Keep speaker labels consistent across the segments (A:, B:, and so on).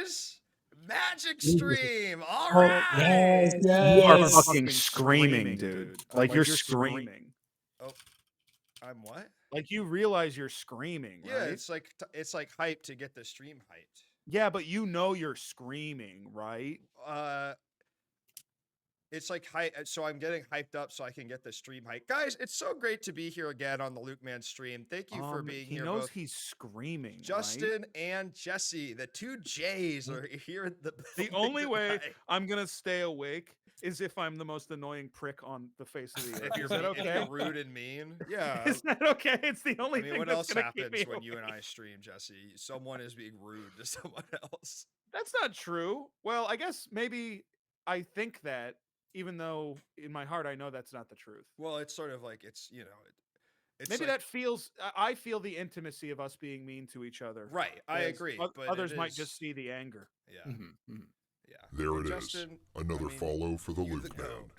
A: guys? Magic stream. All
B: Oh, yes,
A: right.
C: You are
B: yes.
C: fucking screaming, dude. Like you're screaming.
A: Oh, I'm what?
C: Like you realize you're screaming,
A: Yeah,
C: right?
A: it's like hype to get the stream hyped.
C: Yeah, but you know you're screaming, right?
A: It's like hype, so I'm getting hyped up so I can get the stream hype. Guys, it's so great to be here again on the Luke Man stream. Thank you for being
C: He
A: here.
C: knows
A: Both
C: he's screaming.
A: Justin
C: right?
A: and Jesse, the two J's, are here in the
C: The only way I'm gonna stay awake is if I'm the most annoying prick on the face of the earth. Is that okay?
A: If you're rude and mean, yeah.
C: Is that okay? It's the only thing
A: what
C: that's
A: else
C: gonna
A: happens
C: keep me
A: when
C: awake.
A: you and I stream, Jesse? Someone is being rude to someone else.
C: That's not true. Well, I guess maybe I think that, even though in my heart I know that's not the truth.
A: Well, it's sort of like it's
C: Maybe
A: like,
C: that feels. I feel the intimacy of us being mean to each other.
A: Right, I agree. But
C: others might just see the anger.
A: Yeah. Yeah.
D: There it is. Another follow for the Luke Man.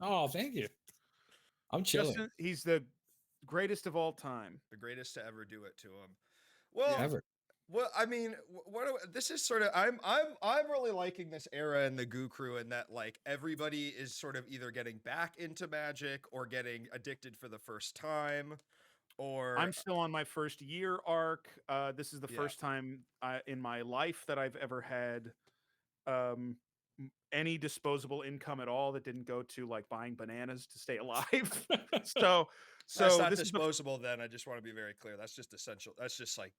B: Oh, thank you. I'm chilling.
C: Justin, he's the greatest of all time.
A: The greatest to ever do it to him. Well,
B: Ever.
A: Well, I mean, this is sort of I'm really liking this era in the Goo Crew, and that like everybody is sort of either getting back into Magic or getting addicted for the first time, or
C: I'm still on my first year arc. This is the first time in my life that I've ever had any disposable income at all that didn't go to like buying bananas to stay alive. so
A: that's not
C: this
A: disposable. Then I just want to be very clear. That's just essential. That's just like,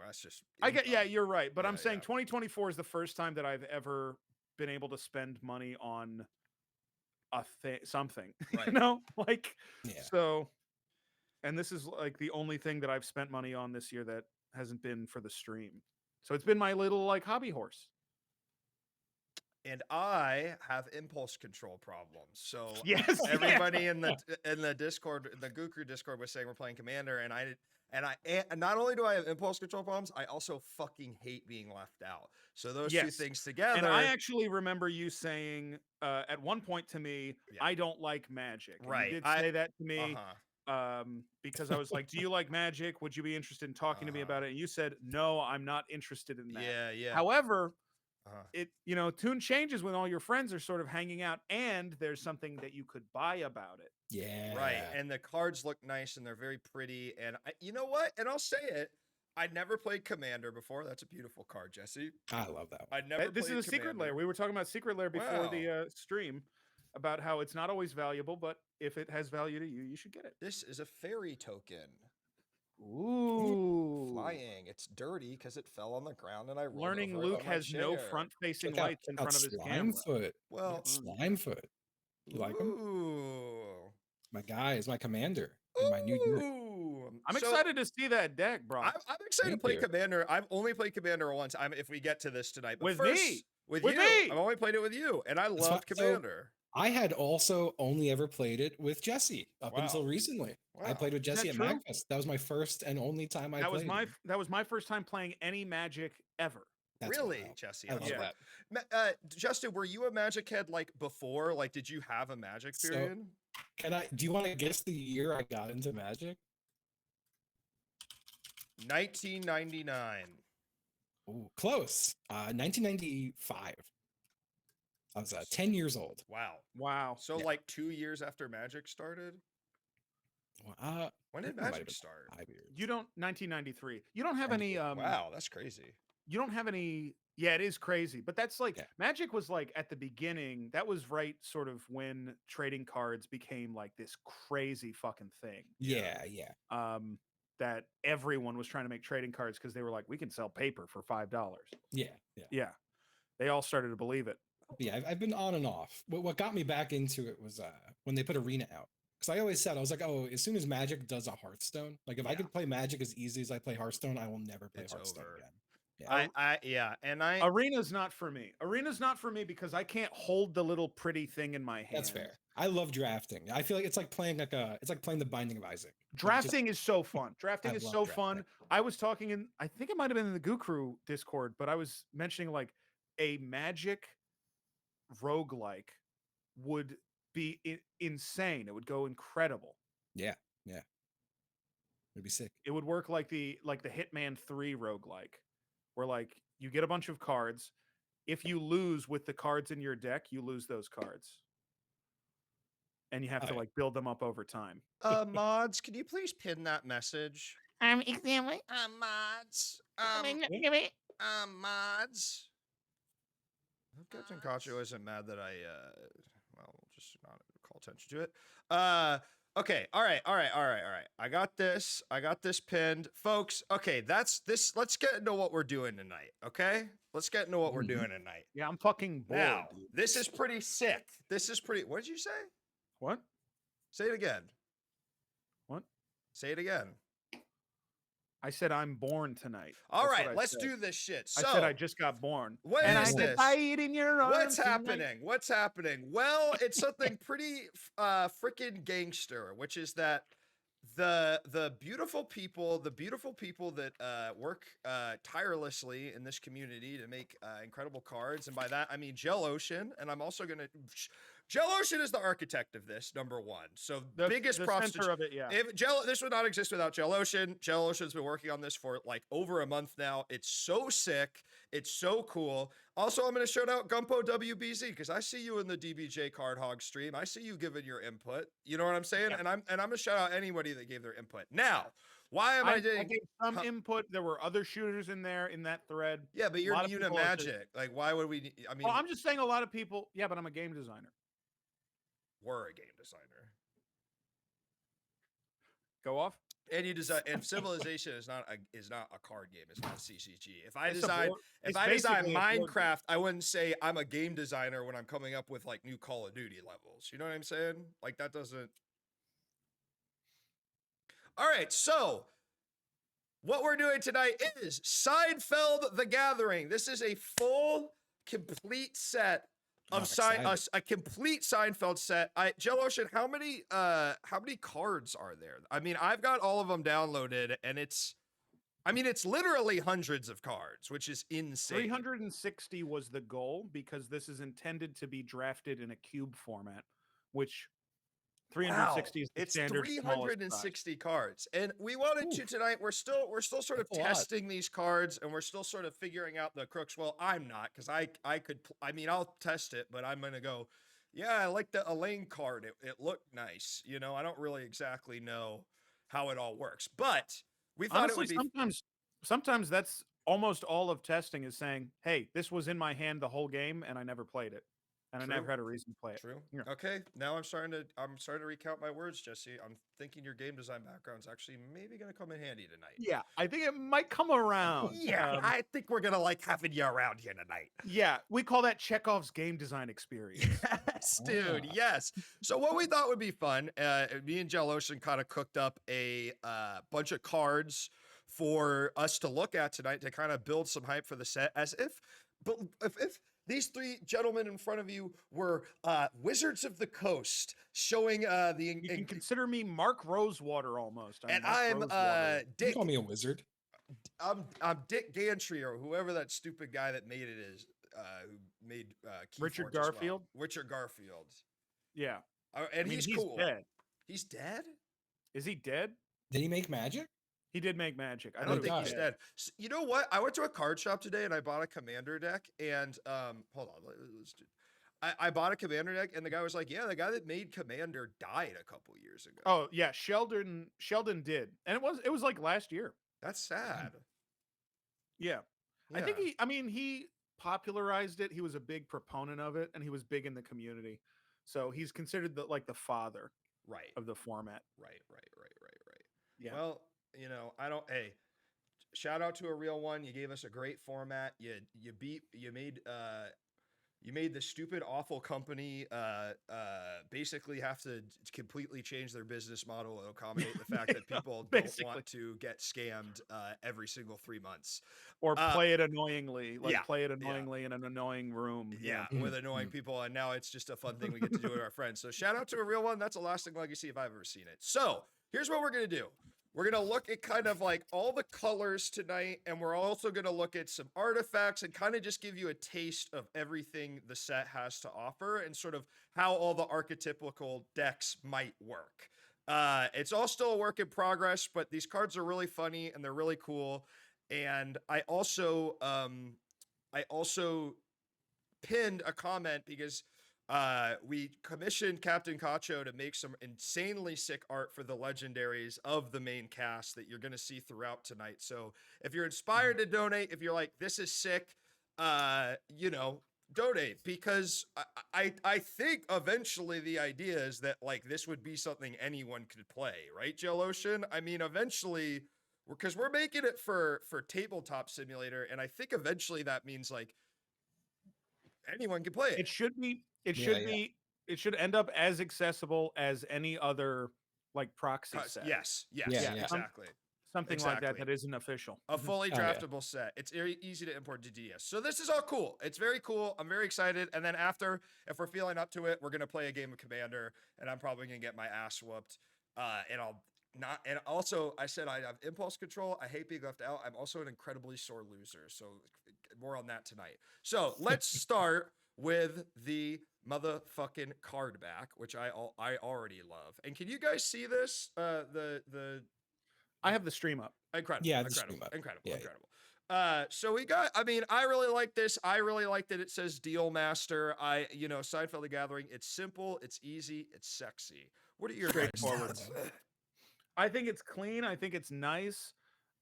A: that's just.
C: I get. Yeah, you're right. But I'm saying 2024 is the first time that I've ever been able to spend money on a something.
A: Right.
C: Like so. And this is like the only thing that I've spent money on this year that hasn't been for the stream. So it's been my little like hobby horse.
A: And I have impulse control problems. So
C: yes,
A: everybody in the Discord, the Goo Crew Discord, was saying we're playing Commander, and not only do I have impulse control problems, I also fucking hate being left out. So those two things together.
C: And I actually remember you saying at one point to me, I don't like Magic. And
A: right.
C: you did say that to me. Because I was like, do you like Magic? Would you be interested in talking to me about it? And you said, no, I'm not interested in that.
A: Yeah.
C: However, tune changes when all your friends are sort of hanging out and there's something that you could buy about it.
B: Yeah.
A: Right. And the cards look nice and they're very pretty. And you know what? And I'll say it. I never played Commander before. That's a beautiful card, Jesse.
B: I love that
A: one.
C: This is a Secret Lair. We were talking about Secret Lair before the stream about how it's not always valuable, but if it has value to you, you should get it.
A: This is a fairy token.
C: Ooh.
A: Flying. It's dirty because it fell on the ground and I rolled
C: Learning
A: over
C: Luke
A: it on
C: has
A: my
C: no
A: chair.
C: front-facing lights in front of his camera.
B: Foot.
A: Well,
B: Slimefoot. You like him?
A: Ooh.
B: My guy is my commander in my new deck.
C: I'm excited to see that deck, bro.
A: I'm excited to play Commander. I've only played Commander once. If we get to this tonight, but
C: with
A: first,
C: me,
A: with you,
C: me.
A: I've only played it with you, and I loved Commander.
B: I had also only ever played it with Jesse up until recently. I played with Jesse at MagFest. That was my first and only time I played.
C: That was my first time playing any Magic ever.
B: That's
A: really,
B: wild.
A: Jesse?
B: I love that.
A: Justin, were you a Magic head like before? Like, did you have a Magic period?
B: Do you want to guess the year I got into Magic?
A: 1999.
B: Ooh, close. 1995. I was 10 years old.
A: Wow. So like 2 years after Magic started? When did Magic start?
B: 5 years.
C: You don't 1993. You don't have any
A: wow, that's crazy.
C: You don't have any. Yeah, it is crazy, but that's like Magic was like at the beginning. That was right sort of when trading cards became like this crazy fucking thing.
B: Yeah.
C: That everyone was trying to make trading cards because they were like, we can sell paper for $5. Yeah. They all started to believe it.
B: Yeah, I've been on and off. What got me back into it was when they put Arena out. Because I always said, I was like, oh, as soon as Magic does a Hearthstone, like if I could play Magic as easy as I play Hearthstone, I will never play Hearthstone again.
A: Yeah.
C: Arena's not for me. Arena's not for me because I can't hold the little pretty thing in my hand.
B: That's fair. I love drafting. I feel like it's like playing the Binding of Isaac.
C: Drafting is so fun. Drafting is so fun. I was talking I think it might have been in the Goo Crew Discord, but I was mentioning like a Magic roguelike would be insane. It would go incredible.
B: Yeah. It'd be sick.
C: It would work like the Hitman 3 roguelike, where like You get a bunch of cards. If you lose with the cards in your deck, you lose those cards. And you have to like build them up over time.
A: Mods, can you please pin that message?
E: Exactly.
A: Mods. Mods. I hope Captain Cacho isn't mad that I, well, we'll just not call attention to it. Okay, all right. I got this pinned. Folks, okay, that's this. Let's get into what we're doing tonight, okay? Let's get into what we're doing tonight.
C: Yeah, I'm fucking bored,
A: Now,
C: dude.
A: this is pretty sick. What did you say?
C: What?
A: Say it again.
C: What?
A: Say it again.
C: I said I'm born tonight.
A: All right, let's do this shit. So,
C: I said I just got born.
A: What is this?
C: In your
A: What's happening? What's happening? Well, it's something pretty freaking gangster, which is that the beautiful people that work tirelessly in this community to make incredible cards, and by that I mean Gel Ocean, and I'm also gonna. Gel Ocean is the architect of this, number one. So the biggest props to
C: of it, yeah.
A: This would not exist without Gel Ocean. Gel Ocean's been working on this for like over a month now. It's so sick. It's so cool. Also, I'm going to shout out Gumpo WBZ because I see you in the DBJ Card Hog stream. I see you giving your input. You know what I'm saying?
C: Yeah.
A: And I'm going to shout out anybody that gave their input. Now, why am I doing?
C: I gave some input. There were other shooters in there in that thread.
A: Yeah, but you're Una Magic. Like, why would we? I mean,
C: well, I'm just saying a lot of people. Yeah, but I'm a game designer.
A: We're a game designer.
C: Go off.
A: And you design, and Civilization is not a card game. It's not CCG. If I design Minecraft, I wouldn't say I'm a game designer when I'm coming up with like new Call of Duty levels. You know what I'm saying? Like that doesn't. All right, so what we're doing tonight is Seinfeld: The Gathering. This is a full, complete set of a complete Seinfeld set. Gel Ocean, how many cards are there? I mean, I've got all of them downloaded, and it's literally hundreds of cards, which is insane.
C: 360 was the goal because this is intended to be drafted in a cube format, which 360 is the standard.
A: It's 360 cards, and we wanted to tonight. We're still sort of testing these cards, and we're still sort of figuring out the crooks. Well, I'm not, because I'll test it, but I'm gonna go. Yeah, I like the Elaine card. It looked nice. You know, I don't really exactly know how it all works, but we thought
C: honestly,
A: it would be.
C: Sometimes that's almost all of testing is saying, "Hey, this was in my hand the whole game, and I never played it." And I never had a reason to play it.
A: True.
C: Yeah.
A: Okay. Now I'm starting to recount my words, Jesse. I'm thinking your game design background's actually maybe going to come in handy tonight.
C: Yeah, I think it might come around.
A: Yeah, I think we're going to like having you around here tonight.
C: Yeah, we call that Chekhov's game design experience.
A: Yes, dude. Yes. So what we thought would be fun, me and Gel Ocean kind of cooked up a bunch of cards for us to look at tonight to kind of build some hype for the set, as if these three gentlemen in front of you were Wizards of the Coast, showing
C: You can consider me Mark Rosewater almost.
A: I'm Dick.
B: You call me a wizard.
A: I'm Dick Gantry, or whoever that stupid guy that made it is, who made
C: Richard Garfield.
A: Richard Garfield.
C: Yeah,
A: and he's cool.
C: Dead.
A: He's dead?
C: Is he dead?
B: Did he make Magic?
C: He did make Magic.
A: I don't think he's dead. So, you know what? I went to a card shop today and I bought a Commander deck. And hold on, let's do. I bought a Commander deck, and the guy was like, "Yeah, the guy that made Commander died a couple years ago."
C: Oh yeah, Sheldon did, and it was like last year.
A: That's sad.
C: Yeah. I think he popularized it. He was a big proponent of it, and he was big in the community. So he's considered the father of the format.
A: Right.
C: Yeah.
A: Well, you know, hey, shout out to a real one. You gave us a great format. You made the stupid, awful company basically have to completely change their business model to accommodate the fact that people don't want to get scammed every single 3 months.
C: Or play it annoyingly, play it annoyingly in an annoying room.
A: Yeah, with annoying people. And now it's just a fun thing we get to do with our friends. So shout out to a real one. That's a lasting legacy if I've ever seen it. So here's what we're going to do. We're going to look at kind of like all the colors tonight, and we're also going to look at some artifacts and kind of just give you a taste of everything the set has to offer and sort of how all the archetypical decks might work. It's all still a work in progress, but these cards are really funny and they're really cool. And I also, I also pinned a comment because we commissioned Captain Cacho to make some insanely sick art for the legendaries of the main cast that you're going to see throughout tonight. So if you're inspired to donate, if you're like, this is sick, you know, donate, because I think eventually the idea is that like this would be something anyone could play, right, Jill Ocean? I mean, eventually, because we're making it for tabletop simulator, and I think eventually that means like anyone can play it.
C: It should be. It should be. It should end up as accessible as any other like proxy set.
A: Yes, exactly.
C: Something like that isn't official.
A: A fully draftable set. It's very easy to import to DS. So this is all cool. It's very cool. I'm very excited. And then after, if we're feeling up to it, we're gonna play a game of Commander, and I'm probably gonna get my ass whooped. And I'll not. And also, I said I have impulse control. I hate being left out. I'm also an incredibly sore loser. So more on that tonight. So let's start with the motherfucking card back, which I already love. And can you guys see this?
C: I have the stream up.
A: Incredible.
B: Yeah,
A: Incredible. So we got, I mean, I really like this. I really like that it says Deal Master. Seinfeld the Gathering. It's simple, it's easy, it's sexy. What are your
C: straightforward? I think it's clean. I think it's nice.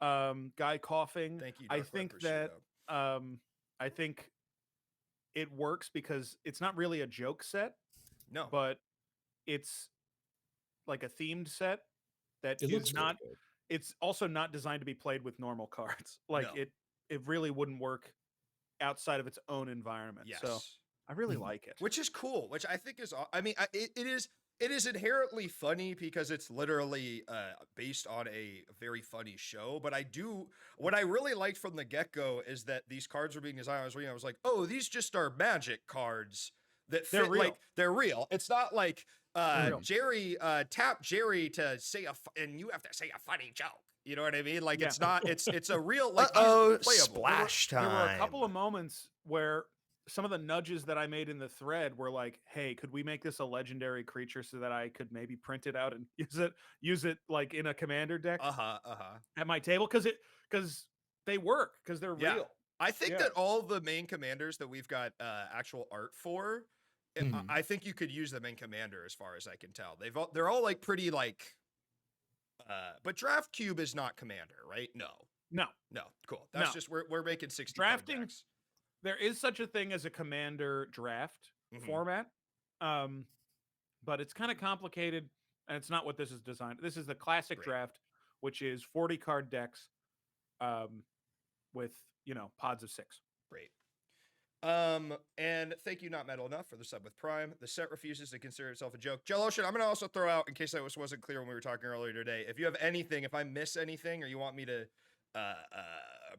C: Guy coughing.
A: Thank you.
C: I think that I think it works because it's not really a joke set.
A: No.
C: But it's like a themed set that is not really, it's also not designed to be played with normal cards. Like it really wouldn't work outside of its own environment.
A: Yes.
C: So I really like it.
A: Which is cool, which I think is, I mean, it is inherently funny because it's literally based on a very funny show. But what I really liked from the get-go is that these cards were being designed. I was like, oh, these just are Magic cards that fit, they're real. It's not like Jerry tap Jerry to say and you have to say a funny joke. You know what I mean? Like it's not. It's a real like.
E: Splash time.
C: There were a couple of moments where some of the nudges that I made in the thread were like, "Hey, could we make this a legendary creature so that I could maybe print it out and use it like in a commander deck at my table?" Because they work because they're real.
A: I think that all the main commanders that we've got actual art for, I think you could use them in Commander as far as I can tell. They're all like pretty like, but Draft Cube is not Commander, right? No, cool. That's just we're making 60
C: drafting. There is such a thing as a Commander draft format, but it's kind of complicated, and it's not what this is designed. This is the classic draft, which is 40 card decks, with pods of 6.
A: Great. And thank you, Not Metal Enough, for the sub with Prime. The set refuses to consider itself a joke. Jell Ocean, I'm going to also throw out, in case I wasn't clear when we were talking earlier today, if you have anything, if I miss anything, or you want me to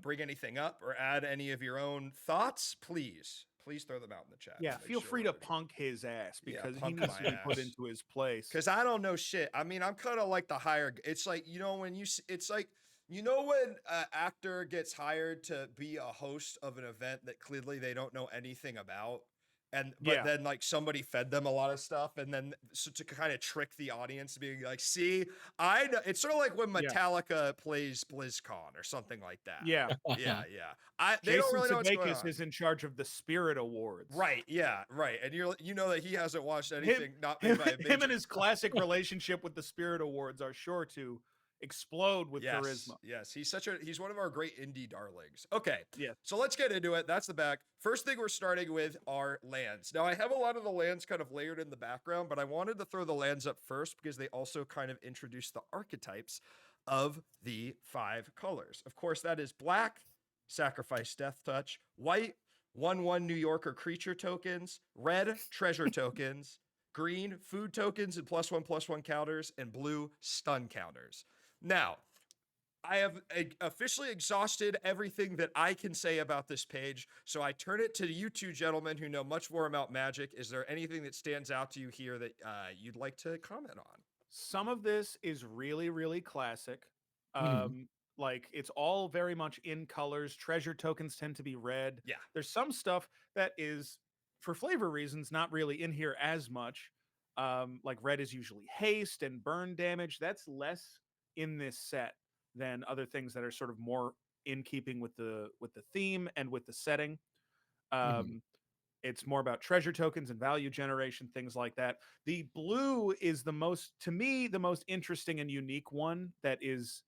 A: bring anything up or add any of your own thoughts, please throw them out in the chat.
C: Yeah, feel free to punk his ass because he needs to be put into his place.
A: Because I don't know shit. I mean, I'm kind of like the higher. It's like, it's like, when an actor gets hired to be a host of an event that clearly they don't know anything about, but then like somebody fed them a lot of stuff, and then to kind of trick the audience, being like, "See, I know." It's sort of like when Metallica plays BlizzCon or something like that.
C: Yeah.
A: They don't really know what's going on.
C: Sudeikis is in charge of the Spirit Awards,
A: right? Yeah, right. And that he hasn't watched anything not made by a major.
C: Him and his classic relationship with the Spirit Awards are sure to explode with charisma.
A: Yes, he's one of our great indie darlings. Okay,
C: yeah.
A: So let's get into it. That's the back. First thing we're starting with are lands. Now I have a lot of the lands kind of layered in the background, but I wanted to throw the lands up first because they also kind of introduce the archetypes of the 5 colors. Of course, that is black, sacrifice, death touch; white, 1/1 New Yorker creature tokens; red, treasure tokens; green, food tokens and +1/+1 counters; and blue, stun counters. Now, I have officially exhausted everything that I can say about this page, so I turn it to you two gentlemen who know much more about Magic. Is there anything that stands out to you here that you'd like to comment on?
C: Some of this is really, really classic. Like, it's all very much in colors. Treasure tokens tend to be red.
A: Yeah.
C: There's some stuff that is, for flavor reasons, not really in here as much. Like red is usually haste and burn damage. That's less in this set than other things that are sort of more in keeping with the theme and with the setting. It's more about treasure tokens and value generation, things like that. The blue is to me, the most interesting and unique one that is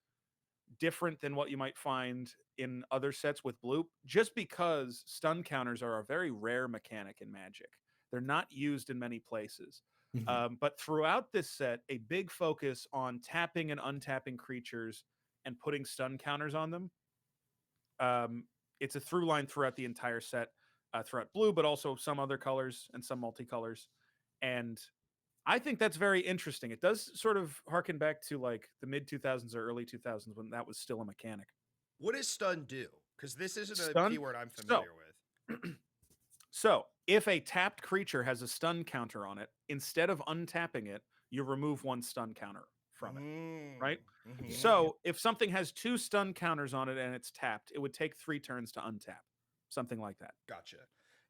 C: different than what you might find in other sets with blue, just because stun counters are a very rare mechanic in Magic. They're not used in many places. But throughout this set, a big focus on tapping and untapping creatures and putting stun counters on them. It's a through line throughout the entire set, throughout blue, but also some other colors and some multicolors. And I think that's very interesting. It does sort of harken back to like the mid 2000s or early 2000s when that was still a mechanic.
A: What does stun do? Because this isn't a keyword I'm familiar with.
C: So, if a tapped creature has a stun counter on it, instead of untapping it, you remove one stun counter from it. Right? So, if something has 2 stun counters on it and it's tapped, it would take 3 turns to untap. Something like that.
A: Gotcha.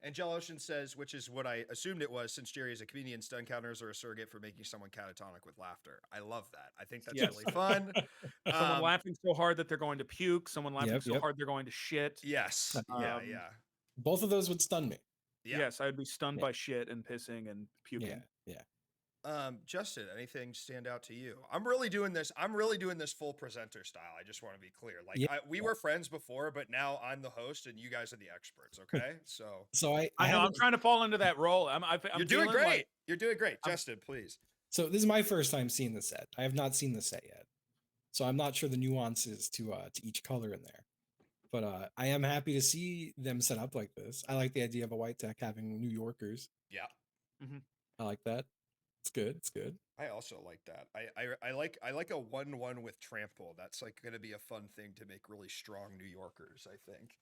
A: And Ocean says, which is what I assumed it was, since Jerry is a comedian, stun counters are a surrogate for making someone catatonic with laughter. I love that. I think that's really fun.
C: Someone laughing so hard that they're going to puke. Someone laughing so hard they're going to shit.
A: Yes. Yeah.
B: Both of those would stun me.
A: Yeah.
C: Yes, I would be stunned by shit and pissing and puking.
B: Yeah.
A: Justin, anything stand out to you? I'm really doing this full presenter style. I just want to be clear. Like we were friends before, but now I'm the host and you guys are the experts. Okay.
B: So
C: I know I'm trying to fall into that role.
A: You're doing great. You're doing great. Justin, please.
B: So this is my first time seeing the set. I have not seen the set yet. So I'm not sure the nuances to each color in there. But I am happy to see them set up like this. I like the idea of a white deck having New Yorkers.
A: Yeah.
B: I like that. It's good. It's good.
A: I also like that. I like a 1/1 with trample. That's like going to be a fun thing to make really strong New Yorkers, I think.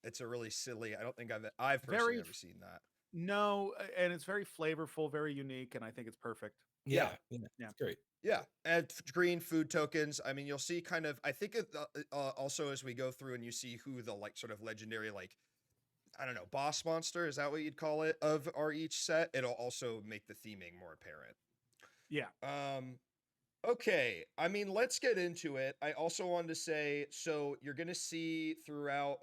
A: It's a really silly. I don't think I've personally ever seen that.
C: No, and it's very flavorful, very unique, and I think it's perfect.
B: Yeah. It's great.
A: Yeah, and green food tokens. I mean, you'll see kind of. I think also as we go through and you see who the like sort of legendary like, I don't know, boss monster, is that what you'd call it, of our each set? It'll also make the theming more apparent.
C: Yeah.
A: Okay. I mean, let's get into it. I also wanted to say, so you're going to see throughout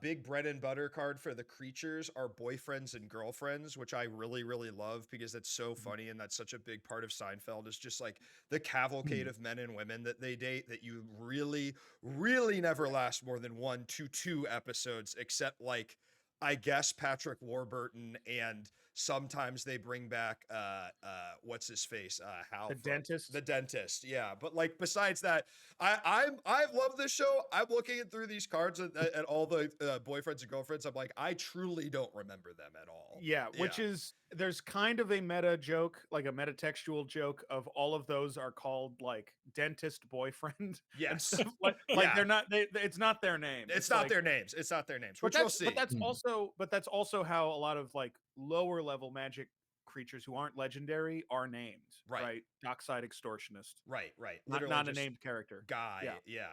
A: big bread and butter card for the creatures are boyfriends and girlfriends, which I really, really love because that's so funny. And that's such a big part of Seinfeld is just like the cavalcade of men and women that they date that you really, really never last more than 1 to 2 episodes, except like, I guess Patrick Warburton, and sometimes they bring back what's his face, Hal, the dentist. Yeah, but like besides that, I love this show. I'm looking through these cards at all the boyfriends and girlfriends. I'm like, I truly don't remember them at all.
C: Yeah, which is there's kind of a meta joke, like a metatextual joke of all of those are called like dentist boyfriend.
A: Yes,
C: like they're not. It's not their name.
A: It's not their names. It's not their names. Which we'll see.
C: But that's also how a lot of like lower level Magic creatures who aren't legendary are named. Right. Dockside extortionist.
A: Right.
C: Not a named character.
A: Guy. Yeah.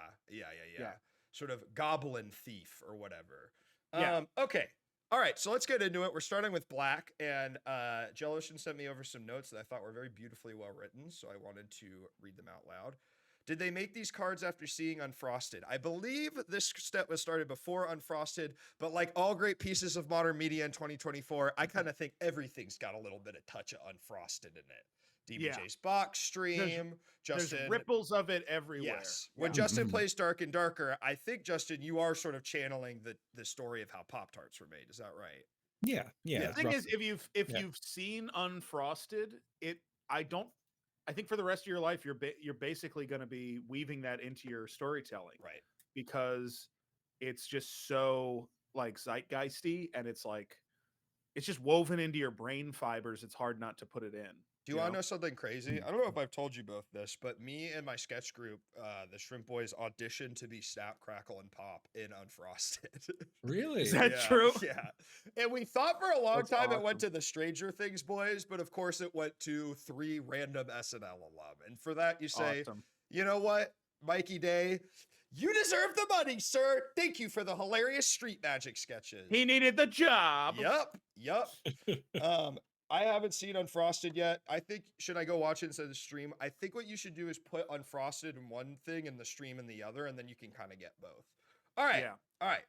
A: Sort of goblin thief or whatever.
C: Yeah.
A: Okay. All right, so let's get into it. We're starting with black, and Jeloshin sent me over some notes that I thought were very beautifully well written, so I wanted to read them out loud. Did they make these cards after seeing Unfrosted? I believe this step was started before Unfrosted, but like all great pieces of modern media in 2024, I kind of think everything's got a little bit of touch of Unfrosted in it. DBJ's box stream, Justin.
C: There's ripples of it everywhere.
A: Yes. When Justin plays Dark and Darker, I think, Justin, you are sort of channeling the story of how Pop-Tarts were made. Is that right?
B: Yeah.
C: The thing is, if you've seen Unfrosted, I think for the rest of your life, you're basically going to be weaving that into your storytelling.
A: Right.
C: Because it's just so like zeitgeisty and it's just woven into your brain fibers. It's hard not to put it in.
A: Do you want to know something crazy? I don't know if I've told you both this, but me and my sketch group, the Shrimp Boys, auditioned to be Snap, Crackle, and Pop in Unfrosted.
B: Really?
C: Is that true?
A: Yeah. And we thought for a long time it went to the Stranger Things boys, but of course it went to 3 random SNL alum. And for that, you say, you know what, Mikey Day, you deserve the money, sir. Thank you for the hilarious street magic sketches.
C: He needed the job.
A: Yep. I haven't seen Unfrosted yet. I think, should I go watch it instead of the stream? I think what you should do is put Unfrosted in one thing and the stream in the other, and then you can kind of get both. All right.
C: Yeah.
A: All right.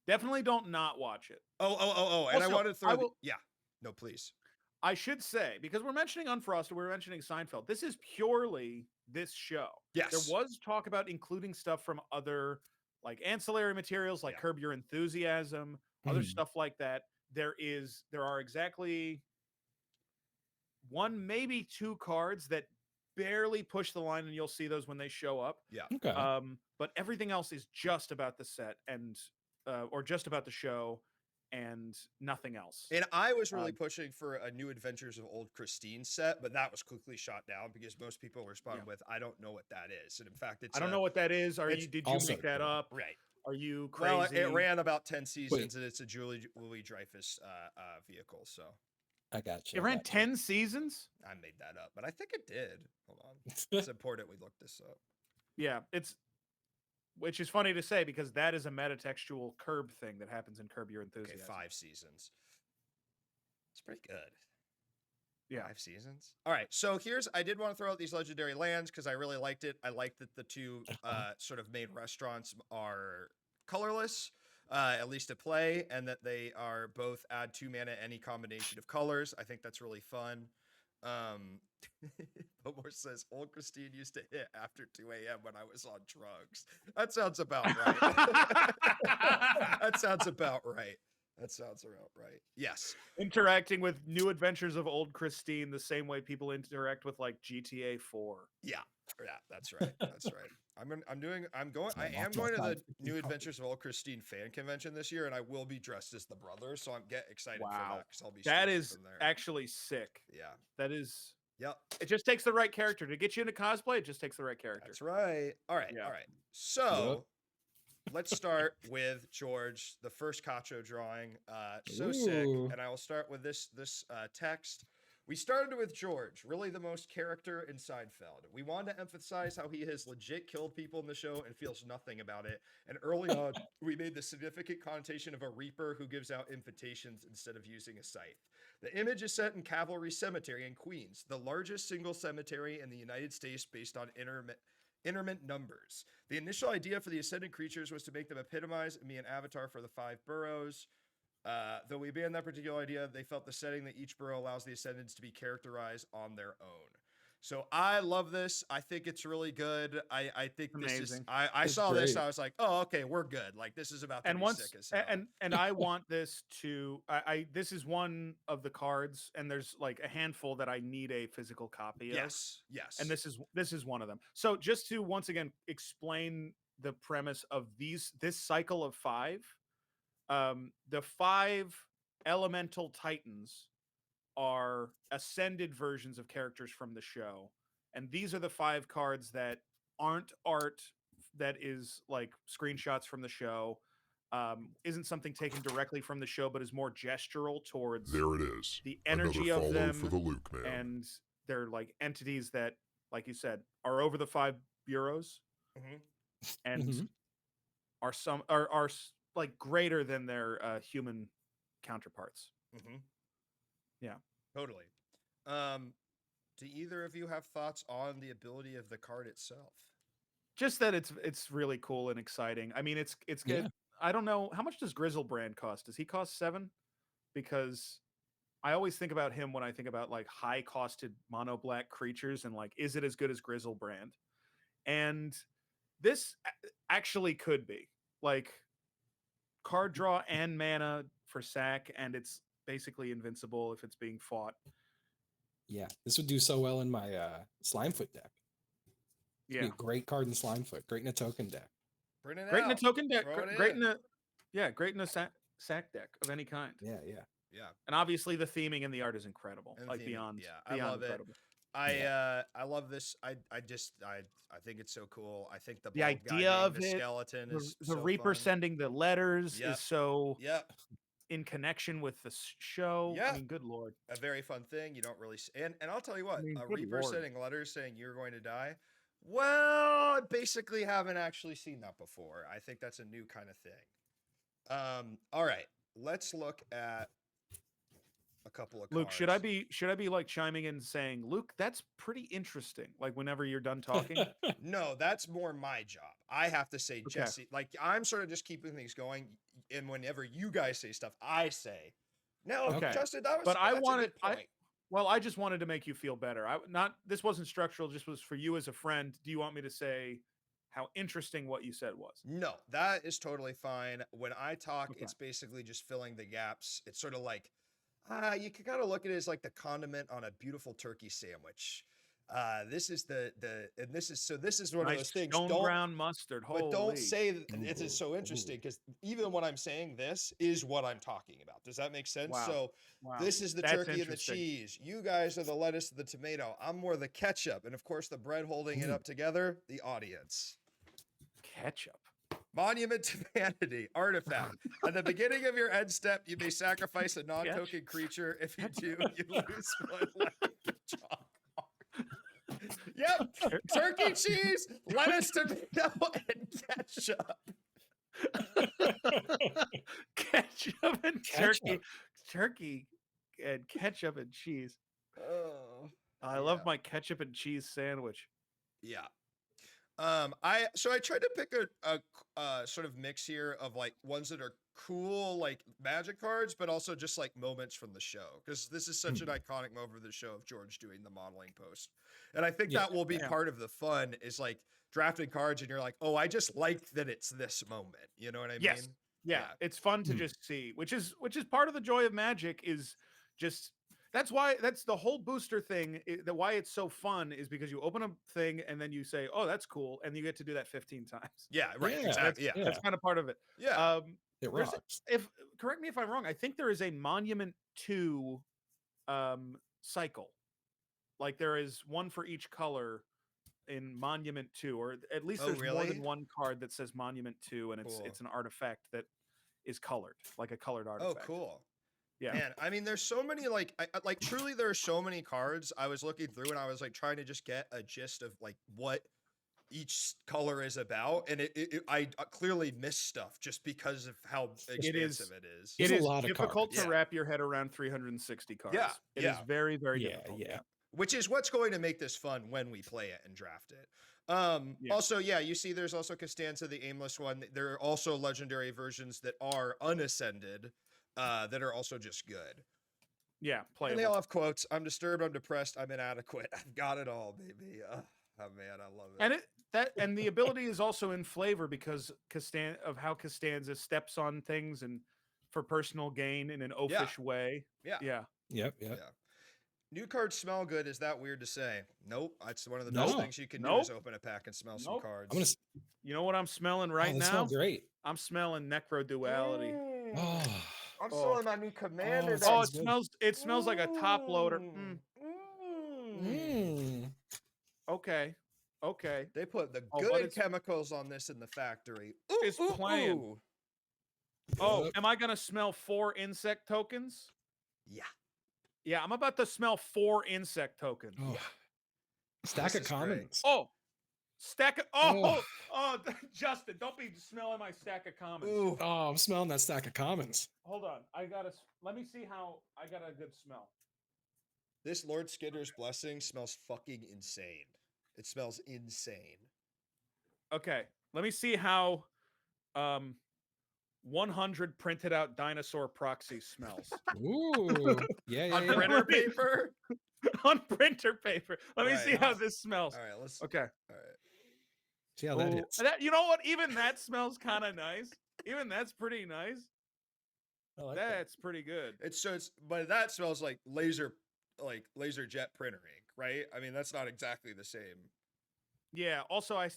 C: Definitely don't not watch it.
A: Oh. And
C: Also,
A: I wanted to throw
C: I will-
A: yeah. No, please.
C: I should say, because we're mentioning Unfrosted, we're mentioning Seinfeld. This is purely this show.
A: Yes.
C: There was talk about including stuff from other like ancillary materials like Curb Your Enthusiasm, other stuff like that. There are exactly one, maybe two cards that barely push the line, and you'll see those when they show up.
A: Yeah.
B: Okay.
C: But everything else is just about the set and or just about the show and nothing else.
A: And I was really pushing for a New Adventures of Old Christine set, but that was quickly shot down because most people responded with, "I don't know what that is." And in fact,
C: I don't know what that is. Did you make that up?
A: Right.
C: Are you crazy?
A: Well, it ran about 10 seasons, and it's a Louis Dreyfus vehicle. So
B: I got you.
C: It ran 10 seasons.
A: I made that up, but I think it did. Hold on, it's important we look this up.
C: Yeah, which is funny to say because that is a metatextual Curb thing that happens in Curb Your Enthusiasm.
A: Okay, 5 seasons. It's pretty good.
C: Yeah.
A: 5 seasons. All right. So I did want to throw out these legendary lands because I really liked it. I liked that the two sort of main restaurants are colorless, at least to play, and that they are both add 2 mana any combination of colors. I think that's really fun. Bomor says Old Christine used to hit after 2 a.m. when I was on drugs. That sounds about right. That sounds about right. Yes.
C: Interacting with New Adventures of Old Christine the same way people interact with like GTA 4.
A: Yeah, that's right. I am going to the New Adventures of Old Christine fan convention this year, and I will be dressed as the brother, so I'm excited for that because I'll be
C: that is
A: from there.
C: actually sick.
A: Yeah.
C: That is.
A: Yep.
C: It just takes the right character to get you into cosplay. It just takes the right character.
A: That's right. All right.
C: Yeah.
A: All right. So let's start with George, the first Cacho drawing. So sick. And I will start with this text. We started with George, really the most character in Seinfeld. We wanted to emphasize how he has legit killed people in the show and feels nothing about it. And early on, we made the significant connotation of a reaper who gives out invitations instead of using a scythe. The image is set in Cavalry Cemetery in Queens, the largest single cemetery in the United States based on interment numbers. The initial idea for the ascended creatures was to make them epitomize and be an avatar for the 5 boroughs. Though we banned that particular idea, they felt the setting that each borough allows the ascendants to be characterized on their own. So I love this. I think it's really good. I think
C: Amazing.
A: This is. I saw
B: great.
A: this. I was like, oh, okay, we're good. Like this is about to be sick as hell.
C: And I want this to. This is one of the cards, and there's like a handful that I need a physical copy of.
A: Yes.
C: And this is one of them. So just to once again explain the premise of this cycle of 5. The 5 elemental titans are ascended versions of characters from the show, and these are the 5 cards that aren't art that is like screenshots from the show, isn't something taken directly from the show, but is more gestural towards
D: there it is,
C: the energy
D: another
C: of
D: follow
C: them
D: for the Luke man.
C: And they're like entities that, like you said, are over the 5 bureaus and are like greater than their human counterparts. Yeah,
A: totally. Do either of you have thoughts on the ability of the card itself?
C: Just that it's really cool and exciting. I mean, it's good.
B: Yeah.
C: I don't know how much does Grizzlebrand cost. Does he cost 7? Because I always think about him when I think about like high costed mono black creatures and like, is it as good as Grizzlebrand? And this actually could be like card draw and mana for sack, and it's basically invincible if it's being fought.
B: Yeah, this would do so well in my Slimefoot deck.
C: Yeah,
B: be a great card in Slimefoot. Great in a token deck.
A: Bring it
C: great
A: out.
C: in a token deck.
A: Throw it
C: Great
A: in.
C: great in a sack deck of any kind.
B: Yeah.
C: And obviously the theming and the art is incredible.
A: And
C: like
A: theming,
C: beyond.
A: yeah,
C: beyond
A: I love
C: incredible.
A: it. I love this. I think it's so cool. I think the
C: The idea of
A: the
C: it,
A: skeleton is
C: the
A: so
C: Reaper
A: fun.
C: sending the letters is so in connection with the show.
A: Yeah.
C: I mean, good lord.
A: A very fun thing. You don't really and I'll tell you what,
C: I mean,
A: a
C: good
A: Reaper
C: lord.
A: sending letters saying you're going to die. Well, I basically haven't actually seen that before. I think that's a new kind of thing. All right, let's look at a couple of
C: Luke,
A: cards.
C: should I be like chiming in and saying, Luke, that's pretty interesting. Like whenever you're done talking.
A: No, that's more my job. I have to say, Jesse, like I'm sort of just keeping things going. and whenever you guys say stuff, I say. No,
C: Okay.
A: Justin, that's
C: But I
A: a
C: wanted,
A: good point.
C: well, I just wanted to make you feel better. This wasn't structural, just was for you as a friend. Do you want me to say how interesting what you said was?
A: No, that is totally fine. When I talk,
C: Okay.
A: it's basically just filling the gaps. It's sort of like, you can kind of look at it as like the condiment on a beautiful turkey sandwich. This is this is one of
C: Nice
A: those things.
C: stone ground mustard.
A: But don't
C: Holy.
A: say it is so interesting because even when I'm saying this is what I'm talking about. Does that make sense?
C: Wow.
A: So
C: Wow.
A: this is the
C: That's
A: turkey and the
C: interesting.
A: cheese. You guys are the lettuce and the tomato. I'm more the ketchup. And of course, the bread holding it up together, the audience.
C: Ketchup.
A: Monument to vanity, artifact. At the beginning of your end step, you may sacrifice a non-token creature. If you do, you lose 1 life. Yep, turkey, cheese, lettuce, tomato, and ketchup.
C: Ketchup and turkey and ketchup and cheese.
A: Oh,
C: I love my ketchup and cheese sandwich.
A: Yeah. I tried to pick a sort of mix here of like ones that are cool, like Magic cards, but also just like moments from the show, because this is such an iconic moment of the show of George doing the modeling post, and I think that will be part of the fun is like drafting cards, and you're like, oh, I just like that it's this moment. You know what I mean?
C: Yeah, it's fun to just see, which is part of the joy of Magic is just. That's the whole booster thing. Why it's so fun is because you open a thing and then you say, "Oh, that's cool," and you get to do that 15 times.
A: Yeah, right. Yeah, exactly. Yeah,
C: that's kind of part of it.
A: Yeah,
B: it rocks.
C: Correct me if I'm wrong. I think there is a Monument 2 cycle. Like there is one for each color in Monument 2, or at least there's more than one card that says Monument 2, and it's an artifact that is colored, like a colored artifact.
A: Oh, cool.
C: Yeah.
A: Man, I mean, there's so many, like truly there are so many cards. I was looking through and I was like trying to just get a gist of like what each color is about. And I clearly missed stuff just because of how expansive it is.
C: It is difficult to wrap your head around 360 cards.
A: Yeah.
C: It is very, very difficult.
B: Yeah.
A: Which is what's going to make this fun when we play it and draft it. Also, you see there's also Costanza, the aimless one. There are also legendary versions that are unascended. That are also just good.
C: Yeah, playable.
A: And they all have quotes. I'm disturbed, I'm depressed, I'm inadequate. I've got it all, baby. Oh man, I love it.
C: And the ability is also in flavor because of how Costanza steps on things and for personal gain in an oafish way. Yeah.
B: Yep.
A: New cards smell good. Is that weird to say? Nope. That's one of the best things you can do is open a pack and smell some cards.
C: You know what I'm smelling right now?
B: Smells great.
C: I'm smelling Necro Duality.
B: Oh.
A: I'm smelling my new commander.
C: It smells like a top loader. Okay.
A: They put the good chemicals on this in the factory.
C: It's playing. Oh, am I gonna smell 4 insect tokens? Yeah, I'm about to smell 4 insect tokens.
B: Oh. Stack of commons.
C: Oh, stack of oh, Justin, don't be smelling my stack of commons.
B: Ooh. Oh, I'm smelling that stack of commons.
C: Hold on, let me see how I got a good smell.
A: This Lord Skitter's Blessing smells fucking insane. It smells insane.
C: Okay, let me see how 100 printed out dinosaur proxy smells.
B: Ooh, yeah.
A: On printer paper.
C: On printer paper. Let me see how this smells.
A: All right, let's.
C: Okay.
A: All right.
B: See how that hits.
C: You know what? Even that smells kind of nice. Even that's pretty nice. That's pretty good.
A: But that smells like laser jet printer ink, right? I mean, that's not exactly the same.
C: Yeah. Also, I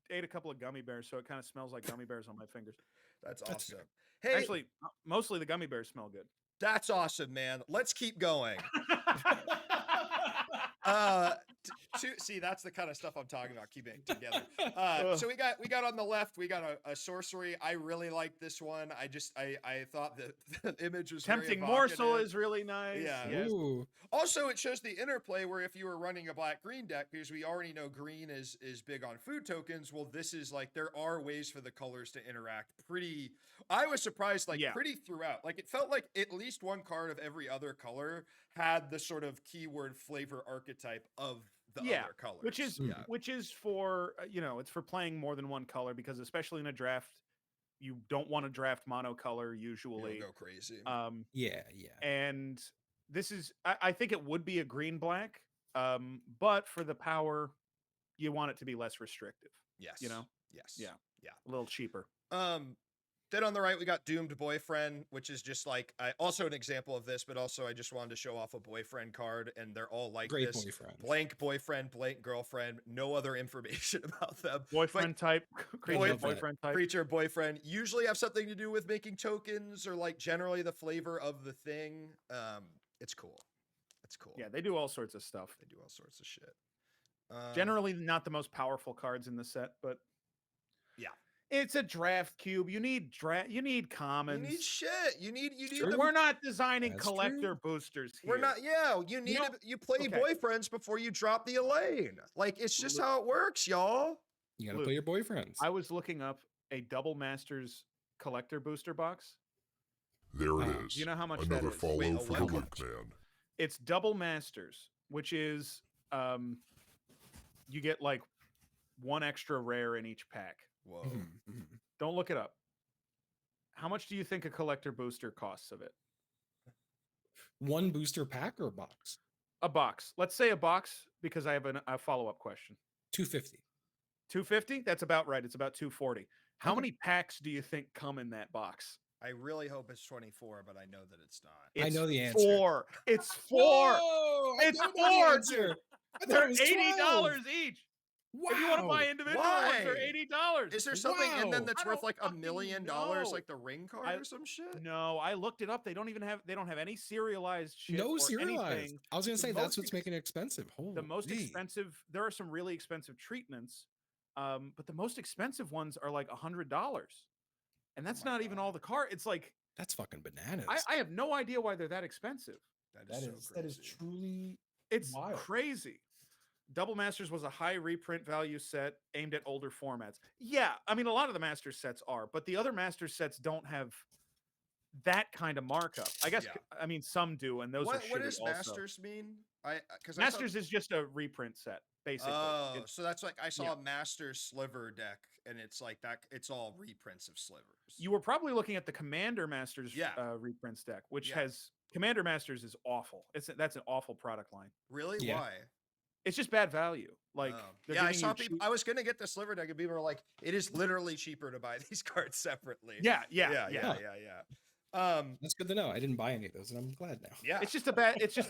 C: ate a couple of gummy bears, so it kind of smells like gummy bears on my fingers.
A: That's awesome. Hey,
C: actually, mostly the gummy bears smell good.
A: That's awesome, man. Let's keep going. See, that's the kind of stuff I'm talking about, keeping it together. So we got on the left, we got a sorcery. I really like this one. I thought the image was
C: Tempting
A: very
C: Morsel is really nice.
A: Yeah.
C: Yes.
A: Also, it shows the interplay where if you were running a black-green deck, because we already know green is big on food tokens. Well, this is like there are ways for the colors to interact. I was surprised, pretty throughout. Like it felt like at least one card of every other color had the sort of keyword flavor archetype of the other colors,
C: which is for it's for playing more than one color, because especially in a draft, you don't want to draft monocolor usually.
A: You'll go crazy.
B: Yeah.
C: And this is, I think it would be a green black, but for the power, you want it to be less restrictive.
A: Yes.
C: You know?
A: Yes.
C: Yeah.
A: Yeah.
C: A little cheaper.
A: Then on the right, we got Doomed Boyfriend, which is just like also an example of this, but also I just wanted to show off a boyfriend card, and they're all like
B: Great
A: this.
B: boyfriend.
A: Blank boyfriend, blank girlfriend, no other information about them.
C: Boyfriend type, creature boyfriend type.
A: Creature boyfriend usually have something to do with making tokens or like generally the flavor of the thing. It's cool. It's cool.
C: Yeah, they do all sorts of stuff.
A: They do all sorts of shit.
C: Generally not the most powerful cards in the set, but
A: yeah.
C: It's a draft cube. You need commons.
A: You need shit. You need
C: We're not designing collector boosters here.
A: We're not. Yeah, you play boyfriends before you drop the Elaine. Like it's just how it works, y'all.
B: You gotta play your boyfriends.
C: I was looking up a Double Masters collector booster box.
D: There it is.
C: You know how much
D: another
C: that is?
D: follow for the Luke Man.
C: It's Double Masters, which is you get like one extra rare in each pack.
A: Whoa.
C: Don't look it up. How much do you think a collector booster costs of it?
B: One booster pack or a box?
C: A box. Let's say a box because I have a follow-up question.
B: $250.
C: $250? That's about right. It's about $240. How many packs do you think come in that box?
A: I really hope it's 24, but I know that it's not.
B: I know the answer.
C: 4. It's 4.
B: Whoa,
C: it's 4. They're $80 each. Wow. If you want to buy individual ones, they're $80.
A: Is there something in them that's worth like $1 million, like the ring card or some shit?
C: No, I looked it up. They don't have any serialized shit.
B: No
C: or
B: serialized.
C: Anything.
B: I was gonna say that's what's making it expensive. Holy.
C: The most expensive. There are some really expensive treatments, but the most expensive ones are like $100, and that's not even all the car. It's like
B: that's fucking bananas.
C: I have no idea why they're that expensive.
B: That is truly
C: wild. Crazy. Double Masters was a high reprint value set aimed at older formats. Yeah, I mean, a lot of the Masters sets are, but the other Masters sets don't have that kind of markup. I guess, I mean, some do, and those are shitty.
A: What does
C: also.
A: Masters mean?
C: Masters is just a reprint set, basically.
A: Oh, so that's like I saw a Masters sliver deck, and it's like that. It's all reprints of slivers.
C: You were probably looking at the Commander Masters reprints deck, which has Commander Masters is awful. That's an awful product line.
A: Really?
B: Yeah.
A: Why?
C: It's just bad value. Like,
A: I saw people. I was gonna get the sliver deck, and people were like, "It is literally cheaper to buy these cards separately."
C: Yeah.
B: That's good to know. I didn't buy any of those, and I'm glad now.
A: Yeah,
C: it's just a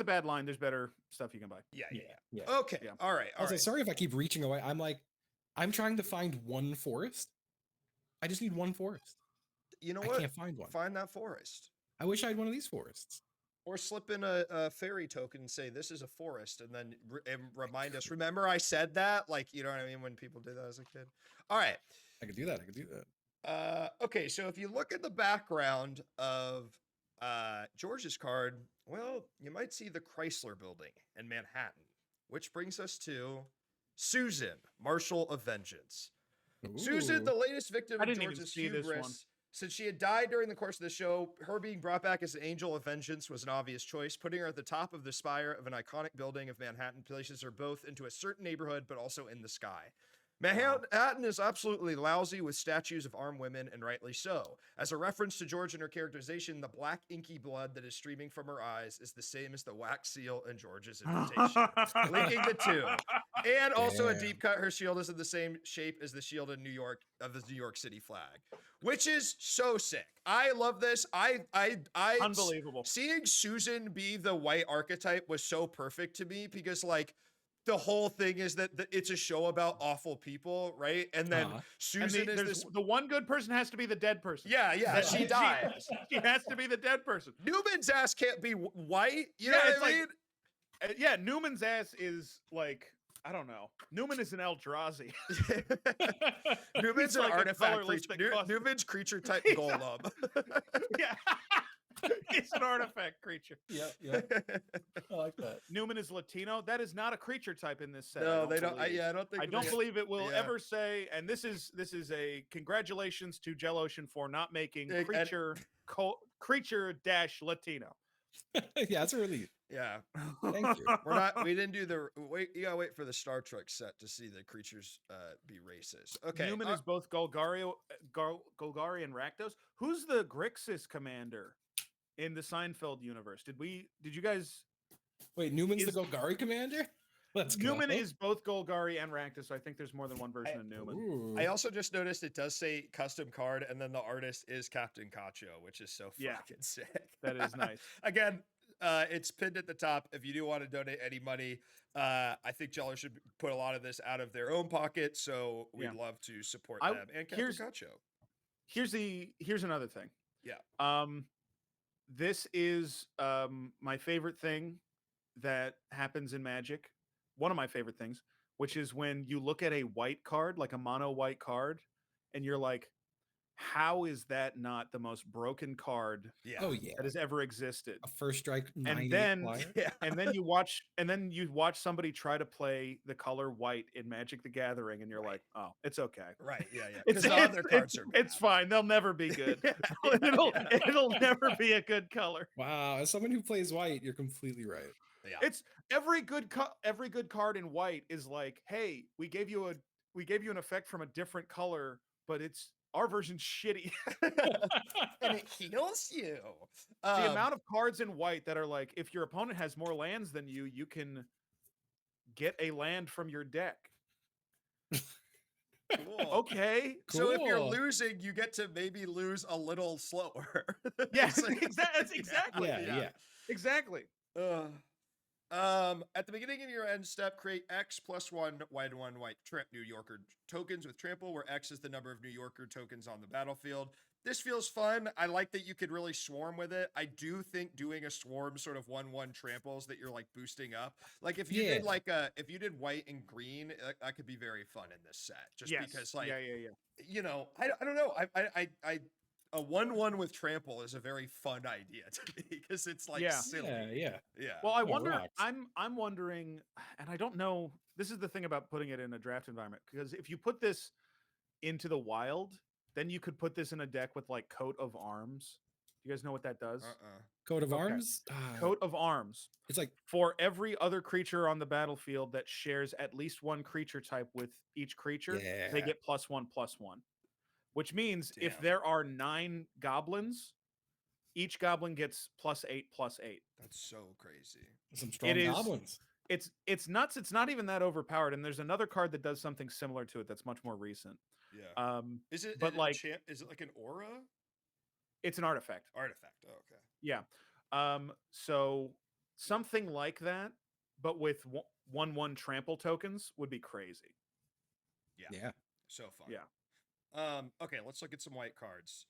C: bad line. There's better stuff you can buy.
A: Yeah. Okay. Yeah. All right.
B: I was like, sorry if I keep reaching away. I'm trying to find one forest. I just need one forest.
A: You know what?
B: I can't find one.
A: Find that forest.
B: I wish I had one of these forests.
A: Or slip in a fairy token and say, this is a forest, and then remind us, remember I said that? Like, you know what I mean? When people did that as a kid. All right.
B: I could do that.
A: Okay, so if you look at the background of George's card, well, you might see the Chrysler Building in Manhattan, which brings us to Susan, Marshal of Vengeance. Ooh. Susan, the latest victim of George's hubris. Since she had died during the course of the show, her being brought back as an angel of vengeance was an obvious choice. Putting her at the top of the spire of an iconic building of Manhattan places her both into a certain neighborhood, but also in the sky. Manhattan is absolutely lousy with statues of armed women, and rightly so. As a reference to George and her characterization, the black inky blood that is streaming from her eyes is the same as the wax seal in George's invitation, linking the two. And also a deep cut, her shield is in the same shape as the shield in New York of the New York City flag, which is so sick. I love this.
C: Unbelievable.
A: Seeing Susan be the white archetype was so perfect to me because like, the whole thing is that it's a show about awful people, right? And then Susan is this.
C: The one good person has to be the dead person.
A: Yeah. She dies.
C: She has to be the dead person.
A: Newman's ass can't be white. You know what I mean?
C: Yeah, Newman's ass is like, I don't know. Newman is an Eldrazi.
A: Newman's an artifact creature. Newman's creature type golem.
C: Yeah. It's an artifact creature.
B: Yeah. I like that.
C: Newman is Latino. That is not a creature type in this set.
A: No, they don't. I don't
C: believe it will ever say. And this is a congratulations to Jellocean for not making creature dash Latino.
B: Yeah, it's a relief.
A: Yeah.
B: Thank you.
A: We didn't do the wait. You gotta wait for the Star Trek set to see the creatures be racist. Okay.
C: Newman is both Golgari and Rakdos. Who's the Grixis commander in the Seinfeld universe? Did you guys?
B: Wait, Newman's the Golgari commander? Let's go.
C: Newman is both Golgari and Rakdos, so I think there's more than one version of Newman.
B: Ooh.
A: I also just noticed it does say custom card, and then the artist is Captain Cacho, which is so fucking sick.
C: That is nice.
A: Again, it's pinned at the top. If you do want to donate any money, I think Jello should put a lot of this out of their own pocket, so we'd love to support them and Captain Cacho.
C: Here's another thing.
A: Yeah.
C: This is my favorite thing that happens in Magic. One of my favorite things, which is when you look at a white card, like a mono white card, and you're like, how is that not the most broken card that has ever existed?
B: A first strike,
C: and then you watch somebody try to play the color white in Magic the Gathering, and you're like, oh, it's okay.
A: Right. Yeah. Because the other cards are bad.
C: It's fine. They'll never be good. It'll never be a good color.
B: Wow. As someone who plays white, you're completely right.
A: Yeah.
C: It's every good card in white is like, hey, we gave you an effect from a different color, but it's our version's shitty.
A: And it heals you.
C: The amount of cards in white that are like, if your opponent has more lands than you, you can get a land from your deck.
A: Cool.
C: Okay.
A: So if you're losing, you get to maybe lose a little slower.
C: Yes, exactly.
B: Yeah.
C: Exactly.
A: At the beginning of your end step, create X +1 white New Yorker tokens with trample, where X is the number of New Yorker tokens on the battlefield. This feels fun. I like that you could really swarm with it. I do think doing a swarm sort of 1/1 tramples that you're like boosting up. Like if you did if you did white and green, that could be very fun in this set. Just because like you know, I don't know. I a 1/1 with trample is a very fun idea to me because it's like silly.
B: Yeah.
C: Well, I wonder. I'm wondering, and I don't know. This is the thing about putting it in a draft environment, because if you put this into the wild, then you could put this in a deck with like Coat of Arms. Do you guys know what that does?
B: Coat of Arms?
C: Coat of Arms.
B: It's like
C: for every other creature on the battlefield that shares at least one creature type with each creature, they get +1/+1. Which means if there are 9 goblins, each goblin gets +8/+8.
A: That's so crazy.
B: Some strong goblins.
C: It's nuts. It's not even that overpowered. And there's another card that does something similar to it that's much more recent.
A: Yeah. Is it like an aura?
C: It's an artifact.
A: Artifact. Oh, okay.
C: Yeah. So something like that, but with 1/1 trample tokens would be crazy.
B: Yeah.
A: So fun.
C: Yeah.
A: Okay, let's look at some white cards.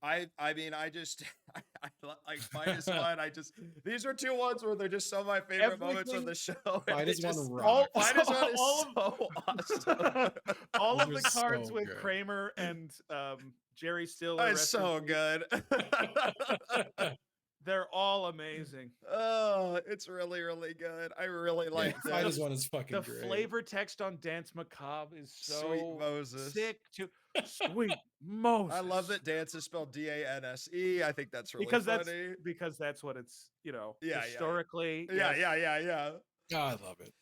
A: I mean, I just I like minus one. These are 2 ones where they're just some of my favorite moments on the show.
B: Minus one rocks.
A: Minus one is so awesome.
C: All of the cards with Kramer and Jerry Stiller.
A: It's so good.
C: They're all amazing.
A: Oh, it's really, really good. I really like this.
B: Minus one is fucking great.
C: The flavor text on Dance Macabre is so
A: Sweet Moses.
C: Sick too. Sweet Moses.
A: I love that dance is spelled DANSE. I think that's really funny.
C: Because that's what it's,
A: Yeah.
C: historically.
A: Yeah.
B: Oh, I love it.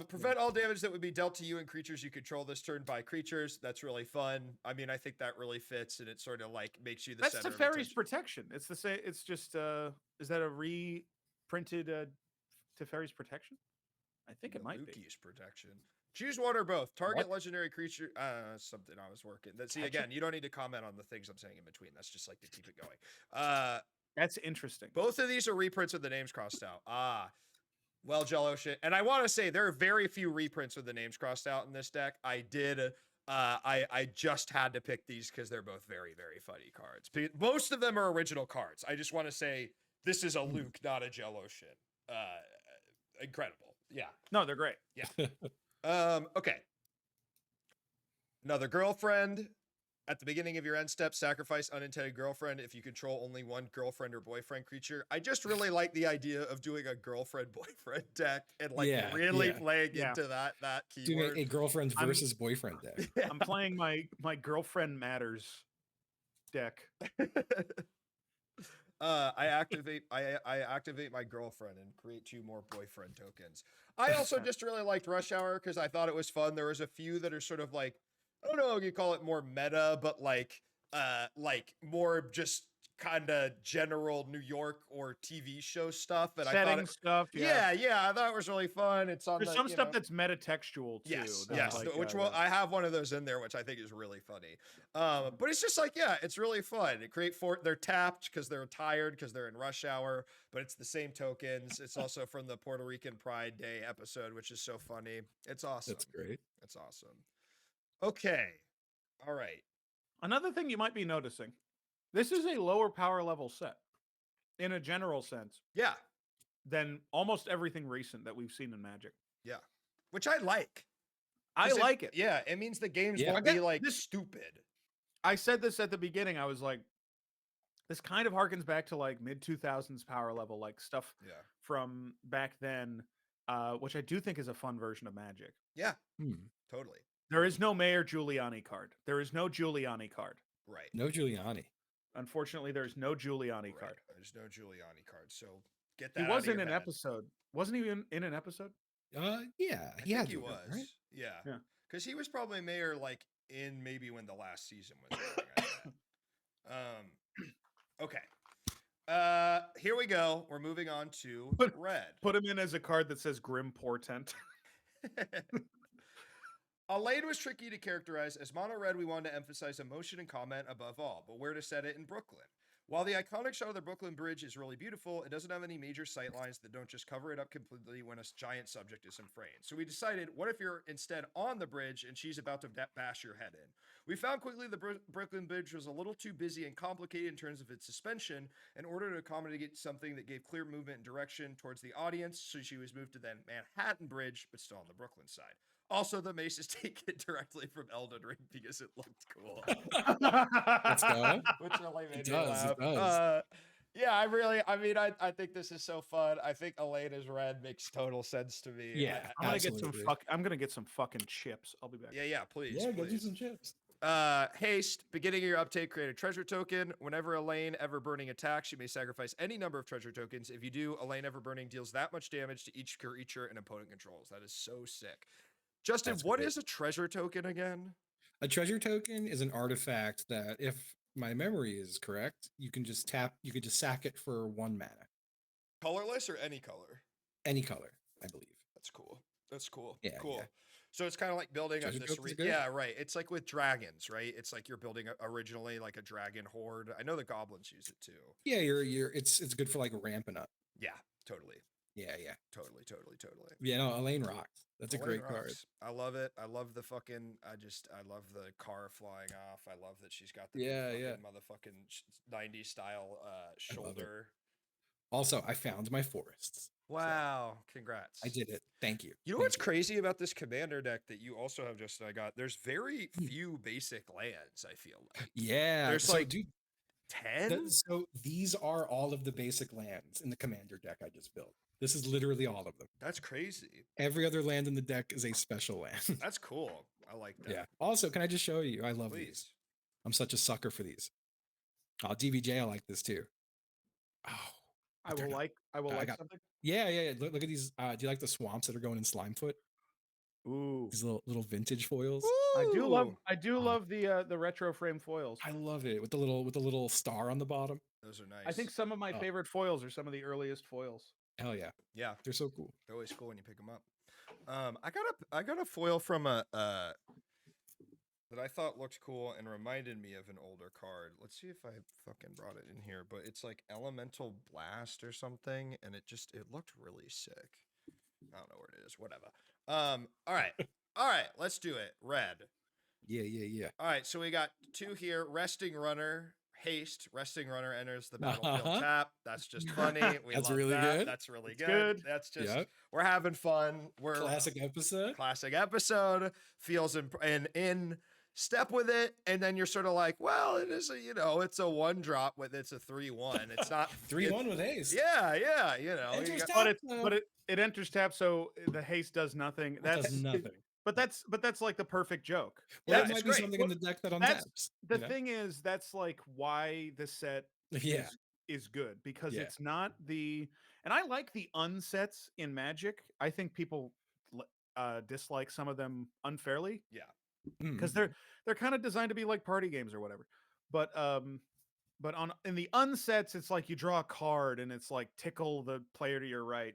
A: Prevent all damage that would be dealt to you and creatures you control this turn by creatures. That's really fun. I mean, I think that really fits, and it sort of like makes you the center.
C: That's Teferi's protection. It's the same. It's just is that a reprinted Teferi's protection? I think it might be.
A: Luki's protection. Choose one or both. Target legendary creature. Something I was working. See, again, you don't need to comment on the things I'm saying in between. That's just like to keep it going.
C: That's interesting.
A: Both of these are reprints with the names crossed out. Well, Jello shit. And I want to say there are very few reprints with the names crossed out in this deck. I just had to pick these because they're both very, very funny cards. Most of them are original cards. I just want to say this is a Luke, not a Jello shit. Incredible. Yeah.
C: No, they're great.
A: Yeah. Okay. Another girlfriend. At the beginning of your end step, sacrifice unintended girlfriend if you control only one girlfriend or boyfriend creature. I just really like the idea of doing a girlfriend-boyfriend deck and really playing into that keyword.
B: Doing a girlfriend versus boyfriend deck.
C: I'm playing my girlfriend matters deck.
A: I activate my girlfriend and create 2 more boyfriend tokens. I also just really liked Rush Hour because I thought it was fun. There was a few that are sort of like, I don't know if you call it more meta, but like more just kind of general New York or TV show stuff. And I thought
C: Setting stuff.
A: yeah, I thought it was really fun. It's on
C: There's
A: the,
C: some
A: you
C: stuff
A: know,
C: that's metatextual too.
A: yes,
C: that's
A: yes.
C: like,
A: Which will I have one of those in there, which I think is really funny. But it's just like, yeah, it's really fun. They're tapped because they're tired because they're in rush hour, but it's the same tokens. It's also from the Puerto Rican Pride Day episode, which is so funny. It's awesome.
B: That's great.
A: It's awesome. Okay. All right.
C: Another thing you might be noticing, this is a lower power level set in a general sense
A: Yeah.
C: than almost everything recent that we've seen in Magic.
A: Yeah. Which I like.
C: I like it.
A: Yeah. It means the games
B: Yeah.
A: won't be like stupid.
C: I said this at the beginning. I was like, this kind of harkens back to like mid 2000s power level, like stuff from back then, which I do think is a fun version of Magic.
A: Yeah. Totally.
C: There is no Mayor Giuliani card. There is no Giuliani card.
A: Right.
B: No Giuliani.
C: Unfortunately, there's no Giuliani card.
A: There's no Giuliani card. So get that.
C: He was in an episode. Wasn't he in an episode?
B: Yeah,
A: I think he was.
B: Right?
A: Yeah. Because he was probably mayor like in maybe when the last season was airing, okay. Here we go. We're moving on to red.
C: Put him in as a card that says Grim Portent.
A: Elaine was tricky to characterize. As mono red, we wanted to emphasize emotion and comment above all, but where to set it in Brooklyn. While the iconic shot of the Brooklyn Bridge is really beautiful, it doesn't have any major sightlines that don't just cover it up completely when a giant subject is in frame. So we decided, what if you're instead on the bridge and she's about to bash your head in? We found quickly the Brooklyn Bridge was a little too busy and complicated in terms of its suspension in order to accommodate something that gave clear movement and direction towards the audience, so she was moved to the Manhattan Bridge, but still on the Brooklyn side. Also, the mace is taken directly from Elden Ring because it looked cool.
B: Let's go.
A: Which really made
B: It
A: me
B: does.
A: laugh.
B: It does.
A: Yeah, I think this is so fun. I think Elena's red makes total sense to me.
B: Yeah,
C: I'm gonna get some fucking chips. I'll be back.
A: Yeah, please.
B: Yeah,
A: please.
B: get you some chips.
A: Haste, beginning of your uptake, create a treasure token. Whenever Elaine Ever Burning attacks, you may sacrifice any number of treasure tokens. If you do, Elaine Ever Burning deals that much damage to each creature an opponent controls. That is so sick. Justin, what is a treasure token again?
B: A treasure token is an artifact that, if my memory is correct, you can just sack it for 1 mana.
A: Colorless or any color?
B: Any color, I believe.
A: That's cool. That's cool.
B: Yeah,
A: cool.
B: yeah.
A: So it's kind of like building
B: Treasure
A: this.
B: tokens are good.
A: Yeah, right. It's like with dragons, right? It's like you're building originally like a dragon horde. I know the goblins use it too.
B: Yeah, it's good for like ramping up.
A: Yeah, totally.
B: Yeah.
A: Totally.
B: Yeah, no, Elaine rocks. That's a great
A: rocks.
B: card.
A: I love it. I love the fucking. I love the car flying off. I love that she's got the motherfucking 90s style shoulder.
B: Also, I found my forests.
A: Wow! Congrats.
B: I did it. Thank you.
A: You know what's crazy about this commander deck that you also have, Justin? I got. There's very few basic lands. I feel like.
B: Yeah.
A: There's like 10.
B: So these are all of the basic lands in the commander deck I just built. This is literally all of them.
A: That's crazy.
B: Every other land in the deck is a special land.
A: That's cool. I like that.
B: Yeah. Also, can I just show you? I love these. I'm such a sucker for these. Oh, DVJ, I like this too. Oh,
C: I will like something.
B: Yeah. Look at these. Do you like the swamps that are going in Slimefoot?
C: Ooh,
B: these little vintage foils.
C: Ooh. I do love the retro frame foils.
B: I love it with the little star on the bottom.
A: Those are nice.
C: I think some of my favorite foils are some of the earliest foils.
B: Hell yeah.
A: Yeah.
B: They're so cool.
A: They're always cool when you pick them up. I got a foil from that I thought looked cool and reminded me of an older card. Let's see if I fucking brought it in here, but it's like Elemental Blast or something, and it looked really sick. I don't know where it is. Whatever. All right, let's do it. Red.
B: Yeah.
A: All right, so we got 2 here. Resting Runner. Haste. Resting Runner enters the battlefield tap. That's just funny.
B: That's
A: love
B: really
A: that.
B: good.
A: That's really good. That's just we're having fun. We're
B: classic
A: episode. Feels in step with it, and then you're sort of like, well, it is it's a 1-drop with it's a 3/1. It's not
B: 3/1 with haste.
A: Yeah.
C: But it enters tap, so the haste does nothing.
B: Does nothing.
C: But that's like the perfect joke.
B: Well, that might be something in the deck that untaps.
C: The thing is, that's like why the set is good because
B: Yeah.
C: it's not the, and I like the unsets in Magic. I think people dislike some of them unfairly.
A: Yeah.
C: Because they're kind of designed to be like party games or whatever. But in the unsets, it's like you draw a card and it's like tickle the player to your right.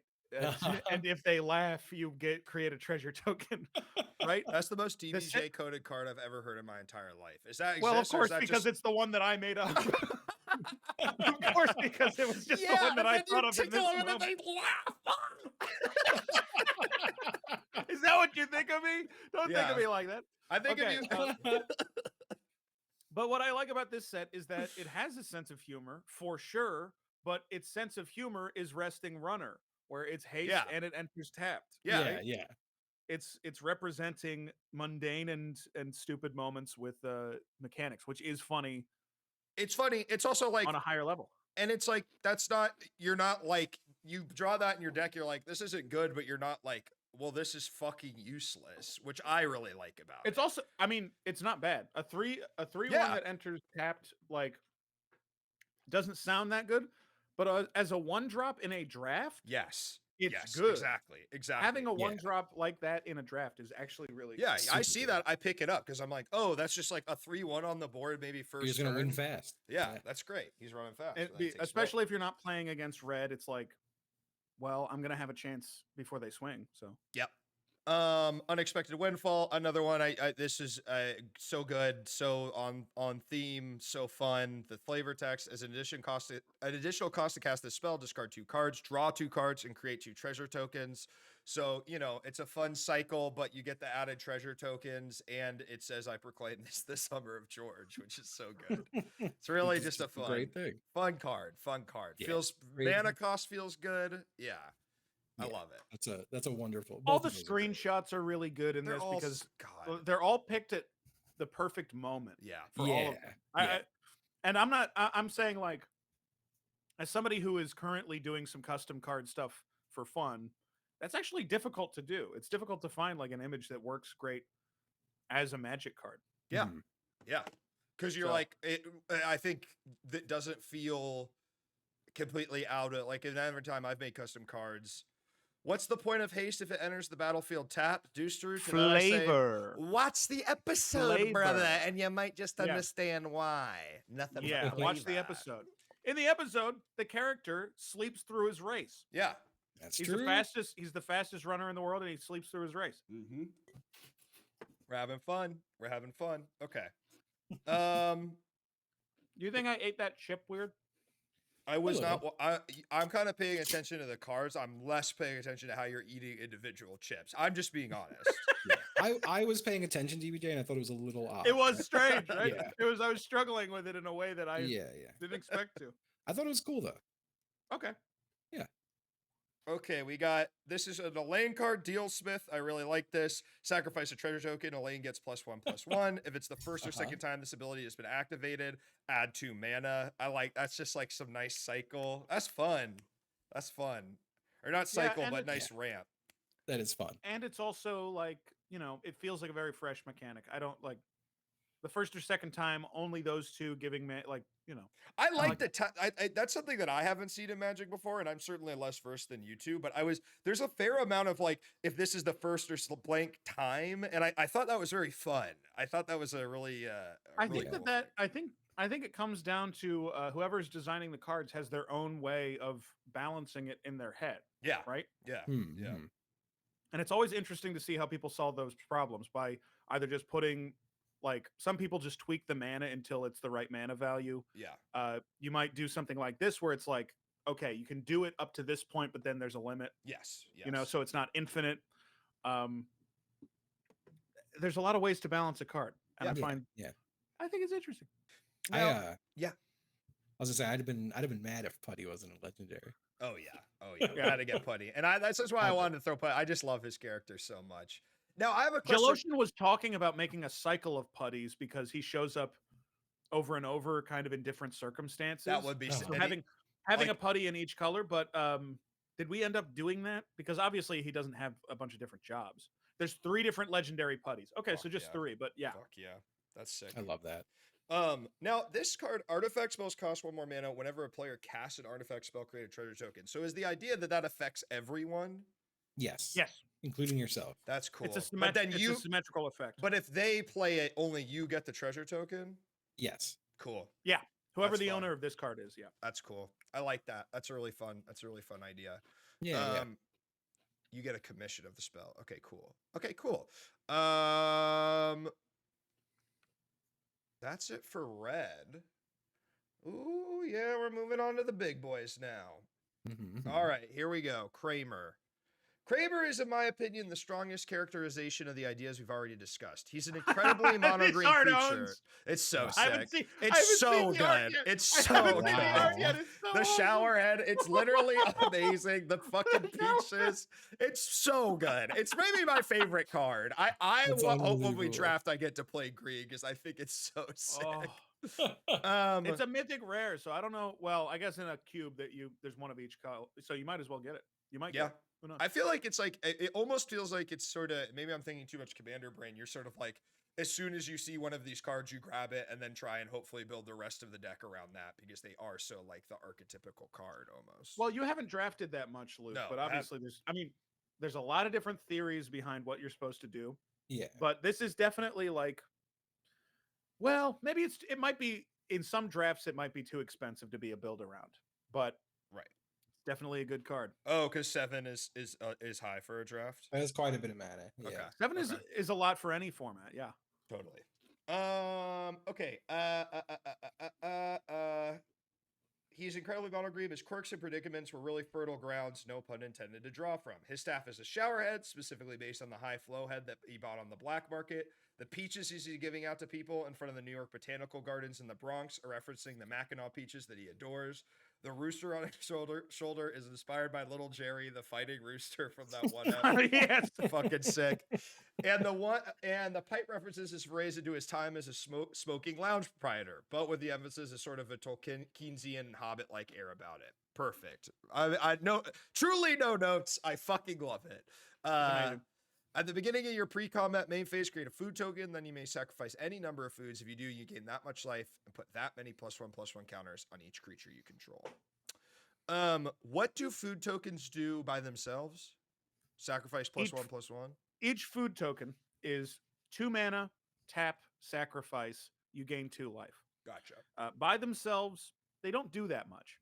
C: And if they laugh, you create a treasure token. Right?
A: That's the most DBJ coded card I've ever heard in my entire life. Is that
C: well, of course, because it's the one that I made up. Of course, because it was just the one that I thought of in this moment. Is that what you think of me? Don't think of me like that.
A: I think of you.
C: But what I like about this set is that it has a sense of humor for sure, but its sense of humor is resting runner, where it's haste and it enters tapped.
A: Yeah.
B: Yeah.
C: It's representing mundane and stupid moments with mechanics, which is funny.
A: It's funny. It's also like
C: on a higher level.
A: And it's like, you're not like, you draw that in your deck, you're like, this isn't good, but you're not like, well, this is fucking useless, which I really like about it.
C: It's also, I mean, it's not bad. A 3/1 that enters tapped, like, doesn't sound that good, but as a 1-drop in a draft, it's good.
A: Exactly.
C: Having a 1-drop like that in a draft is actually really
A: good. I see
B: good.
A: that. I pick it up because I'm like, oh, that's just like a 3/1 on the board, maybe first.
B: He's gonna win fast.
A: Yeah, that's great. He's running fast.
C: Especially if you're not playing against red, it's like, well, I'm gonna have a chance before they swing. So
A: yep. Unexpected Windfall, another one. This is so good, so on theme, so fun. The flavor text as an additional cost to cast this spell, discard 2 cards, draw 2 cards, and create 2 treasure tokens. So, it's a fun cycle, but you get the added treasure tokens, and it says I proclaim this the Summer of George, which is so good. It's really just a
B: great thing.
A: Fun card. Yeah. Feels mana cost feels good. Yeah. I love it.
B: That's a wonderful.
C: All the screenshots are really good in this because they're all picked at the perfect moment.
A: Yeah.
C: For all of them. And I'm saying, like, as somebody who is currently doing some custom card stuff for fun, that's actually difficult to do. It's difficult to find like an image that works great as a Magic card.
A: Yeah. Yeah. Because you're I think that doesn't feel completely out of, like, every time I've made custom cards, what's the point of haste if it enters the battlefield tapped? Deuster,
E: flavor.
A: Watch the episode, brother, and you might just understand why. Nothing.
C: Yeah, watch the episode. In the episode, the character sleeps through his race.
A: Yeah,
B: that's
C: true. He's the fastest runner in the world, and he sleeps through his race.
A: Mm-hmm. We're having fun. Okay.
C: Do you think I ate that chip weird?
A: I was not. I'm kind of paying attention to the cards. I'm less paying attention to how you're eating individual chips. I'm just being honest.
B: I was paying attention, DBJ, and I thought it was a little odd.
C: It was strange, right? I was struggling with it in a way that I didn't expect to.
B: I thought it was cool though.
C: Okay.
B: Yeah.
A: Okay, this is an Elaine card, Dealsmith. I really like this. Sacrifice a treasure token. Elaine gets +1/+1. If it's the first or second time this ability has been activated, add 2 mana. That's just like some nice cycle. That's fun. Or not cycle, but nice ramp.
B: That is fun.
C: And it's also like, it feels like a very fresh mechanic. I don't like the first or second time, only those 2 giving me, like,
A: I like that's something that I haven't seen in Magic before, and I'm certainly less versed than you two, but there's a fair amount of, like, if this is the first or blank time, and I thought that was very fun. I thought that was a really
C: I think it comes down to whoever's designing the cards has their own way of balancing it in their head.
A: Yeah.
C: Right?
A: Yeah.
B: Yeah.
C: And it's always interesting to see how people solve those problems by either just putting, like, some people just tweak the mana until it's the right mana value.
A: Yeah.
C: You might do something like this where it's like, okay, you can do it up to this point, but then there's a limit.
A: Yes.
C: So it's not infinite. There's a lot of ways to balance a card. And I think it's interesting.
B: I was gonna say I'd have been mad if Putty wasn't a legendary.
A: Oh yeah. We had to get Putty, and that's just why I wanted to throw Putty. I just love his character so much. Now I have a question.
C: Jaloshin was talking about making a cycle of putties because he shows up over and over, kind of in different circumstances.
A: That would be
C: so having a putty in each color. But did we end up doing that? Because obviously he doesn't have a bunch of different jobs. There's 3 different legendary putties. Okay, so just 3, but yeah.
A: Fuck yeah, that's sick.
B: I love that.
A: Now this card, artifact spells cost 1 more mana whenever a player casts an artifact spell, create a treasure token. So is the idea that that affects everyone?
B: Yes.
C: Yes.
B: Including yourself.
A: That's cool.
C: It's a
A: but then
C: it's a symmetrical effect.
A: But if they play it, only you get the treasure token?
B: Yes.
A: Cool.
C: Yeah. Whoever
A: That's
C: the
A: fun.
C: owner of this card is, yeah.
A: That's cool. I like that. That's a really fun. That's a really fun idea.
B: Yeah.
A: You get a commission of the spell. Okay, cool. Okay, cool. That's it for red. Ooh, yeah, we're moving on to the big boys now. All right, here we go. Kramer. Kramer is, in my opinion, the strongest characterization of the ideas we've already discussed. He's an incredibly monogreen creature. It's so sick. It's so good. It's so good. The shower head, it's literally amazing. The fucking peaches, it's so good. It's maybe my favorite card. I hope when we draft, I get to play green because I think it's so sick.
C: Oh. It's a mythic rare, so I don't know. Well, I guess in a cube that there's one of each color, so you might as well get it. You might get it. Who knows?
A: I feel like it's like, it almost feels like it's sort of, maybe I'm thinking too much Commander brain. You're sort of like, as soon as you see one of these cards, you grab it and then try and hopefully build the rest of the deck around that because they are so like the archetypical card almost.
C: Well, you haven't drafted that much, Luke, but obviously there's a lot of different theories behind what you're supposed to do.
B: Yeah.
C: But this is definitely like, well, maybe it might be in some drafts, it might be too expensive to be a build around, but
A: right.
C: Definitely a good card.
A: Oh, because 7 is high for a draft.
B: That is quite a bit of mana. Yeah.
A: Okay.
C: 7 is a lot for any format. Yeah.
A: Totally. Okay. He's incredibly mono-green. His quirks and predicaments were really fertile grounds, no pun intended, to draw from. His staff is a shower head, specifically based on the high flow head that he bought on the black market. The peaches he's giving out to people in front of the New York Botanical Gardens in the Bronx are referencing the Mackinac peaches that he adores. The rooster on his shoulder is inspired by Little Jerry, the fighting rooster from that one.
C: Yes,
A: fucking sick. And the pipe references his raised into his time as a smoking lounge proprietor, but with the emphasis is sort of a Tolkiensian Hobbit-like air about it. Perfect. I know, truly no notes. I fucking love it. At the beginning of your pre-combat main phase, create a food token. Then you may sacrifice any number of foods. If you do, you gain that much life and put that many +1/+1 counters on each creature you control. What do food tokens do by themselves? Sacrifice +1/+1.
C: Each food token is 2 mana, tap, sacrifice. You gain 2 life.
A: Gotcha.
C: By themselves, they don't do that much.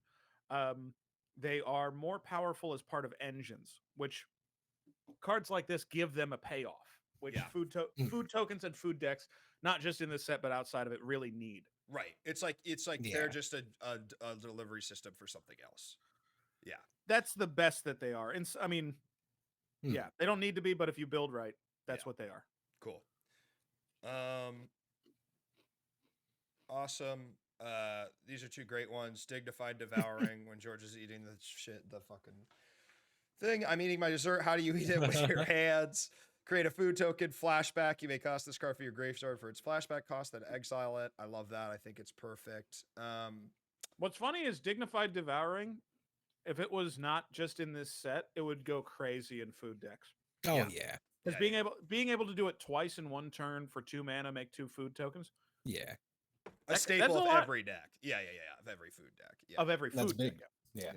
C: They are more powerful as part of engines, which cards like this give them a payoff, which food tokens and food decks, not just in this set but outside of it, really need.
A: Right. It's like they're just a delivery system for something else. Yeah.
C: That's the best that they are. And I mean, yeah, they don't need to be, but if you build right, that's what they are.
A: Cool. Awesome. These are 2 great ones. Dignified devouring when George is eating the fucking thing. I'm eating my dessert. How do you eat it with your hands? Create a food token. Flashback. You may cost this card for your graveyard for its flashback cost, then exile it. I love that. I think it's perfect.
C: What's funny is Dignified Devouring, if it was not just in this set, it would go crazy in food decks.
B: Oh yeah.
C: Because being able to do it twice in 1 turn for 2 mana, make 2 food tokens.
B: Yeah.
A: A staple of every deck. Yeah. Of every food deck. Yeah.
C: Of every food deck.
A: Yeah.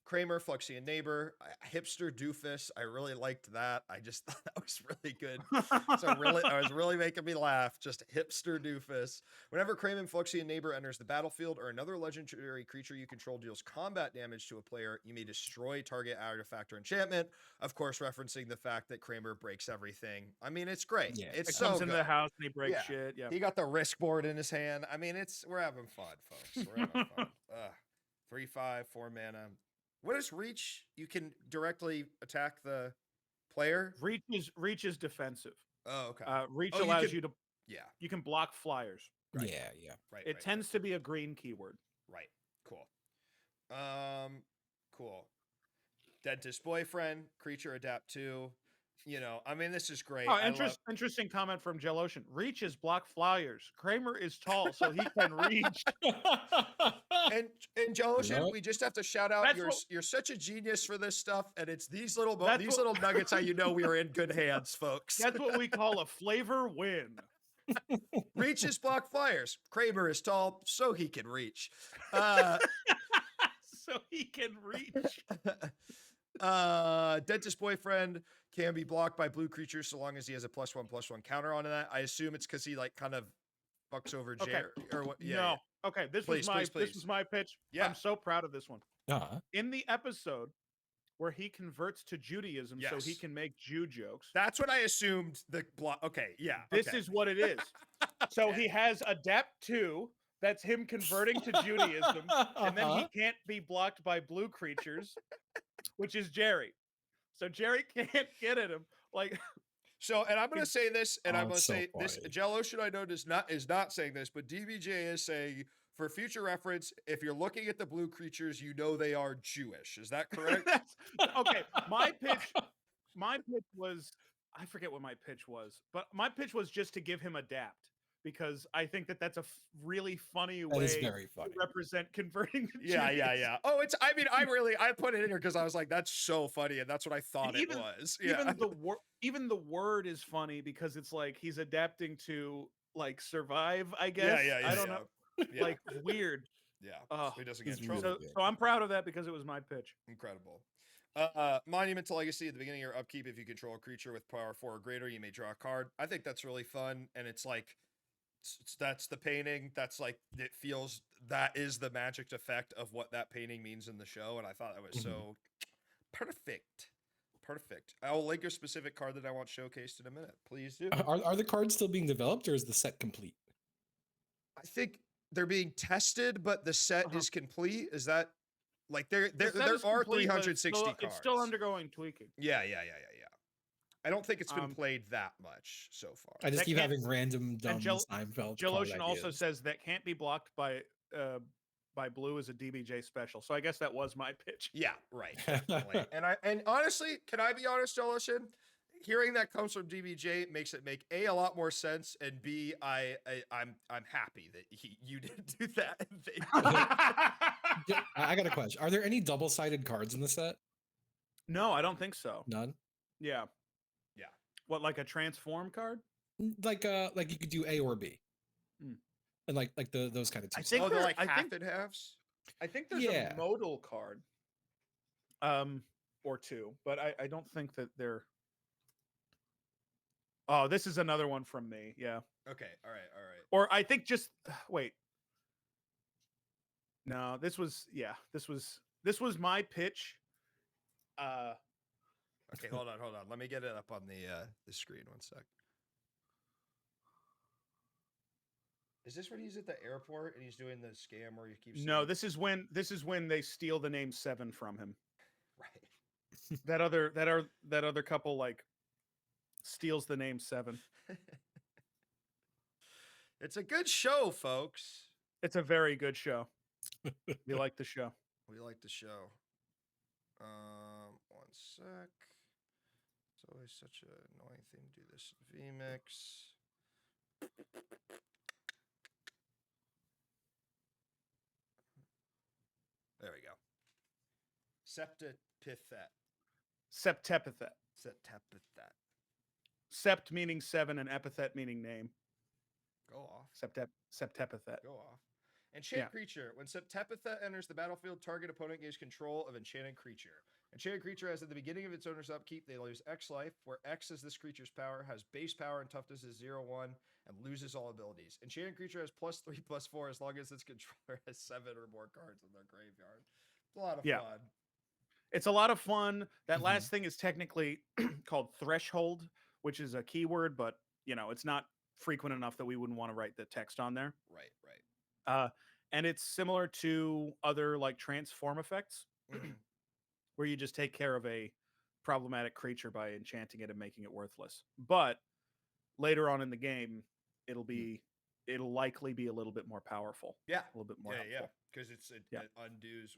A: Kramer, Fluxian Neighbor, Hipster Doofus. I really liked that. I just thought that was really good. I was really making me laugh. Just Hipster Doofus. Whenever Kramer, Fluxian Neighbor enters the battlefield or another legendary creature you control deals combat damage to a player, you may destroy target artifact or enchantment. Of course, referencing the fact that Kramer breaks everything. I mean, it's great.
B: Yeah.
A: It's
C: comes into the house and he breaks shit. Yeah.
A: He got the risk board in his hand. I mean, we're having fun, folks. We're having fun. 3/5, 4 mana. What is reach? You can directly attack the player.
C: Reach is defensive.
A: Oh, okay.
C: Reach allows you to.
A: Yeah.
C: You can block flyers.
A: Right.
B: Yeah.
A: Right.
C: It tends to be a green keyword.
A: Right. Cool. Cool. Dentist boyfriend, creature adapt 2. You know, I mean, this is great.
C: Oh, interesting comment from Gel Ocean. Reach is block flyers. Kramer is tall, so he can reach.
A: and Gel Ocean, we just have to shout out you're such a genius for this stuff, and it's these little nuggets how you know we are in good hands, folks.
C: That's what we call a flavor win.
A: Reaches block flyers. Kramer is tall, so he can reach.
C: So he can reach.
A: Dentist boyfriend can be blocked by blue creatures so long as he has a +1/+1 counter on that. I assume it's because he like kind of fucks over
C: Okay.
A: Jerry or what? Yeah,
C: No.
A: yeah.
C: Okay. This
A: Please,
C: was
A: please.
C: my pitch.
A: Yeah.
C: I'm so proud of this one.
B: Uh-huh.
C: In the episode where he converts to Judaism so he
A: Yes.
C: can make Jew jokes.
A: That's what I assumed the block. Okay, yeah.
C: This
A: okay.
C: is what it is. So he has Adapt 2. That's him converting to Judaism, and then he can't be blocked by blue creatures, which is Jerry. So Jerry can't get at him. Like,
A: so, and I'm gonna say this, and I'm gonna
B: so
A: say this.
B: funny.
A: Jello should I know is not saying this, but DBJ is saying for future reference, if you're looking at the blue creatures, you know they are Jewish. Is that correct?
C: Okay. My pitch was, I forget what my pitch was, but my pitch was just to give him Adapt. Because I think that's a really funny way
B: very funny.
C: to represent converting to
A: Yeah.
C: Judaism.
A: Oh, it's. I mean, I put it in here because I was like, that's so funny, and that's what I thought it was. Yeah.
C: Even the word is funny because it's like he's adapting to like survive. I guess.
A: Yeah.
C: I don't know.
A: Yeah.
C: Like weird.
A: Yeah.
C: Oh,
A: so he doesn't get in
B: he's
A: trouble.
B: really
C: So I'm proud of that because it was my pitch.
A: Incredible. Monument to Legacy. At the beginning of your upkeep, if you control a creature with power 4 or greater, you may draw a card. I think that's really fun, and it's like. That's the painting. That's like it feels that is the magic effect of what that painting means in the show, and I thought that was so perfect. I'll link a specific card that I want showcased in a minute. Please do.
B: Are the cards still being developed, or is the set complete?
A: I think they're being tested, but the set is complete. Is that like there are 360 cards?
C: It's still undergoing tweaking.
A: Yeah. I don't think it's been played that much so far.
B: I just
C: That
B: keep
C: can't-
B: having random dumb Seinfeld.
C: Jill
B: card
C: Ocean also
B: ideas.
C: says that can't be blocked by blue as a DBJ special. So I guess that was my pitch.
A: Yeah, right. Definitely. and honestly, can I be honest, Jill Ocean? Hearing that comes from DBJ makes it make a lot more sense, and B, I'm happy that you didn't do that.
B: Yeah, I got a question. Are there any double-sided cards in the set?
C: No, I don't think so.
B: None.
C: Yeah. What, like a transform card?
B: Like you could do A or B, and like those kind of two.
C: I think
A: they're like
C: I
A: half
C: think-
A: and halves.
C: I think there's a modal card, or two, but I don't think that they're. Oh, this is another one from me. Yeah.
A: Okay. All right.
C: Or I think just wait. No, this was my pitch.
A: Okay, hold on. Let me get it up on the screen. One sec. Is this when he's at the airport and he's doing the scam where he keeps?
C: No, this is when they steal the name Seven from him.
A: Right.
C: That other couple like steals the name Seven.
A: It's a good show, folks.
C: It's a very good show. We like the show.
A: We like the show. One sec. It's always such an annoying thing to do this in VMix. There we go. Septipithet.
C: Septepithet.
A: Septepithet.
C: Sept meaning seven and epithet meaning name.
A: Go off.
C: Septepithet.
A: Go off. Enchanted creature. When Septepithet enters the battlefield, target opponent gains control of enchanted creature. Enchanted creature has at the beginning of its owner's upkeep, they lose X life, where X is this creature's power, has base power and toughness is 0/1, and loses all abilities. Enchanted creature has +3/+4 as long as its controller has 7 or more cards in their graveyard. It's a lot of fun.
C: It's a lot of fun. That last thing is technically called threshold, which is a keyword, but it's not frequent enough that we wouldn't want to write the text on there.
A: Right.
C: And it's similar to other like transform effects, where you just take care of a problematic creature by enchanting it and making it worthless. But later on in the game, it'll likely be a little bit more powerful.
A: Yeah.
C: A little bit more helpful.
A: Yeah. Because it undoes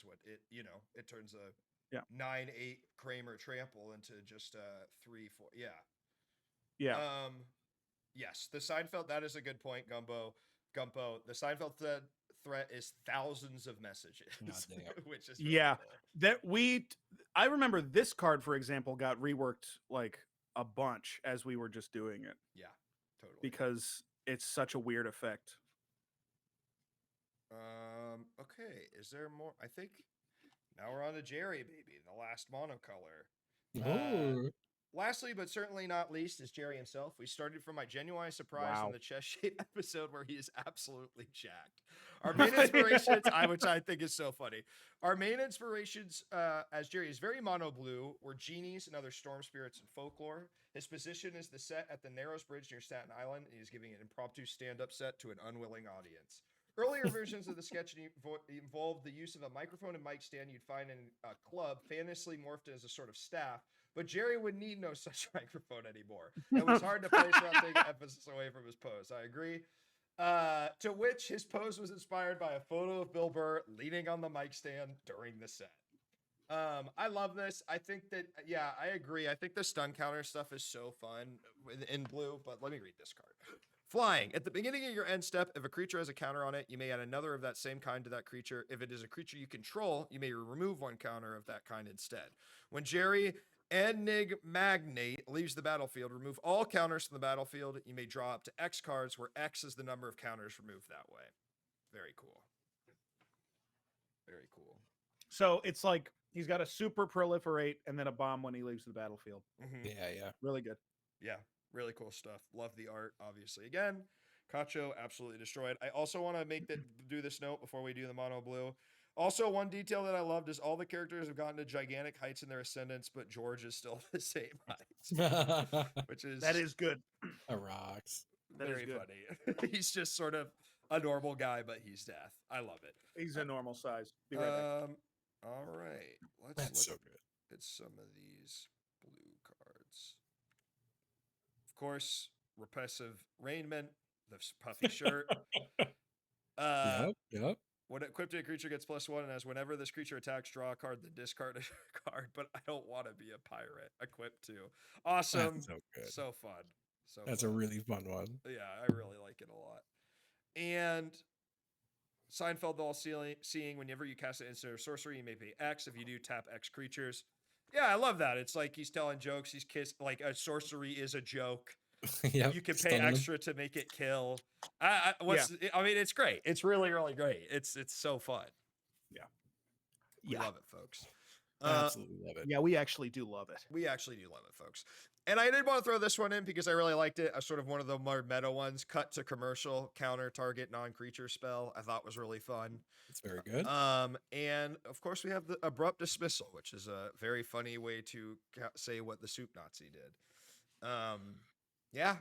A: what it turns a 9/8 Kramer trample into just a 3/4. Yeah.
C: Yeah.
A: Yes, the Seinfeld, that is a good point, Gumpo. The Seinfeld threat is thousands of messages, which is really cool.
C: I remember this card, for example, got reworked like a bunch as we were just doing it.
A: Yeah,
C: because it's such a weird effect.
A: Okay, is there more? I think now we're on to Jerry, baby, the last monocolor.
B: Oh,
A: Lastly, but certainly not least, is Jerry himself. We started from my genuine surprise in
C: Wow.
A: the chest shape episode where he is absolutely jacked. Our main inspirations, which I think is so funny. Our main inspirations, as Jerry is very mono blue, were genies and other storm spirits and folklore. His position is the set at the Narrows Bridge near Staten Island, and he's giving an impromptu stand-up set to an unwilling audience. Earlier versions of the sketch involved the use of a microphone and mic stand you'd find in a club, famously morphed as a sort of staff. But Jerry would need no such microphone anymore. It was hard to place without taking emphasis away from his pose. I agree. To which his pose was inspired by a photo of Bill Burr leaning on the mic stand during the set. I love this. I think that, yeah, I agree. I think the stun counter stuff is so fun in blue, but let me read this card. Flying. At the beginning of your end step, if a creature has a counter on it, you may add another of that same kind to that creature. If it is a creature you control, you may remove one counter of that kind instead. When Jerry Enigmagnate leaves the battlefield, remove all counters from the battlefield. You may draw up to X cards, where X is the number of counters removed that way. Very cool. Very cool.
C: So it's like he's got a super proliferate and then a bomb when he leaves the battlefield.
A: Mm-hmm.
B: yeah.
C: Really good.
A: Yeah, really cool stuff. Love the art, obviously. Again, Cacho absolutely destroyed. I also want to do this note before we do the mono blue. Also, one detail that I loved is all the characters have gotten to gigantic heights in their ascendants, but George is still the same height, which is
C: That is good.
B: That rocks.
A: very funny. He's just sort of a normal guy, but he's death. I love it.
C: He's a normal size. Be right back.
A: All right, let's
B: That's
A: look
B: so good.
A: at some of these blue cards. Of course, repressive raiment, the puffy shirt.
B: Yep.
A: When equipped to a creature gets +1, and as whenever this creature attacks, draw a card, then discard a card. But I don't want to be a pirate. Equipped to. Awesome.
B: That's so good.
A: So fun. So
B: That's
A: fun.
B: a really fun one.
A: Yeah, I really like it a lot. And Seinfeld, all seeing, whenever you cast an instant or sorcery, you may pay X. If you do, tap X creatures. Yeah, I love that. It's like he's telling jokes. He's like a sorcery is a joke.
B: Yep.
A: You can pay extra to make it kill. I mean, it's great. It's really, really great. It's so fun.
C: Yeah.
A: We love it, folks.
B: Absolutely love it.
C: Yeah, we actually do love it.
A: We actually do love it, folks. And I did want to throw this one in because I really liked it. Sort of one of the more meta ones. Cut to commercial, counter target non-creature spell. I thought was really fun.
B: It's very good.
A: And of course we have the abrupt dismissal, which is a very funny way to say what the soup Nazi did. Yeah,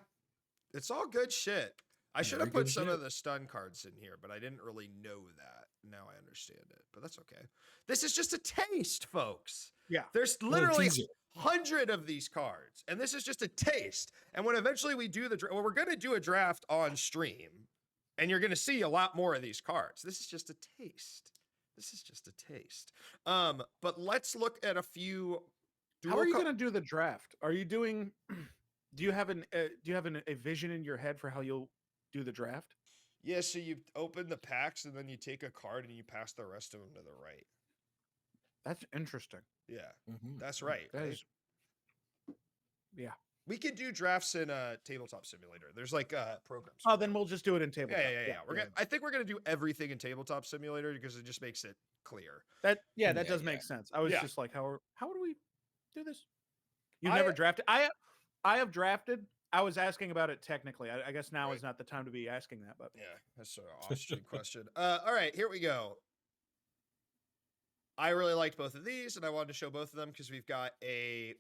A: it's all good shit. I should have put some of the stun cards in here, but I didn't really know that. Now I understand it, but that's okay. This is just a taste, folks.
C: Yeah.
A: There's literally 100 of these cards, and this is just a taste. And when eventually we do we're going to do a draft on stream, and you're going to see a lot more of these cards. This is just a taste. This is just a taste. But let's look at a few.
C: How are you going to do the draft? Are you doing? Do you have a vision in your head for how you'll do the draft?
A: Yeah, so you open the packs and then you take a card and you pass the rest of them to the right.
C: That's interesting.
A: Yeah, that's right.
C: That is, yeah.
A: We could do drafts in a tabletop simulator. There's like programs.
C: Oh, then we'll just do it in tabletop.
A: Yeah. I think we're gonna do everything in tabletop simulator because it just makes it clear.
C: That does make sense. I was just like, how would we do this? You've
A: I
C: never drafted. I have drafted. I was asking about it technically. I guess now is not the time to be asking that, but
A: yeah, that's sort of off-stream question. All right, here we go. I really liked both of these, and I wanted to show both of them because we've got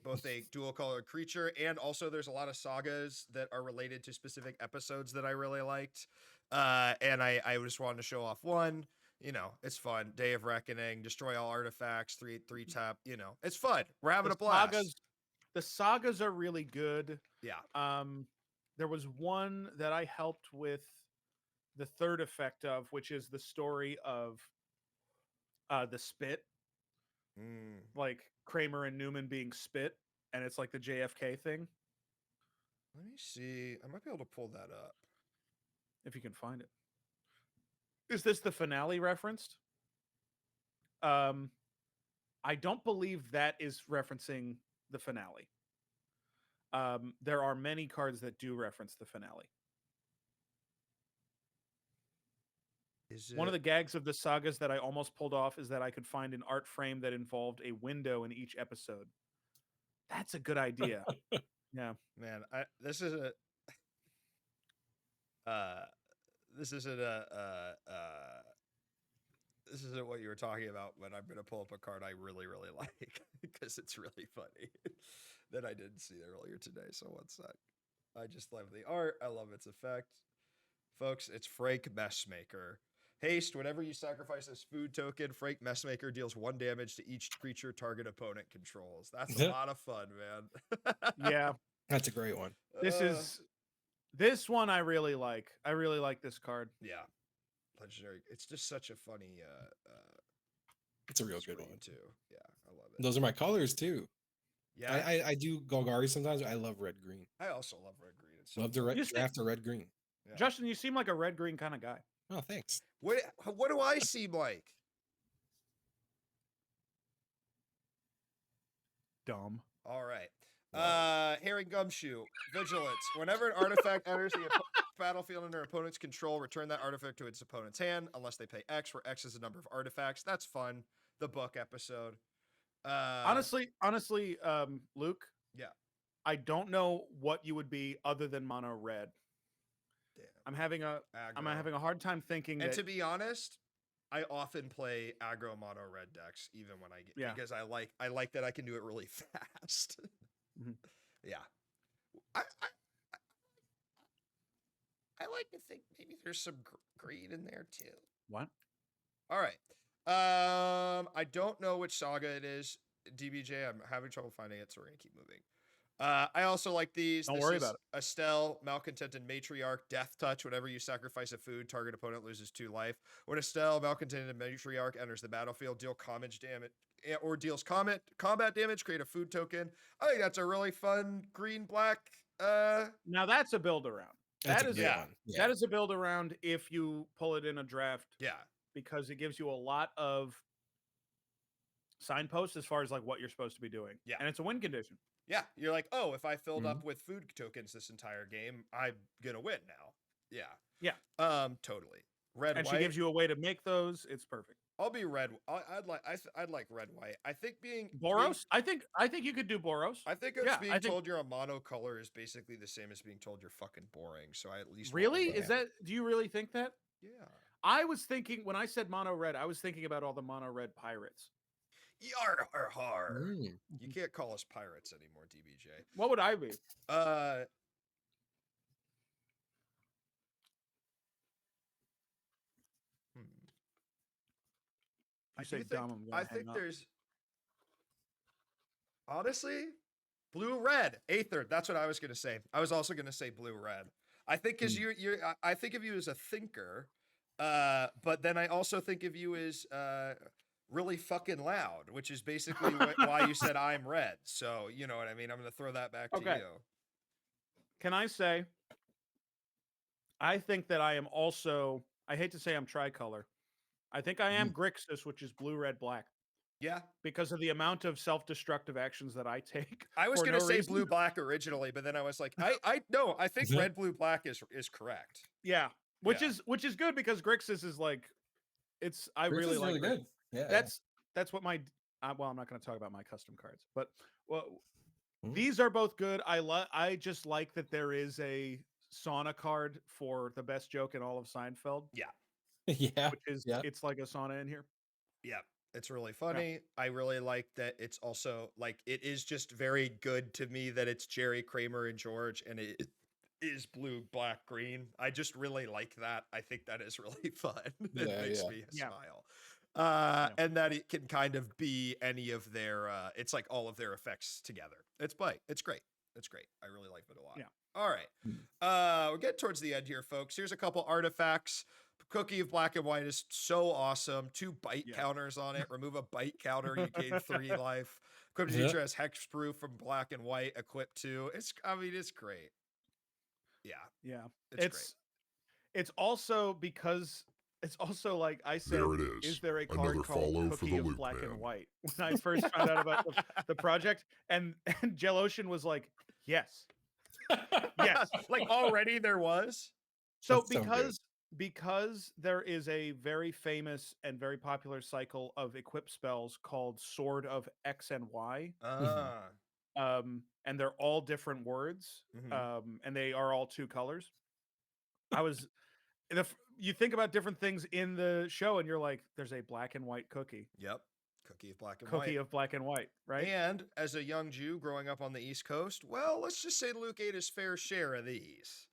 A: both a dual-colored creature, and also there's a lot of sagas that are related to specific episodes that I really liked. And I just wanted to show off one. You know, it's fun. Day of Reckoning, destroy all artifacts, 3/3 tap. You know, it's fun. We're having a blast.
C: The sagas are really good.
A: Yeah.
C: There was one that I helped with the third effect of, which is the story of the spit. Like Kramer and Newman being spit, and it's like the JFK thing.
A: Let me see. I might be able to pull that up.
C: If you can find it. Is this the finale referenced? I don't believe that is referencing the finale. There are many cards that do reference the finale. One of the gags of the sagas that I almost pulled off is that I could find an art frame that involved a window in each episode. That's a good idea. Yeah,
A: man, this isn't this isn't this isn't what you were talking about, but I'm gonna pull up a card I really like because it's really funny that I didn't see earlier today. So one sec. I just love the art. I love its effect. Folks, it's Frank Messmaker. Haste, whenever you sacrifice this food token, Frank Messmaker deals 1 damage to each creature target opponent controls. That's a lot of fun, man.
C: yeah.
B: That's a great one.
C: This one I really like. I really like this card.
A: Yeah. Legendary. It's just such a funny
B: it's a real good one
A: too. Yeah, I love it.
B: Those are my colors too.
A: Yeah.
B: I do Golgari sometimes. I love red green.
A: I also love red green. It's so
B: love to draft a red green.
C: Yeah. Justin, you seem like a red green kind of guy.
B: Oh, thanks.
A: What do I seem like?
C: Dumb.
A: All right. Herring Gumshoe. Vigilance. Whenever an artifact enters the battlefield under opponent's control, return that artifact to its opponent's hand unless they pay X, where X is the number of artifacts. That's fun. The book episode.
C: Honestly, Luke.
A: Yeah.
C: I don't know what you would be other than mono red.
A: Damn.
C: I'm having a hard time thinking.
A: And to be honest, I often play aggro mono red decks, even when I get because I like that I can do it really fast.
C: Mm-hmm.
A: Yeah. I like to think maybe there's some green in there too.
C: What?
A: All right. I don't know which saga it is, DBJ. I'm having trouble finding it, so we're gonna keep moving. I also like these.
C: Don't worry about it.
A: Estelle, Malcontent, and Matriarch. Death Touch. Whenever you sacrifice a food, target opponent loses 2 life. When Estelle, Malcontent, and Matriarch enters the battlefield, deal damage or deals combat damage, create a food token. I think that's a really fun green-black.
C: Now that's a build around. That is a build around if you pull it in a draft.
A: Yeah.
C: Because it gives you a lot of signposts as far as like what you're supposed to be doing.
A: Yeah.
C: And it's a win condition.
A: Yeah. You're like, oh, if I filled up with food tokens this entire game, I'm gonna win now. Yeah.
C: Yeah.
A: Totally. Red,
C: and
A: white.
C: she gives you a way to make those. It's perfect.
A: I'll be red. I'd like red white. I think being
C: Boros. I think you could do Boros.
A: I think being told you're a monocolor is basically the same as being told you're fucking boring. So I at least
C: really is that. Do you really think that?
A: Yeah.
C: I was thinking when I said mono red, I was thinking about all the mono red pirates.
A: Yar har. You can't call us pirates anymore, DBJ.
C: What would I be? I think
A: there's honestly blue red Aether. That's what I was gonna say. I was also gonna say blue red. I think because I think of you as a thinker, but then I also think of you as really fucking loud, which is basically why you said I'm red. So you know what I mean. I'm gonna throw that back to you.
C: Can I say? I think that I am also. I hate to say I'm tricolor. I think I am Grixis, which is blue, red, black.
A: Yeah.
C: Because of the amount of self-destructive actions that I take.
A: I was going to say blue, black originally, but then I was like, I think red, blue, black is correct.
C: Yeah. Which is good because Grixis is like, I really like
B: good. Yeah.
C: That's what my, well, I'm not going to talk about my custom cards, but these are both good. I just like that there is a sauna card for the best joke in all of Seinfeld.
A: Yeah.
B: Yeah.
C: Which is, it's like a sauna in here.
A: Yeah. It's really funny. Yeah. I really like that it's also like, it is just very good to me that it's Jerry, Kramer, and George, and it is blue, black, green. I just really like that. I think that is really fun. It makes me smile. And that it can kind of be any of their, it's like all of their effects together. It's great. It's great. I really like it a lot.
C: Yeah.
A: All right. We're getting towards the end here, folks. Here's a couple artifacts. Cookie of Black and White is so awesome. 2 bite counters on it. Remove a bite counter, you gain 3 life. Equipped feature has Hexproof from Black and White. Equipped 2. It's great. Yeah. It's great.
C: It's also because it's also like I said,
D: there it
C: is there a card
D: Another
C: called Cookie of Black and White? When I first found out about the project, and Gel Ocean was like, yes.
A: Yes. Like already there was.
C: So because because there is a very famous and very popular cycle of equip spells called Sword of X and Y.
A: Ah.
C: And they're all different words. And they are all 2 colors. You think about different things in the show and you're like, there's a black and white cookie.
A: Yep. Cookie of black and
C: Cookie
A: white.
C: of black and white, right?
A: And as a young Jew growing up on the East Coast, well, let's just say Luke ate his fair share of these.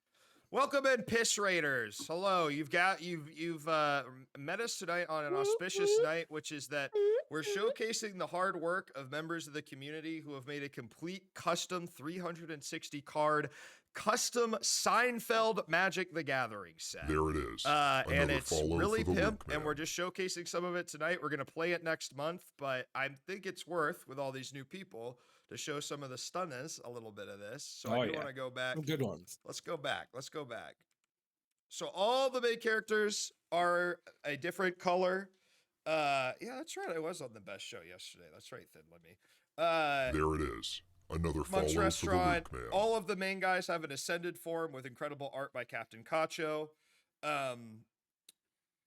A: Welcome in, Piss Raiders. Hello, you've met us tonight on an auspicious night, which is that we're showcasing the hard work of members of the community who have made a complete custom 360 card custom Seinfeld Magic the Gathering set.
D: There it is.
A: And it's
D: follow
A: really
D: for the
A: pimp,
D: Luke
A: and we're
D: Man.
A: just showcasing some of it tonight. We're going to play it next month, but I think it's worth, with all these new people, to show some of the stunners a little bit of this. So I do want to go back.
B: Some good ones.
A: Let's go back. So all the main characters are a different color. Yeah, that's right. I was on the best show yesterday. That's right, Thin Lemmy.
D: There it is. Another
A: Munch
D: follow for the
A: Restaurant.
D: Luke Man.
A: All of the main guys have an ascended form with incredible art by Captain Cacho.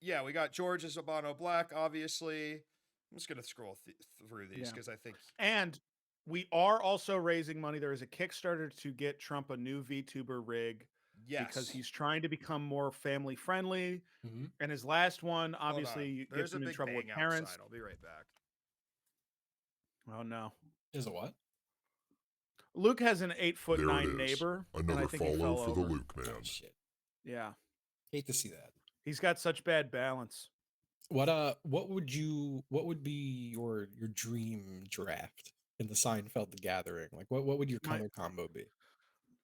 A: Yeah, we got George as Abano Black, obviously. I'm just going to scroll through these because I think...
C: And we are also raising money. There is a Kickstarter to get Trump a new VTuber rig.
A: Yes.
C: Because he's trying to become more family friendly. And his last one, obviously, gets him in trouble with parents.
A: Outside. I'll be right back.
C: Oh, no.
B: Is a what?
C: Luke has an 8'9"
D: There it is.
C: neighbor.
D: Another follow for the Luke Man.
B: Oh, shit.
C: Yeah.
B: Hate to see that.
C: He's got such bad balance.
B: What would be your dream draft in the Seinfeld The Gathering? Like what would your color combo be?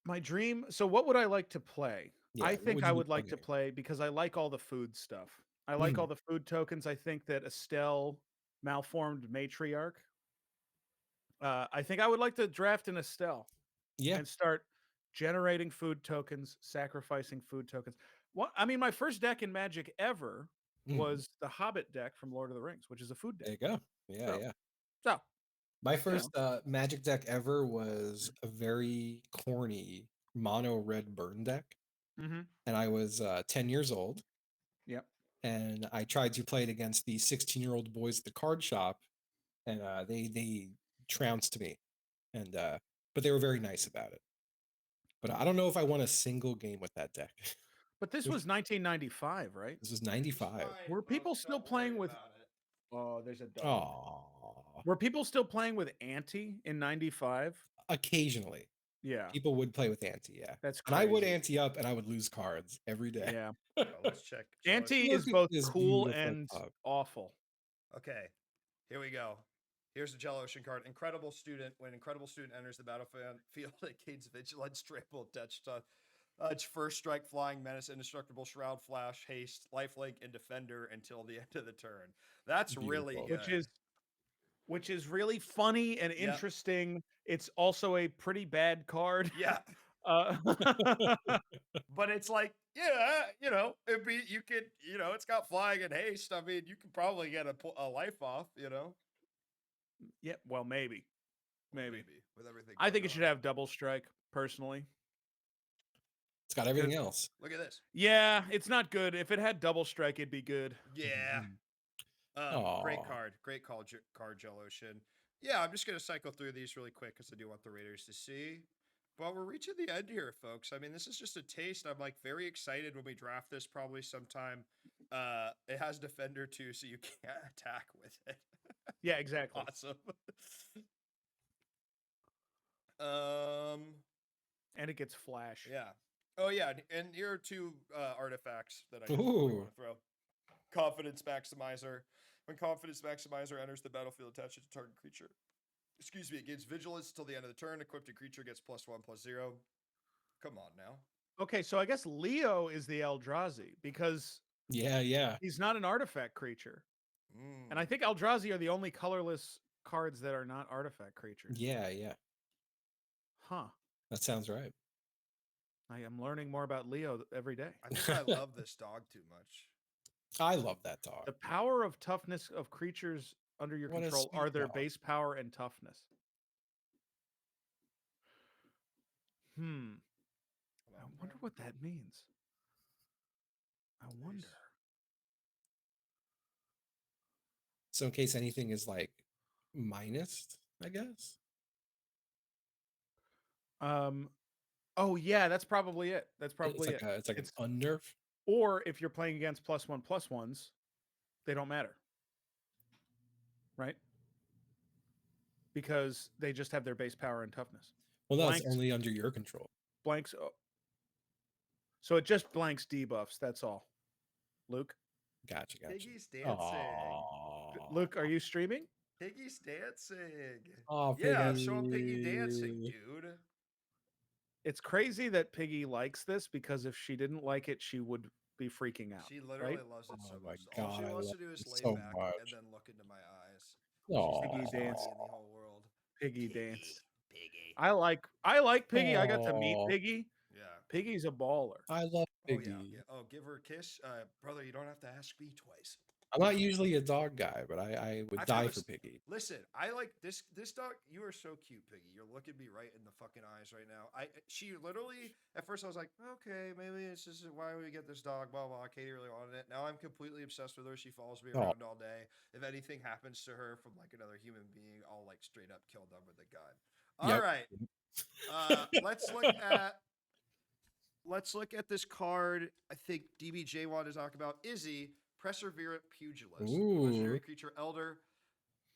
C: My dream. So what would I like to play?
B: Yeah,
C: I
B: what
C: think
B: would
C: I
B: you
C: would
B: be
C: like to
B: playing?
C: play because I like all the food stuff. I like all the food tokens. I think that Estelle, malformed matriarch. I think I would like to draft an Estelle.
B: Yeah.
C: And start generating food tokens, sacrificing food tokens. I mean, my first deck in Magic ever was the Hobbit deck from Lord of the Rings, which is a food deck.
B: There you go. Yeah, yeah.
C: So
B: my first Magic deck ever was a very corny mono red burn deck. And I was 10 years old.
C: Yep.
B: And I tried to play it against the 16-year-old boys at the card shop, and they trounced me. And but they were very nice about it. But I don't know if I won a single game with that deck.
C: But this was 1995, right?
B: This was 95.
C: Were people still playing with... Oh, there's a dog.
B: Oh.
C: Were people still playing with Ante in 95?
B: Occasionally.
C: Yeah.
B: People would play with Ante, yeah.
C: That's
B: crazy. And I would ante up and I would lose cards every day.
C: Yeah.
A: Well, let's check.
C: Ante is both cool and awful.
A: Okay. Here we go. Here's the Jell-O-Ocean card. Incredible Student. When Incredible Student enters the battlefield, it gains Vigilance, Trample, Touch, First Strike, Flying Menace, Indestructible, Shroud, Flash, Haste, Lifelink, and Defender until the end of the turn. That's really good.
C: Which is really funny and interesting. It's also a pretty bad card.
A: Yeah. But it's like, it's got Flying and Haste. I mean, you can probably get a life off,
C: Yeah, well, maybe.
A: With everything.
C: I think it should have Double Strike, personally.
B: It's got everything else.
A: Look at this.
C: Yeah, it's not good. If it had Double Strike, it'd be good.
A: Yeah. Great card. Great card, Jell-O-Ocean. Yeah, I'm just going to cycle through these really quick because I do want the Raiders to see. But we're reaching the end here, folks. I mean, this is just a taste. I'm very excited when we draft this probably sometime. It has Defender too, so you can't attack with it.
C: Yeah, exactly.
A: Awesome.
C: And it gets Flash.
A: Yeah. Oh yeah, and here are 2 artifacts that I want to throw. Confidence Maximizer. When Confidence Maximizer enters the battlefield, attach it to target creature. Excuse me, it gains Vigilance till the end of the turn. Equipped creature gets +1/+0. Come on now.
C: Okay, so I guess Leo is the Eldrazi because he's not an artifact creature. And I think Eldrazi are the only colorless cards that are not artifact creatures.
B: Yeah.
C: Huh.
B: That sounds right.
C: I am learning more about Leo every day.
A: I think I love this dog too much.
B: I love that dog.
C: The power of toughness of creatures under your control are their base power and toughness. I wonder what that means. I wonder.
B: So in case anything is like minus, I guess.
C: Oh yeah, that's probably it. That's probably it.
B: It's like an unnerf.
C: Or if you're playing against +1/+1s, they don't matter. Right? Because they just have their base power and toughness.
B: Well, that's only under your control.
C: Blanks. Oh. So it just blanks debuffs. That's all. Luke?
B: Gotcha.
A: Piggy's dancing.
B: Aww.
C: Luke, are you streaming?
A: Piggy's dancing.
B: Oh,
A: yeah, show him Piggy dancing, dude.
C: It's crazy that Piggy likes this because if she didn't like it, she would be freaking out.
A: She literally
C: right?
A: loves it so
B: my
A: much.
B: God,
A: All she
B: I
A: wants to
B: love
A: do is
B: it
A: lay
B: so
A: back
B: much.
A: and then look into my eyes.
B: Aww.
A: She's the best
C: dance.
A: Piggy in the whole world.
C: Piggy dance.
A: Piggy.
C: I like Piggy. I got to meet
B: Aw.
C: Piggy.
A: Yeah.
C: Piggy's a baller.
B: I love Piggy.
A: Oh, yeah. Oh, give her a kiss. Brother, you don't have to ask me twice.
B: I'm not usually a dog guy, but I would die for Piggy.
A: Listen, I like this dog. You are so cute, Piggy. You're looking me right in the fucking eyes right now. She literally, at first I was like, okay, maybe it's just why would we get this dog? Blah blah. Katie really wanted it. Now I'm completely obsessed with her. She follows me around all day. If anything happens to her from like another human being, I'll like straight up kill them with a gun. All right. Let's look at this card. I think DBJ wanted to talk about Izzy, Perseverant Pugilist. Legendary creature elder.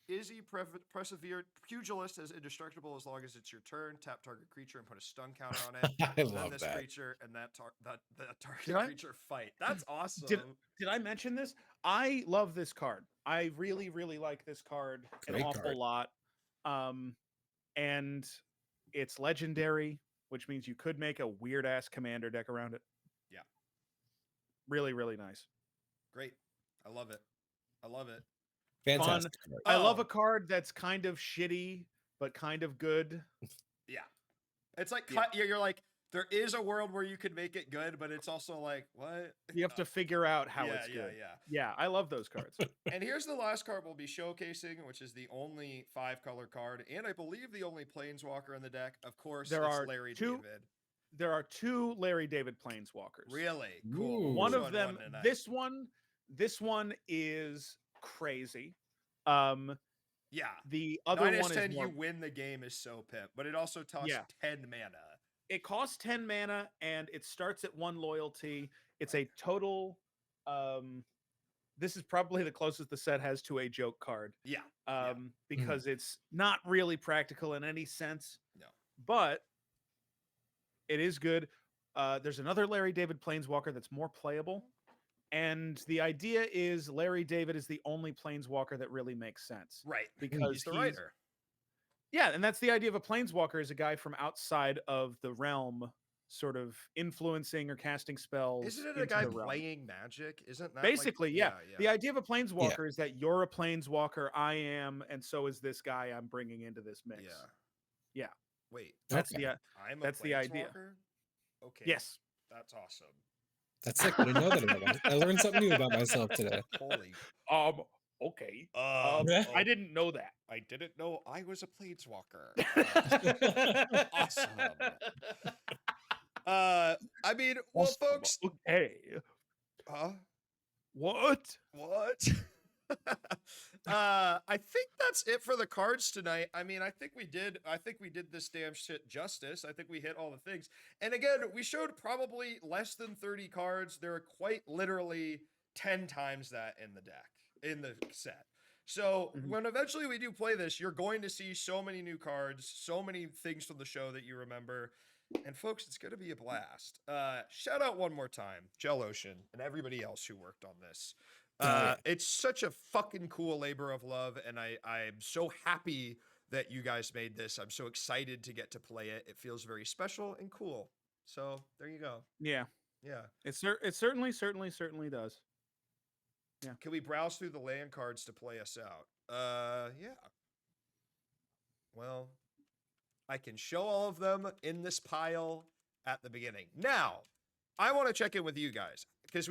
A: Izzy, Perseverant Pugilist is indestructible as long as it's your turn. Tap target creature and put a stun counter on it.
B: I love
A: this
B: that.
A: creature and that target creature fight. That's awesome.
C: Did I mention this? I love this card. I really, really like this card an awful lot. And it's legendary, which means you could make a weird ass commander deck around it.
A: Yeah.
C: Really, really nice.
A: Great. I love it.
B: Fantastic.
C: I love a card that's kind of shitty, but kind of good.
A: Yeah. It's like, you're like, there is a world where you could make it good, but it's also like, what?
C: You have to figure out how it's good. Yeah, I love those cards.
A: And here's the last card we'll be showcasing, which is the only 5-color card, and I believe the only Planeswalker in the deck. Of course, it's Larry David.
C: There are 2 Larry David Planeswalkers.
A: Really? Cool.
C: One of them, this one is crazy.
A: Yeah.
C: The other one
A: -10,
C: is
A: you win the game is so pimp, but it also costs 10 mana.
C: It costs 10 mana and it starts at 1 loyalty. It's a total this is probably the closest the set has to a joke card.
A: Yeah.
C: Because it's not really practical in any sense.
A: No.
C: But it is good. There's another Larry David Planeswalker that's more playable. And the idea is Larry David is the only Planeswalker that really makes sense.
A: Right.
C: Because
A: he's the writer.
C: Yeah, and that's the idea of a Planeswalker, is a guy from outside of the realm sort of influencing or casting spells.
A: Isn't it a guy playing Magic? Isn't that
C: basically, like, yeah. The idea of a Planeswalker is that you're a Planeswalker, I am, and so is this guy I'm bringing into this mix. Yeah.
A: Wait.
C: That's
A: that's
C: the idea.
A: Okay.
C: Yes.
A: That's awesome.
B: That's sick. I didn't know that about myself. I learned something new about myself today.
A: Holy.
C: Okay. I didn't know that.
A: I didn't know I was a Planeswalker. Awesome. I mean, well, folks.
C: Okay.
A: Huh?
C: What?
A: I think that's it for the cards tonight. I mean, I think we did this damn shit justice. I think we hit all the things. And again, we showed probably less than 30 cards. There are quite literally 10 times that in the deck, in the set. So when eventually we do play this, you're going to see so many new cards, so many things from the show that you remember. And folks, it's going to be a blast. Shout out one more time, Gel Ocean and everybody else who worked on this. It's such a fucking cool labor of love, and I'm so happy that you guys made this. I'm so excited to get to play it. It feels very special and cool. So there you go.
C: Yeah. It certainly does. Yeah.
A: Can we browse through the land cards to play us out? Yeah. Well, I can show all of them in this pile at the beginning. Now, I want to check in with you guys, because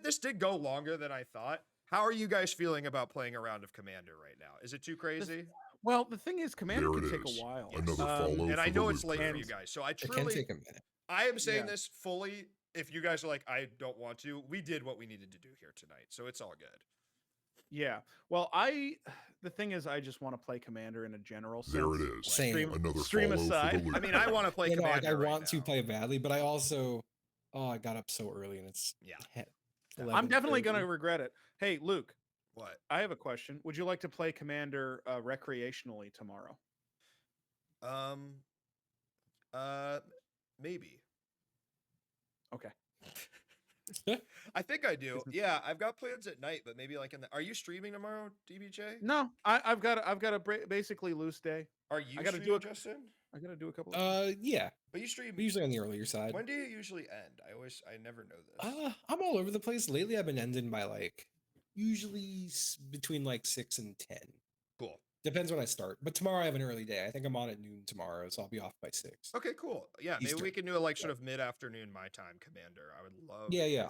A: this did go longer than I thought. How are you guys feeling about playing a round of Commander right now? Is it too crazy?
C: Well, the thing is, Commander can take a while.
D: Another follow
A: and I
D: for
A: know
D: the
A: it's late
D: Luke
A: for you guys, so I
B: It can
A: truly,
B: take a minute.
A: I am saying this fully if you guys are like, I don't want to, we did what we needed to do here tonight, so it's all good.
C: Yeah. Well, the thing is, I just want to play Commander in a general sense.
D: There it is.
B: Same.
D: Another
C: stream
D: follow
C: aside.
D: for the Luke
A: I mean, I want to play
B: Yeah, no,
A: Commander
B: I
A: right
B: want to
A: now.
B: play badly, but I also, I got up so early and it's
C: I'm definitely going to regret it. Hey, Luke.
A: What?
C: I have a question. Would you like to play Commander recreationally tomorrow?
A: Maybe.
C: Okay.
A: I think I do. Yeah, I've got plans at night, but maybe like are you streaming tomorrow, DBJ?
C: No, I've got a basically loose day.
A: Are you
C: I gotta
A: streaming,
C: do
A: Justin?
C: I gotta do a couple.
B: Yeah.
A: But you stream
B: usually on the earlier side.
A: When do you usually end? I never know this.
B: I'm all over the place. Lately, I've been ending by like usually between like 6 and 10.
A: Cool.
B: Depends when I start. But tomorrow I have an early day. I think I'm on at noon tomorrow, so I'll be off by 6.
A: Okay, cool. Yeah,
B: Eastern.
A: maybe we can do a like sort of mid-afternoon my time Commander. I would love.
B: Yeah.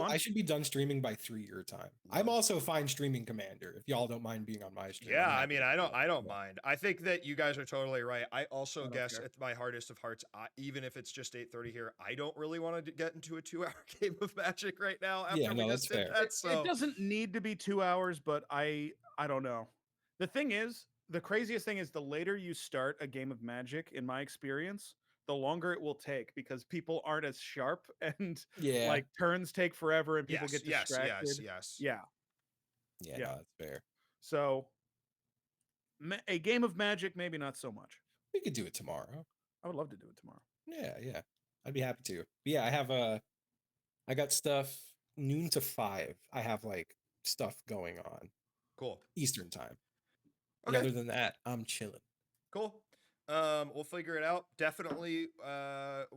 B: I should be done streaming by 3 your time. I'm also fine streaming Commander if y'all don't mind being on my stream.
A: Yeah, I mean, I don't mind. I think that you guys are totally right. I also guess at my hardest of hearts, even if it's just 8:30 here, I don't really want to get into a 2-hour game of Magic right now. After we just did that, so
C: it doesn't need to be 2 hours, but I don't know. The thing is, the craziest thing is the later you start a game of Magic, in my experience, the longer it will take because people aren't as sharp and like turns take forever and people get distracted.
A: Yes.
C: Yeah,
B: no, that's fair.
C: So a game of Magic, maybe not so much.
B: We could do it tomorrow.
C: I would love to do it tomorrow.
B: Yeah. I'd be happy to. But yeah, I got stuff noon to 5. I have like stuff going on.
A: Cool.
B: Eastern time.
A: Okay.
B: Other than that, I'm chilling.
A: Cool. We'll figure it out. Definitely,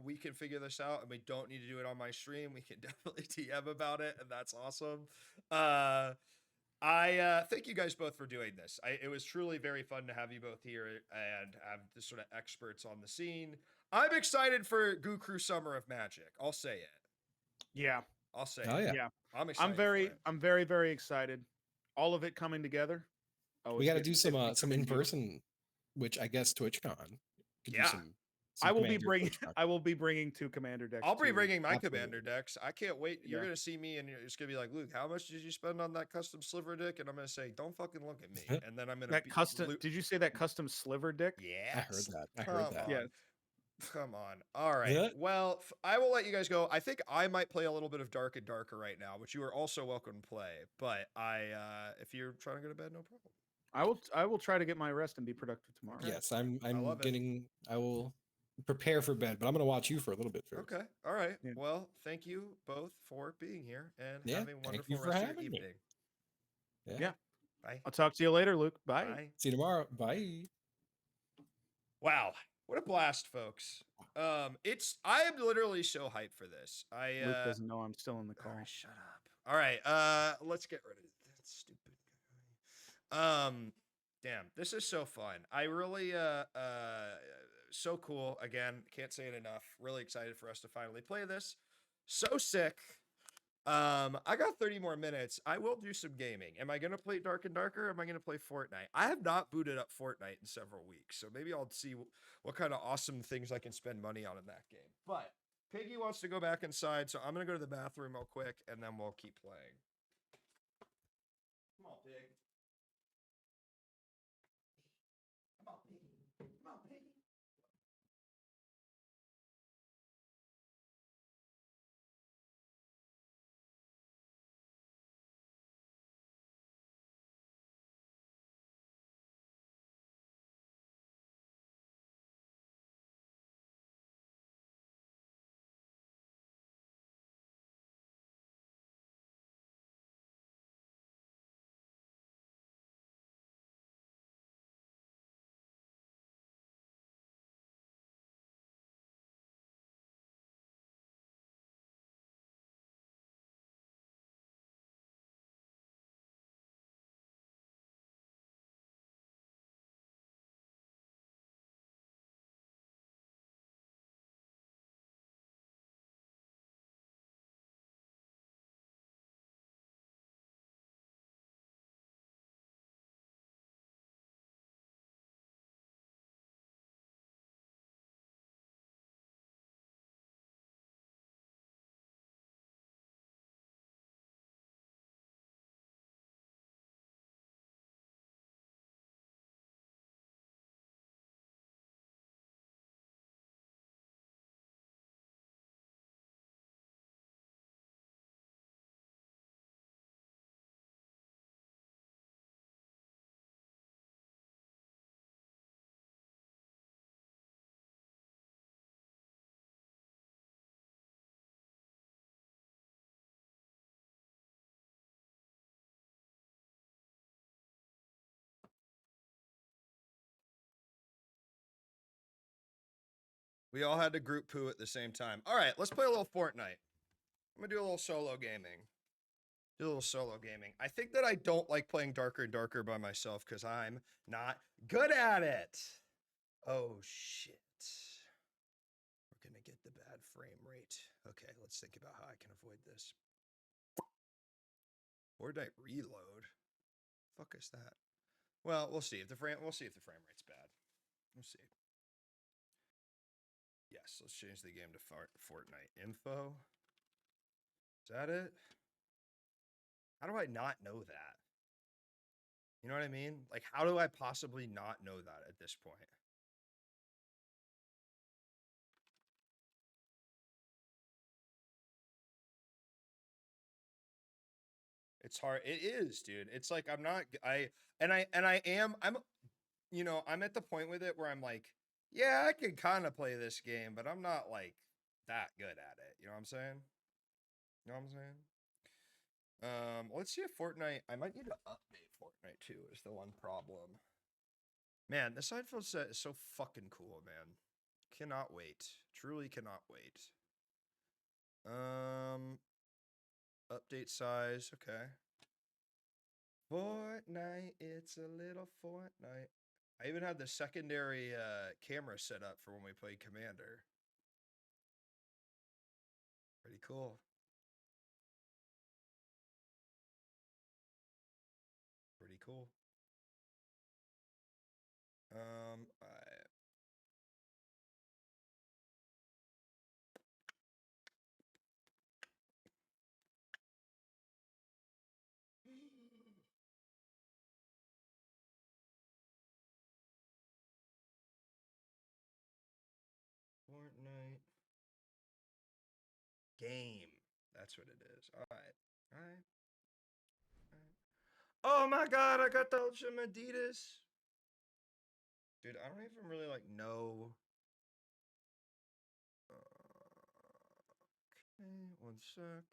A: we can figure this out, and we don't need to do it on my stream. We can definitely TM about it, and that's awesome. I thank you guys both for doing this. It was truly very fun to have you both here and have the sort of experts on the scene. I'm excited for Goo Crew Summer of Magic. I'll say it.
C: Yeah.
A: I'll say
B: it.
C: Yeah.
A: I'm excited.
C: I'm very, very excited. All of it coming together.
B: We got to do some in person, which I guess TwitchCon.
A: Yeah.
C: I will be bringing 2 Commander decks.
A: I'll be bringing my Commander decks. I can't wait. You're gonna see me, and it's gonna be like, Luke, how much did you spend on that custom sliver dick? And I'm gonna say, don't fucking look at me. And then I'm gonna
C: Did you say that custom sliver dick?
A: Yeah,
B: I heard that.
C: Yeah.
A: Come on. All right. Yeah. Well, I will let you guys go. I think I might play a little bit of Dark and Darker right now, which you are also welcome to play. But if you're trying to go to bed, no problem.
C: I will try to get my rest and be productive tomorrow.
B: Yes, I will prepare for bed, but I'm going to watch you for a little bit first.
A: Okay. All right. Yeah. Well, thank you both for being here and having a wonderful rest of your evening.
C: Yeah.
A: Bye.
C: I'll talk to you later, Luke. Bye.
B: See you tomorrow. Bye.
A: Wow. What a blast, folks. I'm literally so hyped for this.
C: Luke doesn't know I'm still in the call.
A: Right, shut up. All right. Let's get rid of that stupid guy. Damn, this is so fun. I really so cool. Again, can't say it enough. Really excited for us to finally play this. So sick. I got 30 more minutes. I will do some gaming. Am I gonna play Dark and Darker? Or am I gonna play Fortnite? I have not booted up Fortnite in several weeks, so maybe I'll see what kind of awesome things I can spend money on in that game. But Piggy wants to go back inside, so I'm gonna go to the bathroom real quick, and then we'll keep playing. Come on, Pig. Come on, Piggy. Come on, Piggy. We all had to group poo at the same time. All right, let's play a little Fortnite. I'm gonna do a little solo gaming. I think that I don't like playing Darker and Darker by myself because I'm not good at it. Oh, shit. We're gonna get the bad frame rate. Okay, let's think about how I can avoid this. Fortnite reload. Fuck is that? Well, we'll see if the frame rate's bad. We'll see. Yes, let's change the game to Fortnite info. Is that it? How do I not know that? You know what I mean? Like, how do I possibly not know that at this point? It's hard. It is, dude. It's like I'm at the point with it where I'm like, yeah, I can kind of play this game, but I'm not like that good at it. You know what I'm saying? Let's see if Fortnite. I might need to update Fortnite too. Is the one problem. Man, the Seinfeld set is so fucking cool, man. Cannot wait. Truly cannot wait. Update size. Okay. Fortnite. It's a little Fortnite. I even had the secondary camera set up for when we played Commander. Pretty cool. Pretty cool. Fortnite game. That's what it is. All right. Oh my god, I got the Ultimate Adidas. Dude, I don't even really like know. Okay, one sec.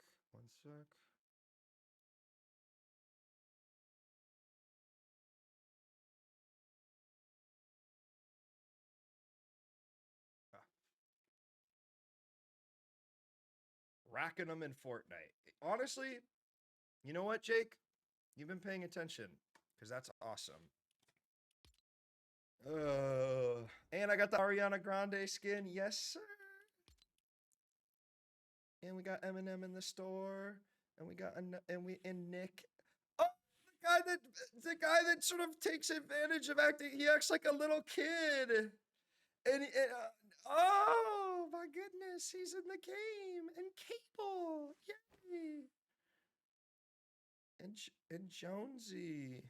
A: Racking them in Fortnite. Honestly, you know what, Jake? You've been paying attention because that's awesome. And I got the Ariana Grande skin. Yes, sir. And we got Eminem in the store. And we got Nick. Oh, the guy that sort of takes advantage of acting. He acts like a little kid. And oh my goodness, he's in the game. And Cable. Yay. And Jonesy.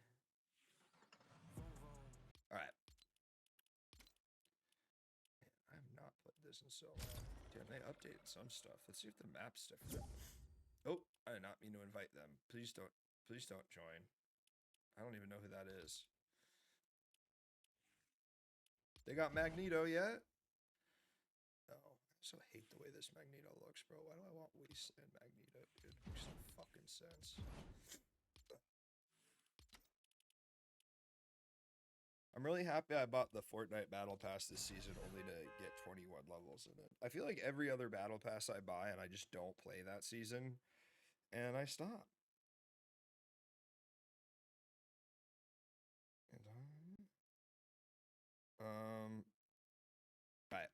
A: All right. I have not played this in so long. Damn, they updated some stuff. Let's see if the map's different. Oh, I did not mean to invite them. Please don't join. I don't even know who that is. They got Magneto yet? No. I also hate the way this Magneto looks, bro. Why do I want Wasteland Magneto, dude? Makes no fucking sense. I'm really happy I bought the Fortnite Battle Pass this season only to get 21 levels in it. I feel like every other Battle Pass I buy and I just don't play that season, and I stop. Right.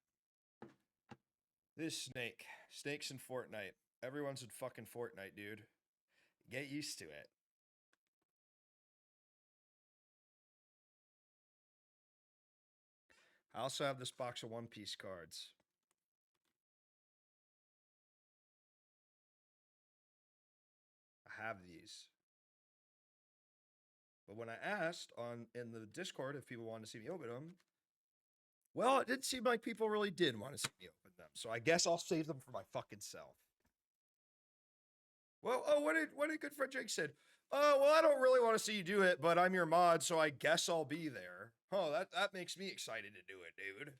A: This snake. Snakes in Fortnite. Everyone's in fucking Fortnite, dude. Get used to it. I also have this box of One Piece cards. I have these. But when I asked in the Discord if people wanted to see me open them, well, it didn't seem like people really did want to see me open them. So I guess I'll save them for my fucking self. Well, what did good friend Jake said? Oh, well, I don't really want to see you do it, but I'm your mod, so I guess I'll be there. Oh, that makes me excited to do it, dude.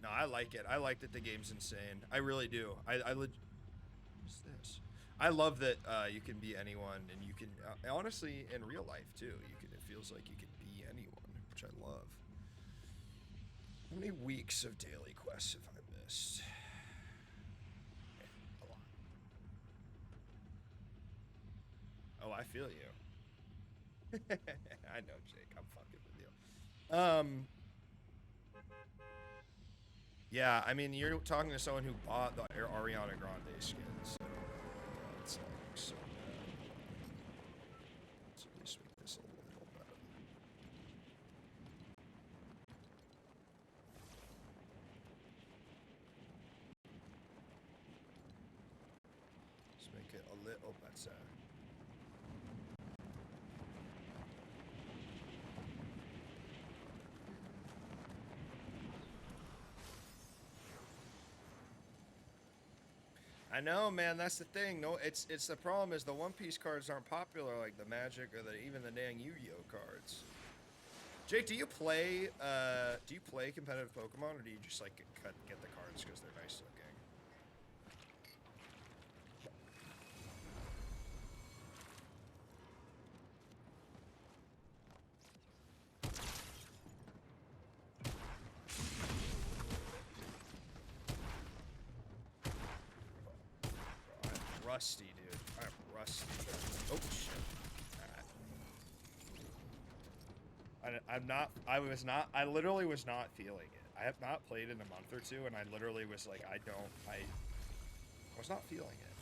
A: No, I like it. I like that the game's insane. I really do. What's this? I love that you can be anyone, and you can honestly in real life too. It feels like you can be anyone, which I love. How many weeks of daily quests have I missed? A lot. Oh, I feel you. I know, Jake. I'm fucking with you. Yeah, I mean, you're talking to someone who bought the Ariana Grande skin, so it's like so bad. Let's at least make this a little better. Let's make it a little better. I know, man. That's the thing. No, it's the problem is the One Piece cards aren't popular like the Magic or even the dang Yu-Gi-Oh cards. Jake, do you play competitive Pokemon, or do you just like get the cards because they're nice looking? Rusty, dude. I'm rusty. Oh shit. Alright. I literally was not feeling it. I have not played in a month or two, and I literally was like, I was not feeling it.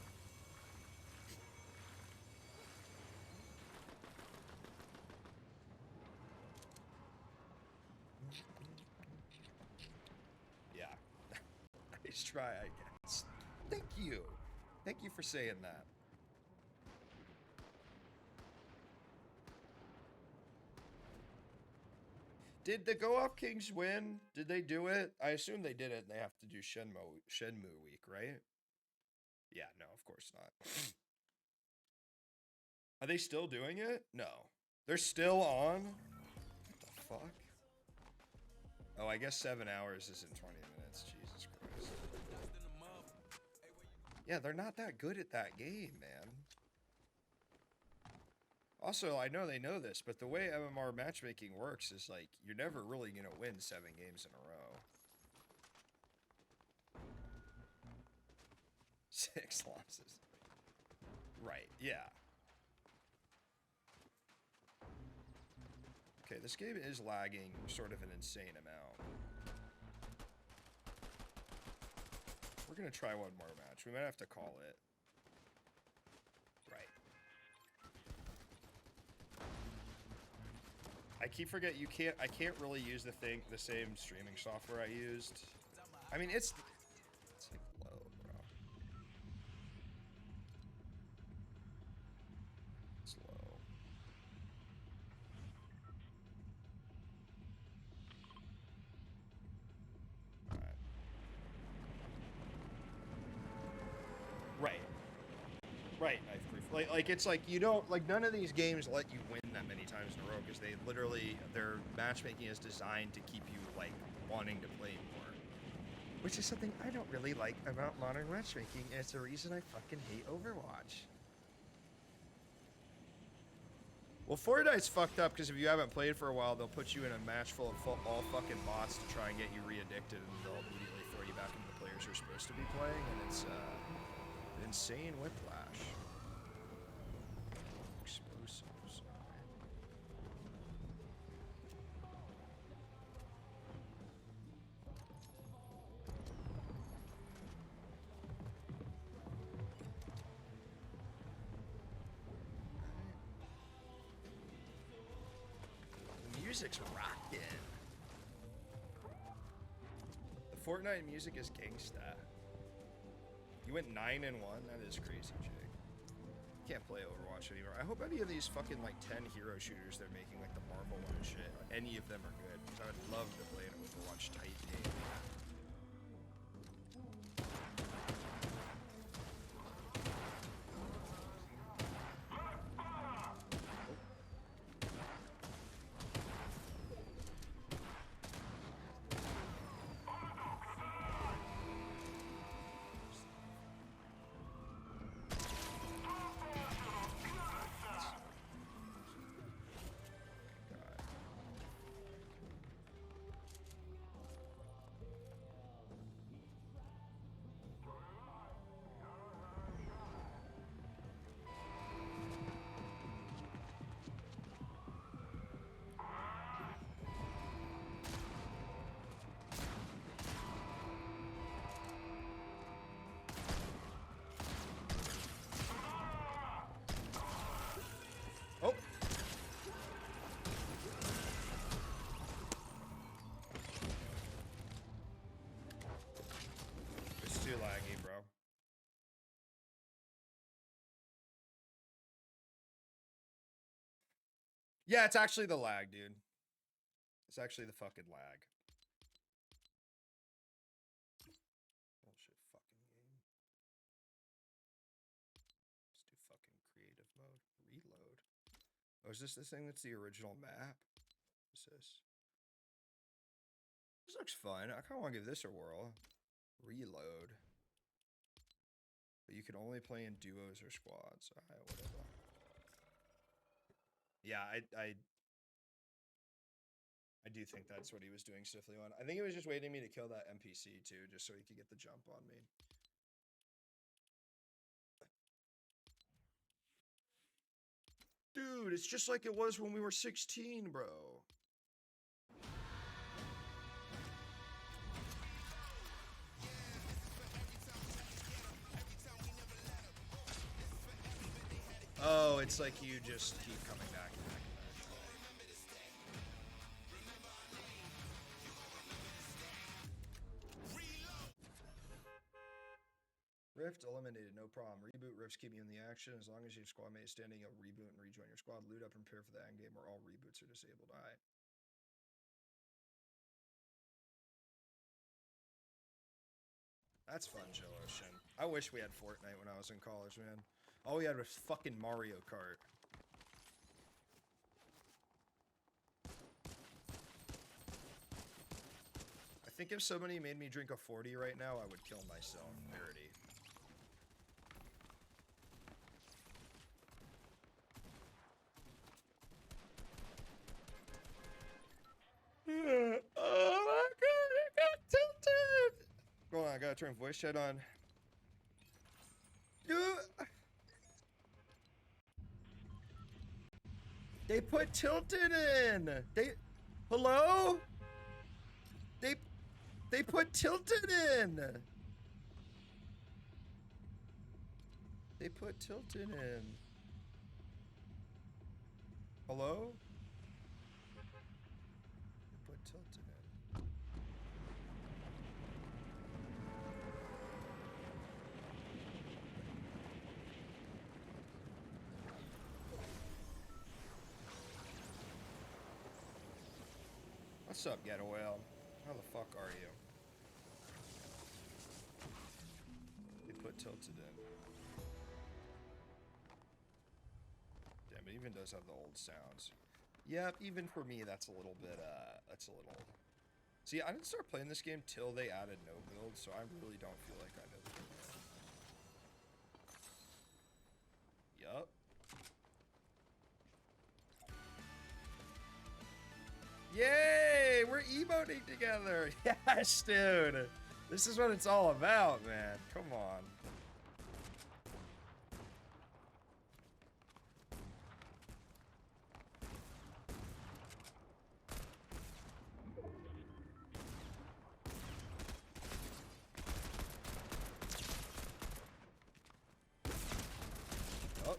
A: Yeah. Nice try, I guess. Thank you. Thank you for saying that. Did the Go Off Kings win? Did they do it? I assume they did it and they have to do Shenmue week, right? Yeah, no, of course not. Are they still doing it? No. They're still on? What the fuck? Oh, I guess 7 hours is in 20 minutes. Jesus Christ. Yeah, they're not that good at that game, man. Also, I know they know this, but the way MMR matchmaking works is like, you're never really going to win 7 games in a row. 6 losses. Right, yeah. Okay, this game is lagging sort of an insane amount. We're going to try one more match. We might have to call it. Right. I keep forgetting I can't really use the same streaming software I used. I mean, it's like low, bro. It's low. Alright. Right. Right, knife proof. Like it's like you don't like none of these games let you win that many times in a row because they literally their matchmaking is designed to keep you like wanting to play more. Which is something I don't really like about modern matchmaking, and it's the reason I fucking hate Overwatch. Well, Fortnite's fucked up because if you haven't played for a while, they'll put you in a match full of all fucking bots to try and get you re-addicted, and they'll immediately throw you back into the players you're supposed to be playing, and it's insane whiplash. Explosives. The music's rockin'. The Fortnite music is gangsta. You went 9-1? That is crazy, Jake. Can't play Overwatch anymore. I hope any of these fucking like 10 hero shooters they're making, like the Marvel one and shit, any of them are good, because I would love to play an Overwatch type game. Yeah, it's actually the lag, dude. It's actually the fucking lag. Bullshit fucking game. Let's do fucking creative mode. Reload. Oh, is this the thing that's the original map? What's this? This looks fun. I kind of want to give this a whirl. Reload. But you can only play in duos or squads. Alright, whatever. Yeah, I do think that's what he was doing stiffly on. I think he was just waiting me to kill that NPC too, just so he could get the jump on me. Dude, it's just like it was when we were 16, bro. Oh, it's like you just keep coming back and back and back. Rift eliminated, no problem. Reboot rifts keep you in the action. As long as your squad mate is standing up, reboot and rejoin your squad. Loot up and prepare for the end game where all reboots are disabled. Alright. That's fun, Joe Ocean. I wish we had Fortnite when I was in college, man. All we had was fucking Mario Kart. I think if somebody made me drink a 40 right now, I would kill myself. Parody. Oh my god, it got tilted! Hold on, I gotta turn voice chat on. They put tilted in! Hello? They put tilted in! They put tilted in. Hello? They put tilted in. What's up, Ghetto Whale? How the fuck are you? They put tilted in. Damn, it even does have the old sounds. Yep, even for me, that's a little bit, that's a little... See, I didn't start playing this game till they added no build, so I really don't feel like I know the game. Yup. Yay! We're emoting together! Yes, dude! This is what it's all about, man. Come on. Oh.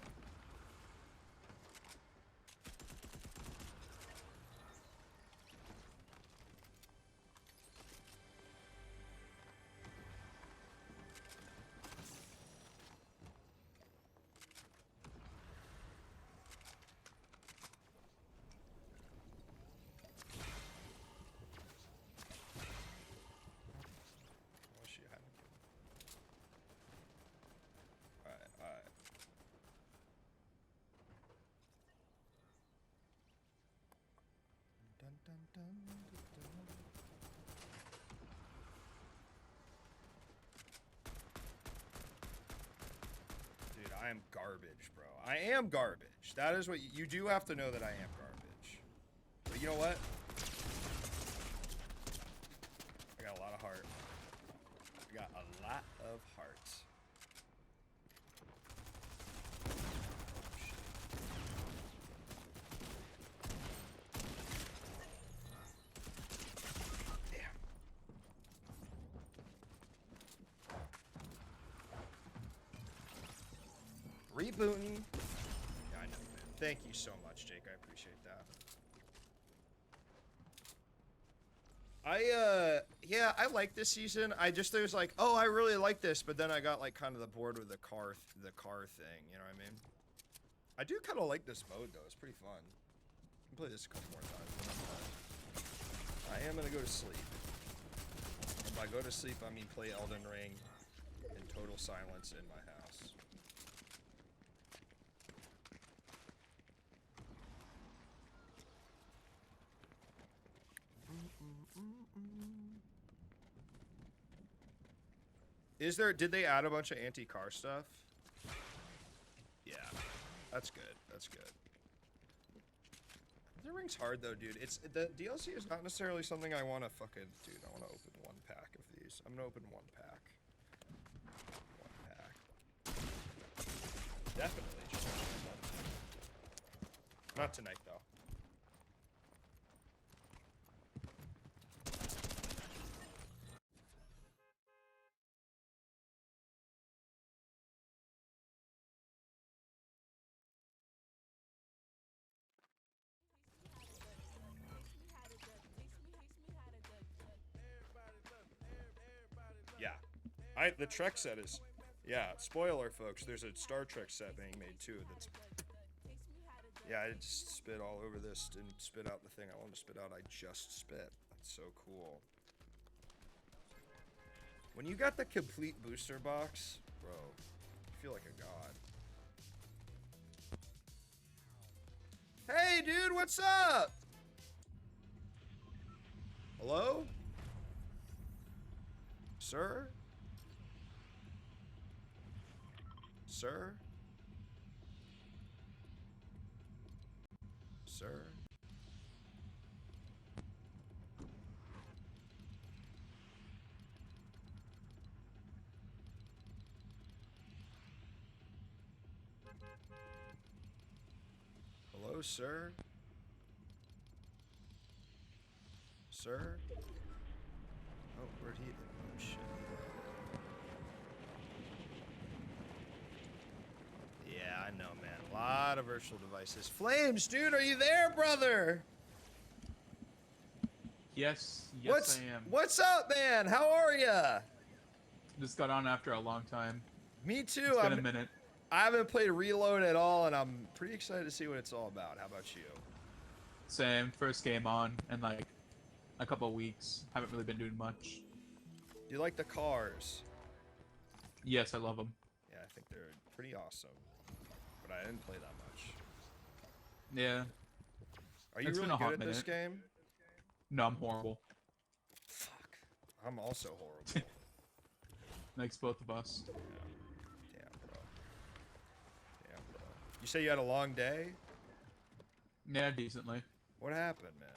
A: Oh, she had him. Alright, alright. Dun, dun, dun, dun, dun. Dude, I am garbage, bro. I am garbage. That is what you do have to know, that I am garbage. But you know what? I got a lot of heart. I got a lot of heart. Damn. Rebooting. Yeah, I know, man. Thank you so much, Jake. I appreciate that. Yeah, I like this season. There's like, oh, I really like this, but then I got like kind of the bored with the car thing, you know what I mean? I do kind of like this mode though. It's pretty fun. I'll play this a couple more times. I am gonna go to sleep. And by go to sleep, I mean play Elden Ring in total silence in my house. Did they add a bunch of anti-car stuff? Yeah, that's good. That's good. The ring's hard though, dude. The DLC is not necessarily something I want to fucking, dude. I want to open one pack of these. I'm gonna open one pack. One pack. Definitely just one pack. Not tonight though. Yeah. The Trek set is, yeah, spoiler folks, there's a Star Trek set being made too that's, yeah, I just spit all over this, didn't spit out the thing I wanted to spit out, I just spit. That's so cool. When you got the complete booster box, bro, you feel like a god. Hey dude, what's up? Hello? Sir? Sir? Sir? Hello, sir? Sir? Oh, where'd he? Oh, shit. Yeah, I know, man. A lot of virtual devices. Flames, dude, are you there, brother?
F: Yes, I am.
A: What's up, man? How are ya?
F: Just got on after a long time.
A: Me too.
F: It's been a minute.
A: I haven't played Reload at all, and I'm pretty excited to see what it's all about. How about you?
F: Same. First game on in like a couple weeks. Haven't really been doing much.
A: Do you like the cars?
F: Yes, I love them.
A: Yeah, I think they're pretty awesome. But I didn't play that much.
F: Yeah.
A: Are you
F: It's been
A: really
F: a hot
A: good at this
F: minute.
A: game?
F: No, I'm horrible.
A: Fuck. I'm also horrible.
F: Makes both of us.
A: Yeah. Damn, bro. Damn, bro. You say you had a long day?
F: Yeah, decently.
A: What happened, man?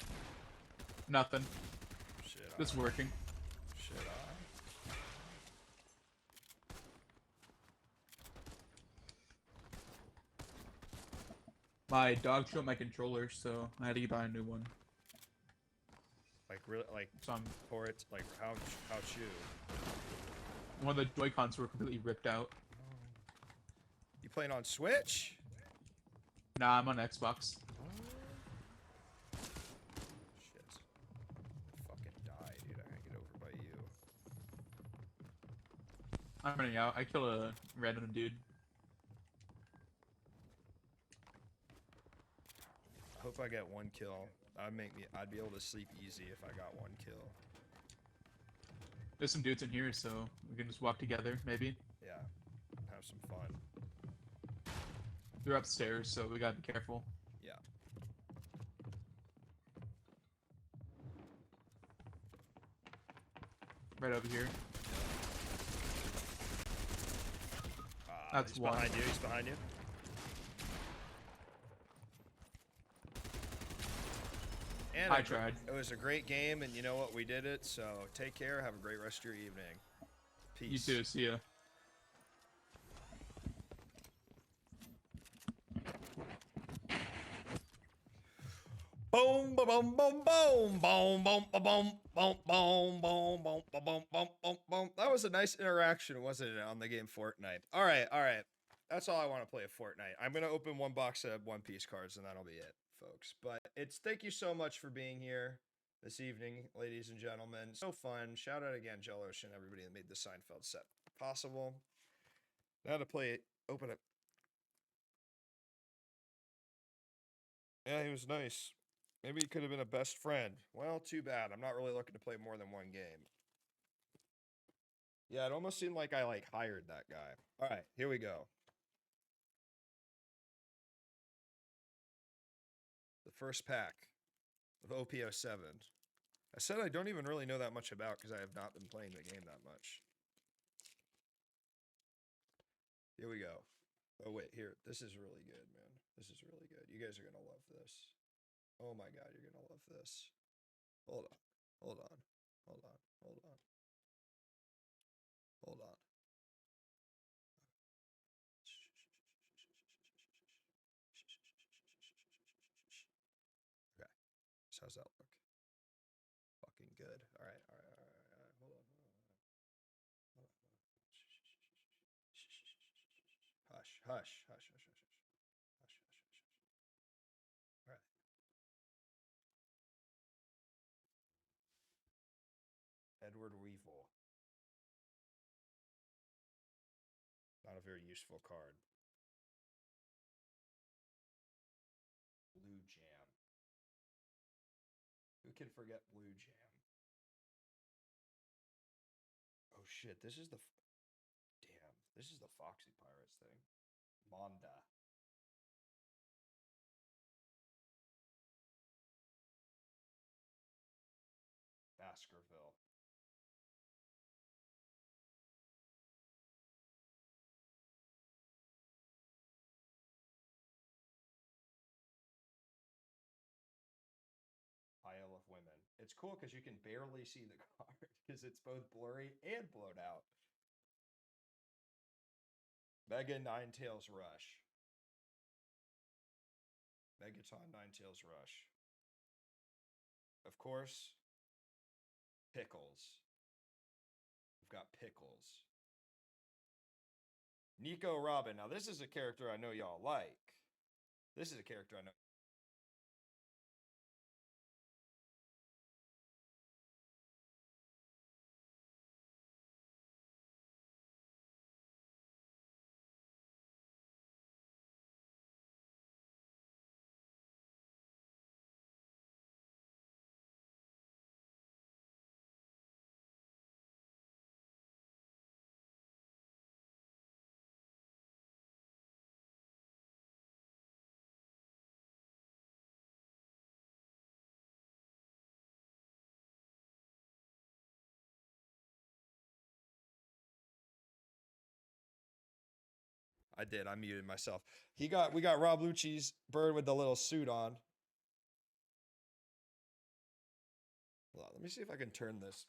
F: Nothing.
A: Shit.
F: Just working.
A: Shit.
F: My dog chewed my controller, so I had to buy a new one.
A: Like really, like
F: So I'm
A: pour it, like how chew?
F: one of the Joy-Cons were completely ripped out.
A: You playing on Switch?
F: Nah, I'm on Xbox.
A: Shit. Fucking die, dude. I gotta get over by you.
F: I'm running out. I killed a random dude.
A: I hope I get one kill. I'd be able to sleep easy if I got one kill.
F: There's some dudes in here, so we can just walk together, maybe.
A: Yeah. Have some fun.
F: They're upstairs, so we gotta be careful.
A: Yeah.
F: Right over here. That's
A: he's
F: one.
A: behind you. He's behind you. And
F: I tried.
A: It was a great game, and you know what? We did it. So take care. Have a great rest of your evening. Peace.
F: You too. See ya.
A: Boom, ba boom, boom, boom, boom, boom, ba boom, boom, boom, boom, boom, ba boom, boom, boom, boom. That was a nice interaction, wasn't it, on the game Fortnite? All right, all right. That's all I want to play at Fortnite. I'm gonna open one box of One Piece cards, and that'll be it, folks. But thank you so much for being here this evening, ladies and gentlemen. So fun. Shout out again, Jelosh and everybody that made the Seinfeld set possible. Now to play it. Open it. Yeah, he was nice. Maybe he could have been a best friend. Well, too bad. I'm not really looking to play more than one game. Yeah, it almost seemed like I hired that guy. All right, here we go. The first pack of OP07. I said I don't even really know that much about because I have not been playing the game that much. Here we go. Oh, wait, here. This is really good, man. This is really good. You guys are going to love this. Oh my god, you're going to love this. Hold on. Hold on. Hold on. Hold on. Hold on. Okay. So how's that look? Fucking good. All right. All right. All right. All right. Hold on. Hold on. Hush. Hush. Hush. Hush. Hush. Hush. Hush. Hush. Hush. All right. Edward Weevil. Not a very useful card. Blue Jam. Who can forget Blue Jam? Oh shit, this is the... Damn, this is the Foxy Pirates thing. Monda. Baskerville. Isle of Women. It's cool because you can barely see the card because it's both blurry and blown out. Mega Ninetales Rush. Megaton Ninetales Rush. Of course, Pickles. We've got Pickles. Nico Robin. Now, this is a character I know y'all like. This is a character I know. I did. I muted myself. We got Rob Lucci's bird with the little suit on. Hold on, let me see if I can turn this.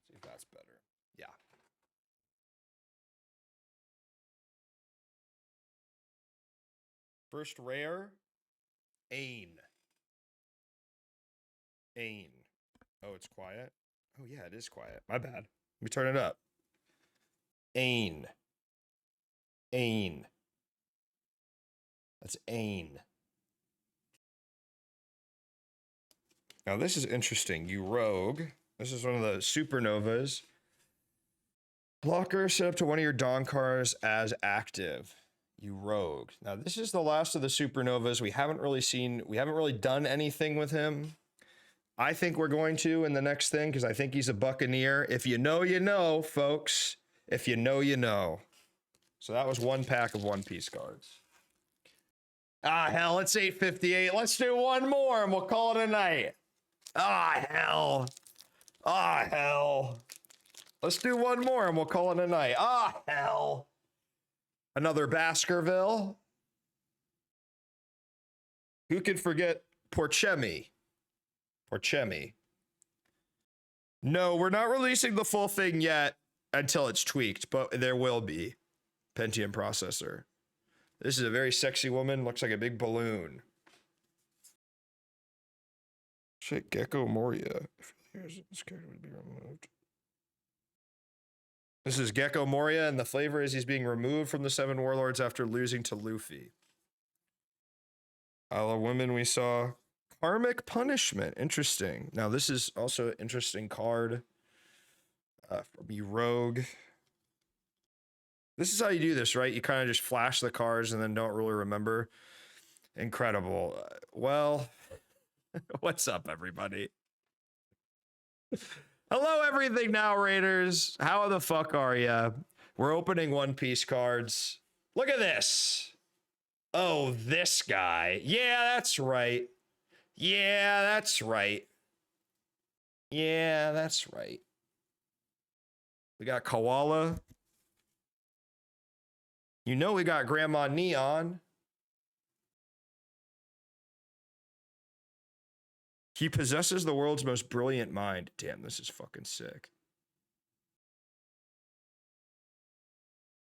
A: See if that's better. Yeah. First rare, Ain. Ain. Oh, it's quiet? Oh, yeah, it is quiet. My bad. Let me turn it up. Ain. Ain. That's Ain. Now, this is interesting. You rogue. This is one of the supernovas. Blocker set up to one of your Dawn cards as active. You rogue. Now, this is the last of the supernovas. We haven't really done anything with him. I think we're going to in the next thing because I think he's a Buccaneer. If you know, you know, folks. If you know, you know. So that was one pack of One Piece cards. Ah, hell, it's 8:58. Let's do one more and we'll call it a night. Ah, hell. Ah, hell. Let's do one more and we'll call it a night. Ah, hell. Another Baskerville. Who could forget Porchemi? Porchemi. No, we're not releasing the full thing yet until it's tweaked, but there will be. Pentium processor. This is a very sexy woman. Looks like a big balloon. Shit, Gecko Moria. This character would be removed. This is Gecko Moria, and the flavor is he's being removed from the Seven Warlords after losing to Luffy. Isle of Women we saw. Karmic Punishment. Interesting. Now, this is also an interesting card from you rogue. This is how you do this, right? You kind of just flash the cards and then don't really remember. Incredible. Well, what's up, everybody? Hello, Everything Now Raiders. How the fuck are ya? We're opening One Piece cards. Look at this. Oh, this guy. Yeah, that's right. Yeah, that's right. Yeah, that's right. We got Koala. You know we got Grandma Neon. He possesses the world's most brilliant mind. Damn, this is fucking sick.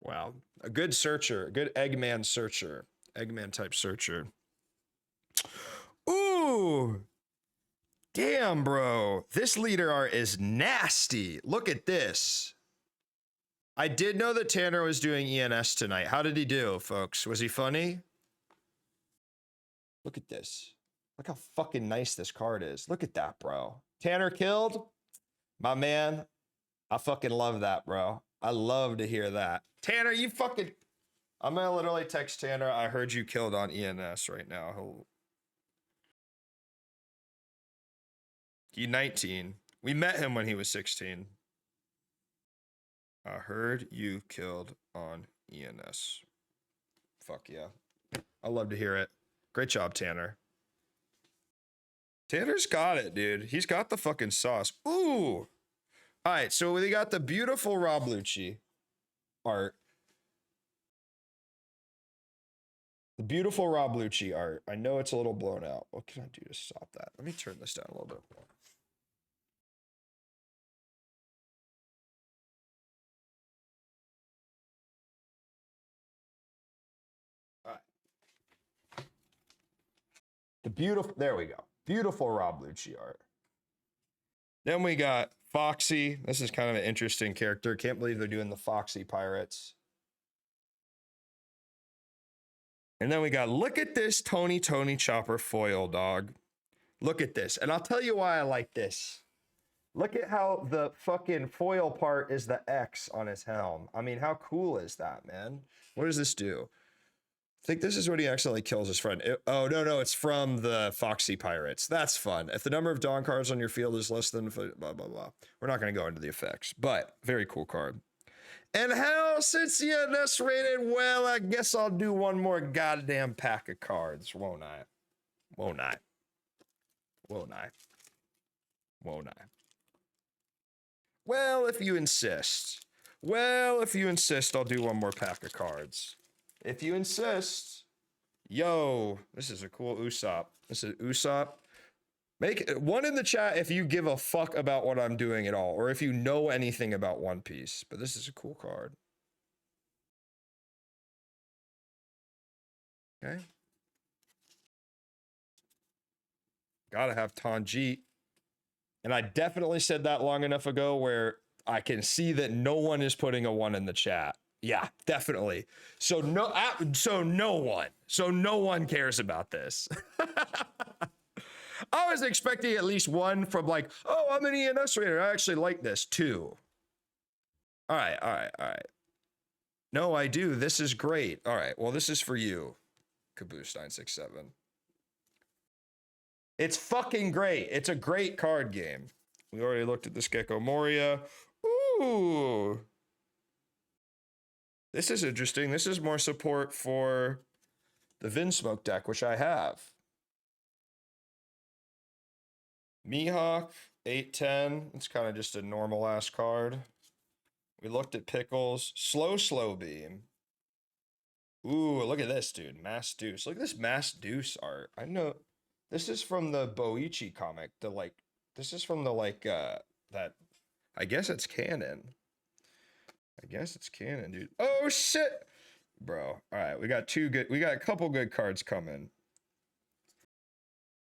A: Wow. A good searcher. A good Eggman searcher. Eggman type searcher. Ooh. Damn, bro. This leader art is nasty. Look at this. I did know that Tanner was doing ENS tonight. How did he do, folks? Was he funny? Look at this. Look how fucking nice this card is. Look at that, bro. Tanner killed? My man, I fucking love that, bro. I love to hear that. Tanner, you fucking... I'm gonna literally text Tanner, I heard you killed on ENS right now. He's 19. We met him when he was 16. I heard you killed on ENS. Fuck yeah. I love to hear it. Great job, Tanner. Tanner's got it, dude. He's got the fucking sauce. Ooh. All right, so we got the beautiful Rob Lucci art. The beautiful Rob Lucci art. I know it's a little blown out. What can I do to stop that? Let me turn this down a little bit more. All right. The beautiful, there we go. Beautiful Rob Lucci art. Then we got Foxy. This is kind of an interesting character. Can't believe they're doing the Foxy Pirates. And then we got, look at this Tony Chopper foil, dog. Look at this. And I'll tell you why I like this. Look at how the fucking foil part is the X on his helm. I mean, how cool is that, man? What does this do? I think this is when he accidentally kills his friend. Oh, no, it's from the Foxy Pirates. That's fun. If the number of Dawn cards on your field is less than blah, blah, blah. We're not going to go into the effects, but very cool card. And hell, since ENS rated, well, I guess I'll do one more goddamn pack of cards, won't I? Won't I? Won't I? Won't I? Well, if you insist. Well, if you insist, I'll do one more pack of cards. If you insist. Yo, this is a cool Usopp. This is Usopp. Make one in the chat if you give a fuck about what I'm doing at all, or if you know anything about One Piece. But this is a cool card. Okay. Gotta have Tanjit. And I definitely said that long enough ago where I can see that no one is putting a 1 in the chat. Yeah, definitely. So no one cares about this. I was expecting at least one from like, oh, I'm an ENS raider. I actually like this too. All right. No, I do. This is great. All right. Well, this is for you, Caboose 967. It's fucking great. It's a great card game. We already looked at this Gecko Moria. Ooh. This is interesting. This is more support for the Vinsmoke deck, which I have. Mihawk, 810. It's kind of just a normal ass card. We looked at Pickles. Slow Beam. Ooh, look at this, dude. Mass Deuce. Look at this Mass Deuce art. I know. This is from the Boichi comic. This is from the that. I guess it's canon. Dude. Oh shit, bro. All right, we got a couple good cards coming.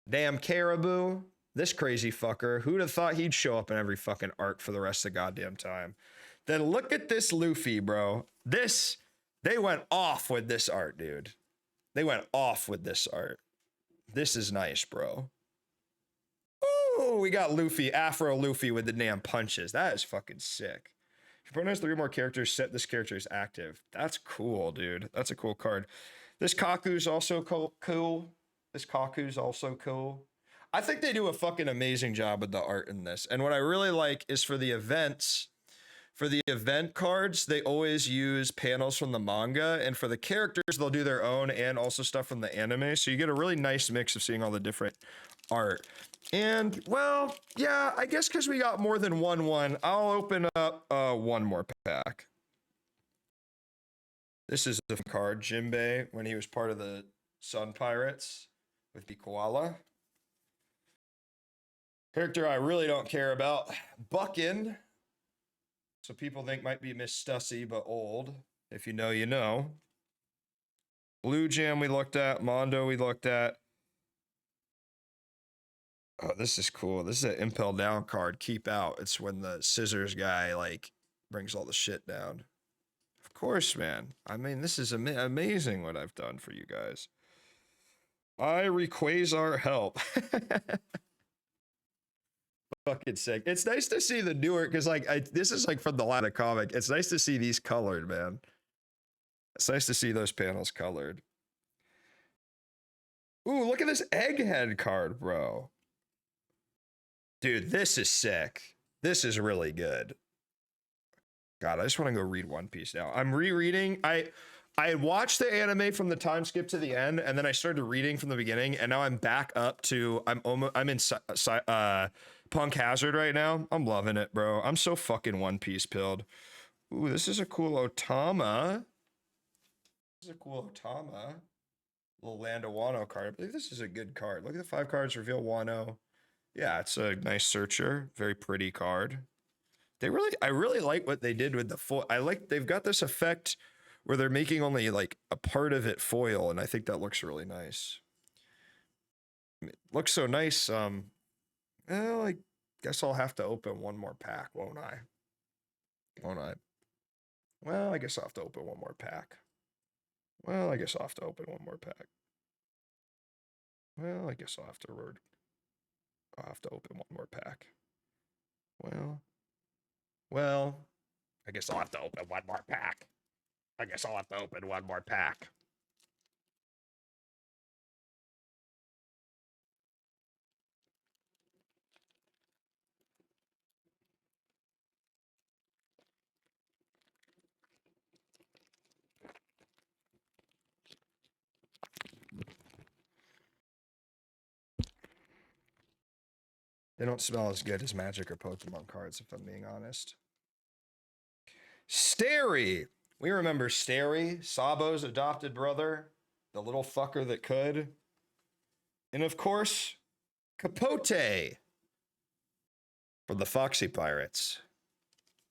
A: Damn Caribou. This crazy fucker. Who'd have thought he'd show up in every fucking art for the rest of the goddamn time? Then look at this Luffy, bro. They went off with this art, dude. They went off with this art. This is nice, bro. Ooh, we got Luffy, Afro Luffy with the damn punches. That is fucking sick. Opponent has 3 more characters, set this character as active. That's cool, dude. That's a cool card. This Kaku's also cool. This Kaku's also cool. I think they do a fucking amazing job with the art in this. And what I really like is for the events, for the event cards, they always use panels from the manga. And for the characters, they'll do their own and also stuff from the anime. So you get a really nice mix of seeing all the different art. And, well, yeah, I guess because we got more than one, I'll open up one more pack. This is a card, Jinbei, when he was part of the Sun Pirates with the koala. Character I really don't care about, Buckin. So people think might be Miss Stussy, but old. If you know, you know. Blue Jam we looked at, Mondo we looked at. Oh, this is cool. This is an Impel Down card, Keep Out. It's when the scissors guy, like, brings all the shit down. Of course, man. I mean, this is amazing what I've done for you guys. I Rayquaza help. Fucking sick. It's nice to see the newer, because like this is like from the line of comic. It's nice to see these colored, man. It's nice to see those panels colored. Ooh, look at this Egghead card, bro. Dude, this is sick. This is really good. God, I just want to go read One Piece now. I'm rereading. I watched the anime from the time skip to the end, and then I started reading from the beginning, and now I'm back up to I'm in Punk Hazard right now. I'm loving it, bro. I'm so fucking One Piece pilled. Ooh, this is a cool Otama. This is a cool Otama. Little Land of Wano card. I believe this is a good card. Look at the 5 cards. Reveal Wano. Yeah, it's a nice searcher. Very pretty card. I really like what they did with the foil. They've got this effect where they're making only like a part of it foil, and I think that looks really nice. It looks so nice. Well, I guess I'll have to open one more pack, won't I? Won't I? Well, I guess I'll have to open one more pack. Well, I guess I'll have to open one more pack. Well, I guess I'll have to open one more pack. Well, I guess I'll have to open one more pack. I guess I'll have to open one more pack. They don't smell as good as Magic or Pokemon cards, if I'm being honest. Stary! We remember Stary, Sabo's adopted brother, the little fucker that could. And of course, Capote from the Foxy Pirates.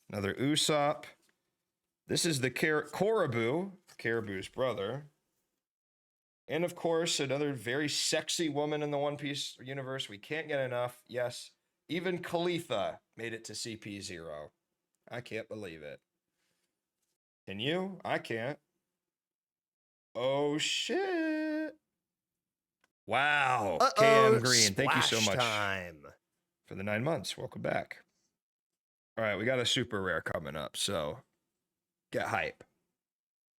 A: Another Usopp. This is the Caribou, Caribou's brother. And of course, another very sexy woman in the One Piece universe. We can't get enough. Yes, even Khalifa made it to CP0. I can't believe it. Can you? I can't. Oh, shit. Wow. KM Green, thank you so much for the 9 months. Welcome back. All right, we got a super rare coming up, so get hype.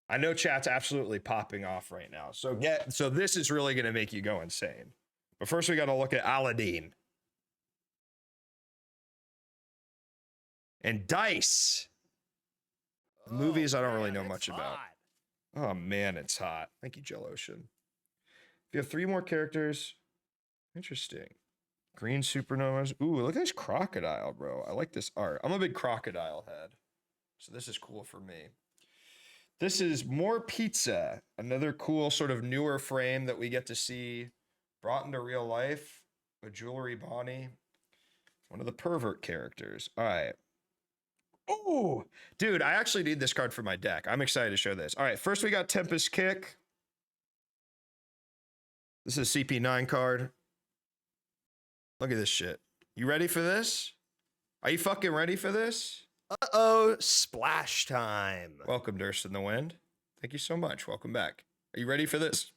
A: I know chat's absolutely popping off right now. So this is really going to make you go insane. But first we got to look at Aladdin. And Dice. The movies I don't really know much about. Oh man, it's hot. Thank you, Jill Ocean. If you have 3 more characters, interesting. Green supernovas. Ooh, look at this crocodile, bro. I like this art. I'm a big crocodile head. So this is cool for me. This is More Pizza, another cool sort of newer frame that we get to see brought into real life. A Jewelry Bonnie, one of the pervert characters. All right. Oh, dude, I actually need this card for my deck. I'm excited to show this. All right, first we got Tempest Kick. This is a CP9 card. Look at this shit. You ready for this? Are you fucking ready for this?
E: Uh-oh, splash time.
A: Welcome, Durst in the Wind. Thank you so much. Welcome back. Are you ready for this?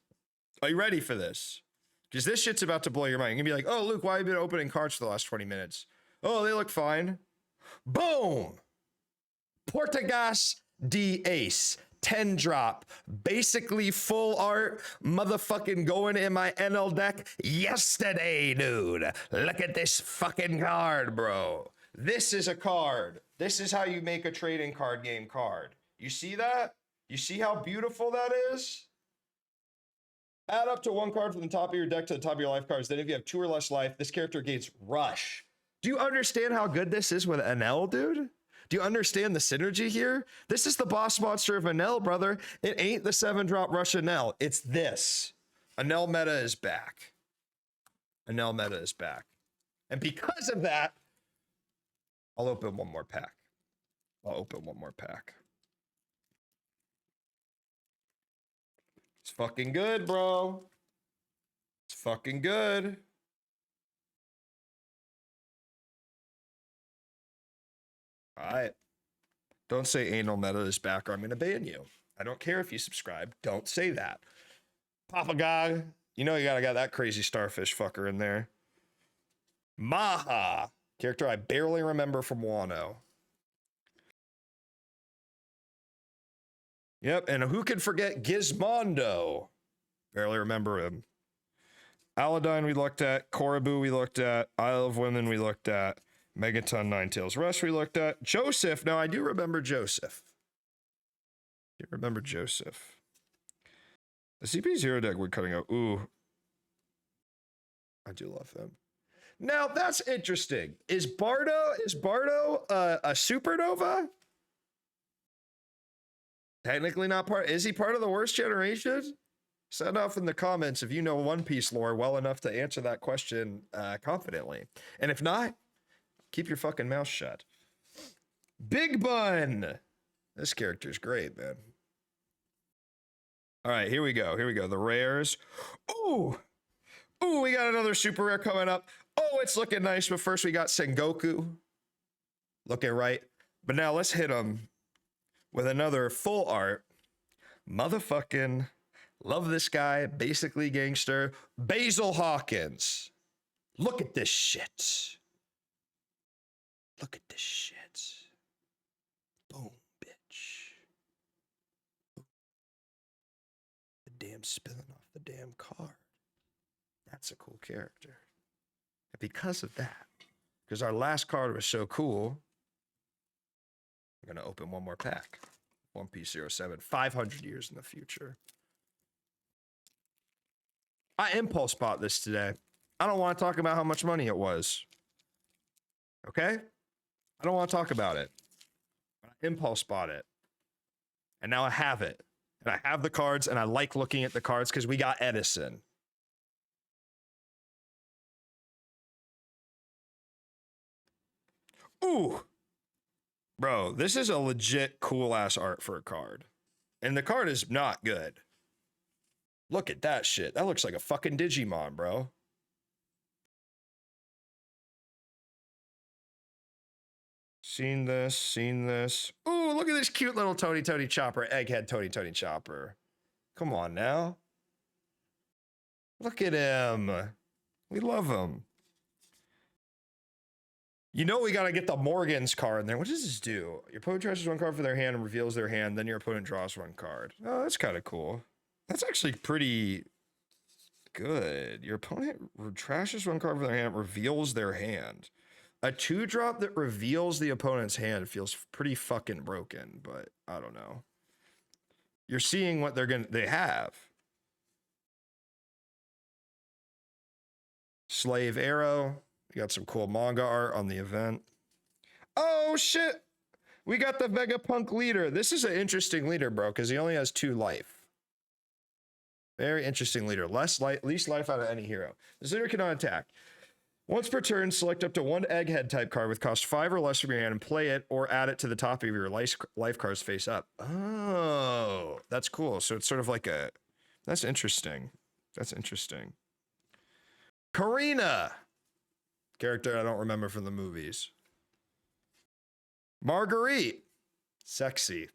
A: Are you ready for this? Because this shit's about to blow your mind. You're going to be like, oh, Luke, why have you been opening cards for the last 20 minutes? Oh, they look fine. Boom! Portugas de Ace. 10 drop, basically full art, motherfucking going in my NL deck yesterday, dude. Look at this fucking card, bro. This is a card. This is how you make a trading card game card. You see that? You see how beautiful that is? Add up to 1 card from the top of your deck to the top of your life cards. Then if you have 2 or less life, this character gains Rush. Do you understand how good this is with NL, dude? Do you understand the synergy here? This is the boss monster of Anel, brother. It ain't the 7-drop Rush Anel. It's this. Anel meta is back. Anel meta is back. And because of that, I'll open one more pack. It's fucking good, bro. It's fucking good. All right. Don't say anal meta is back or I'm going to ban you. I don't care if you subscribe. Don't say that. Papa God. You know you gotta got that crazy starfish fucker in there. Maha. Character I barely remember from Wano. Yep, and who could forget Gizmondo? Barely remember him. Aladdin we looked at. Koribu we looked at. Isle of Women we looked at. Megaton Ninetales Rush we looked at. Joseph. Now, I do remember Joseph. You remember Joseph. The CP0 deck we're cutting out. Ooh. I do love him. Now, that's interesting. Is Bardo a supernova? Technically not part. Is he part of the worst generation? Sound off in the comments if you know One Piece lore well enough to answer that question confidently. And if not, keep your fucking mouth shut. Big Bun. This character's great, man. All right, here we go. The rares. Ooh, we got another super rare coming up. Oh, it's looking nice, but first we got Sengoku. Looking right. But now let's hit him with another full art. Motherfucking love this guy. Basically gangster. Basil Hawkins. Look at this shit. Look at this shit. Boom, bitch. The damn spilling off the damn card. That's a cool character. And because of that, because our last card was so cool, I'm going to open one more pack. One Piece 07, 500 years in the future. I impulse bought this today. I don't want to talk about how much money it was. Okay? I don't want to talk about it. But I impulse bought it. And now I have it. And I have the cards, and I like looking at the cards because we got Edison. Ooh. Bro, this is a legit cool-ass art for a card. And the card is not good. Look at that shit. That looks like a fucking Digimon, bro. Seen this. Ooh, look at this cute little Tony Chopper. Egghead Tony Chopper. Come on now. Look at him. We love him. You know we gotta get the Morgan's card in there. What does this do? Your opponent trashes 1 card for their hand and reveals their hand, then your opponent draws 1 card. Oh, that's kind of cool. That's actually pretty good. Your opponent trashes 1 card for their hand, reveals their hand. A 2-drop that reveals the opponent's hand feels pretty fucking broken, but I don't know. You're seeing what they have. Slave Arrow. We got some cool manga art on the event. Oh shit! We got the Vegapunk leader. This is an interesting leader, bro, because he only has 2 life. Very interesting leader. Least life out of any hero. This leader cannot attack. Once per turn, select up to 1 egghead type card with cost 5 or less from your hand and play it or add it to the top of your life cards face up. Oh, that's cool. So it's sort of like a... That's interesting. Karina. Character I don't remember from the movies. Marguerite. Sexy.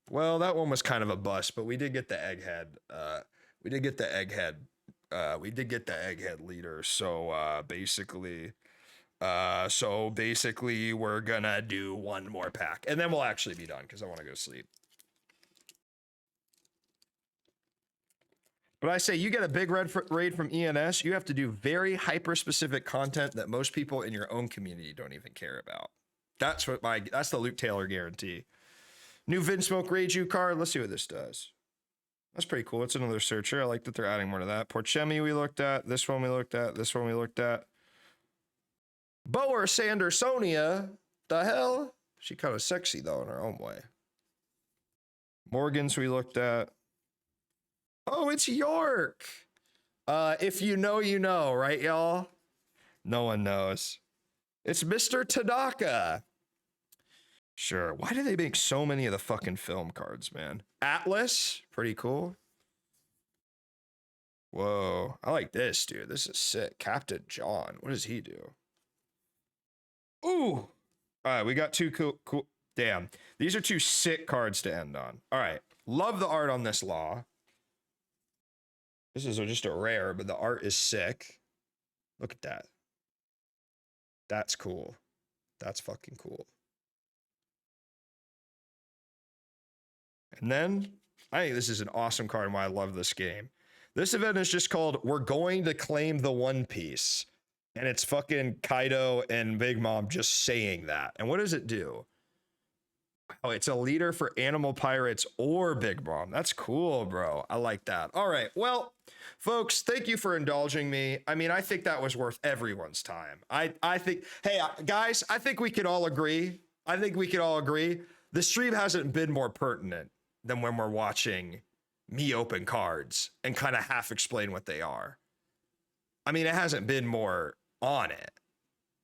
A: Well, that one was kind of a bust, but we did get the egghead. We did get the egghead leader. So basically, So basically we're gonna do one more pack and then we'll actually be done because I want to go sleep. But I say you get a big raid from ENS, you have to do very hyper-specific content that most people in your own community don't even care about. That's the Luke Taylor guarantee. New Vinsmoke Reiju card. Let's see what this does. That's pretty cool. It's another searcher. I like that they're adding more to that. Porchemi we looked at. This one we looked at. This one we looked at. Boer Sandersonia. The hell? She kind of sexy though in her own way. Morgans we looked at. Oh, it's York. If you know, you know, right, y'all? No one knows. It's Mr. Tanaka. Sure. Why do they make so many of the fucking film cards, man? Atlas, pretty cool. Whoa, I like this, dude. This is sick. Captain John. What does he do? Ooh. All right, we got two cool. Damn. These are two sick cards to end on. All right. Love the art on this law. This is just a rare, but the art is sick. Look at that. That's cool. That's fucking cool. And then, I think this is an awesome card and why I love this game. This event is just called We're Going to Claim the One Piece. And it's fucking Kaido and Big Mom just saying that. And what does it do? Oh, it's a leader for Animal Pirates or Big Mom. That's cool, bro. I like that. All right. Well, folks, thank you for indulging me. I mean, I think that was worth everyone's time. I think, hey, guys, I think we could all agree. The stream hasn't been more pertinent than when we're watching me open cards and kind of half explain what they are. I mean, it hasn't been more on it.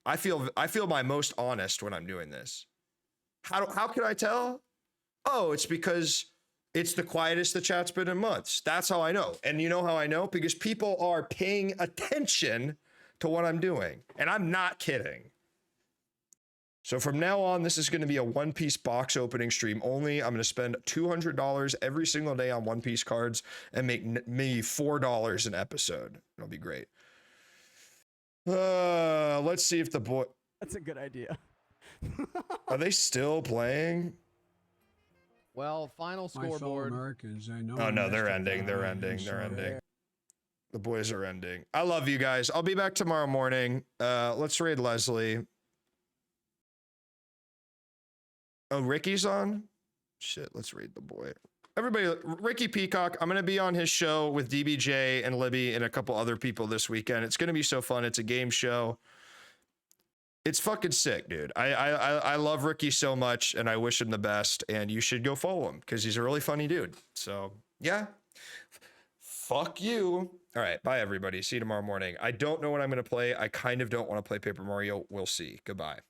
A: I feel my most honest when I'm doing this. How can I tell? Oh, it's because it's the quietest the chat's been in months. That's how I know. And you know how I know? Because people are paying attention to what I'm doing. And I'm not kidding. So from now on, this is going to be a One Piece box opening stream only. I'm going to spend $200 every single day on One Piece cards and make maybe $4 an episode. It'll be great. Let's see if the boy...
G: That's a good idea.
A: Are they still playing?
H: Well, final scoreboard.
A: Oh no, they're ending. They're ending. The boys are ending. I love you guys. I'll be back tomorrow morning. Let's raid Leslie. Oh, Ricky's on? Shit, let's raid the boy. Everybody, Ricky Peacock, I'm going to be on his show with DBJ and Libby and a couple other people this weekend. It's going to be so fun. It's a game show. It's fucking sick, dude. I love Ricky so much and I wish him the best, and you should go follow him because he's a really funny dude. So yeah, fuck you. All right. Bye everybody. See you tomorrow morning. I don't know what I'm going to play. I kind of don't want to play Paper Mario. We'll see. Goodbye.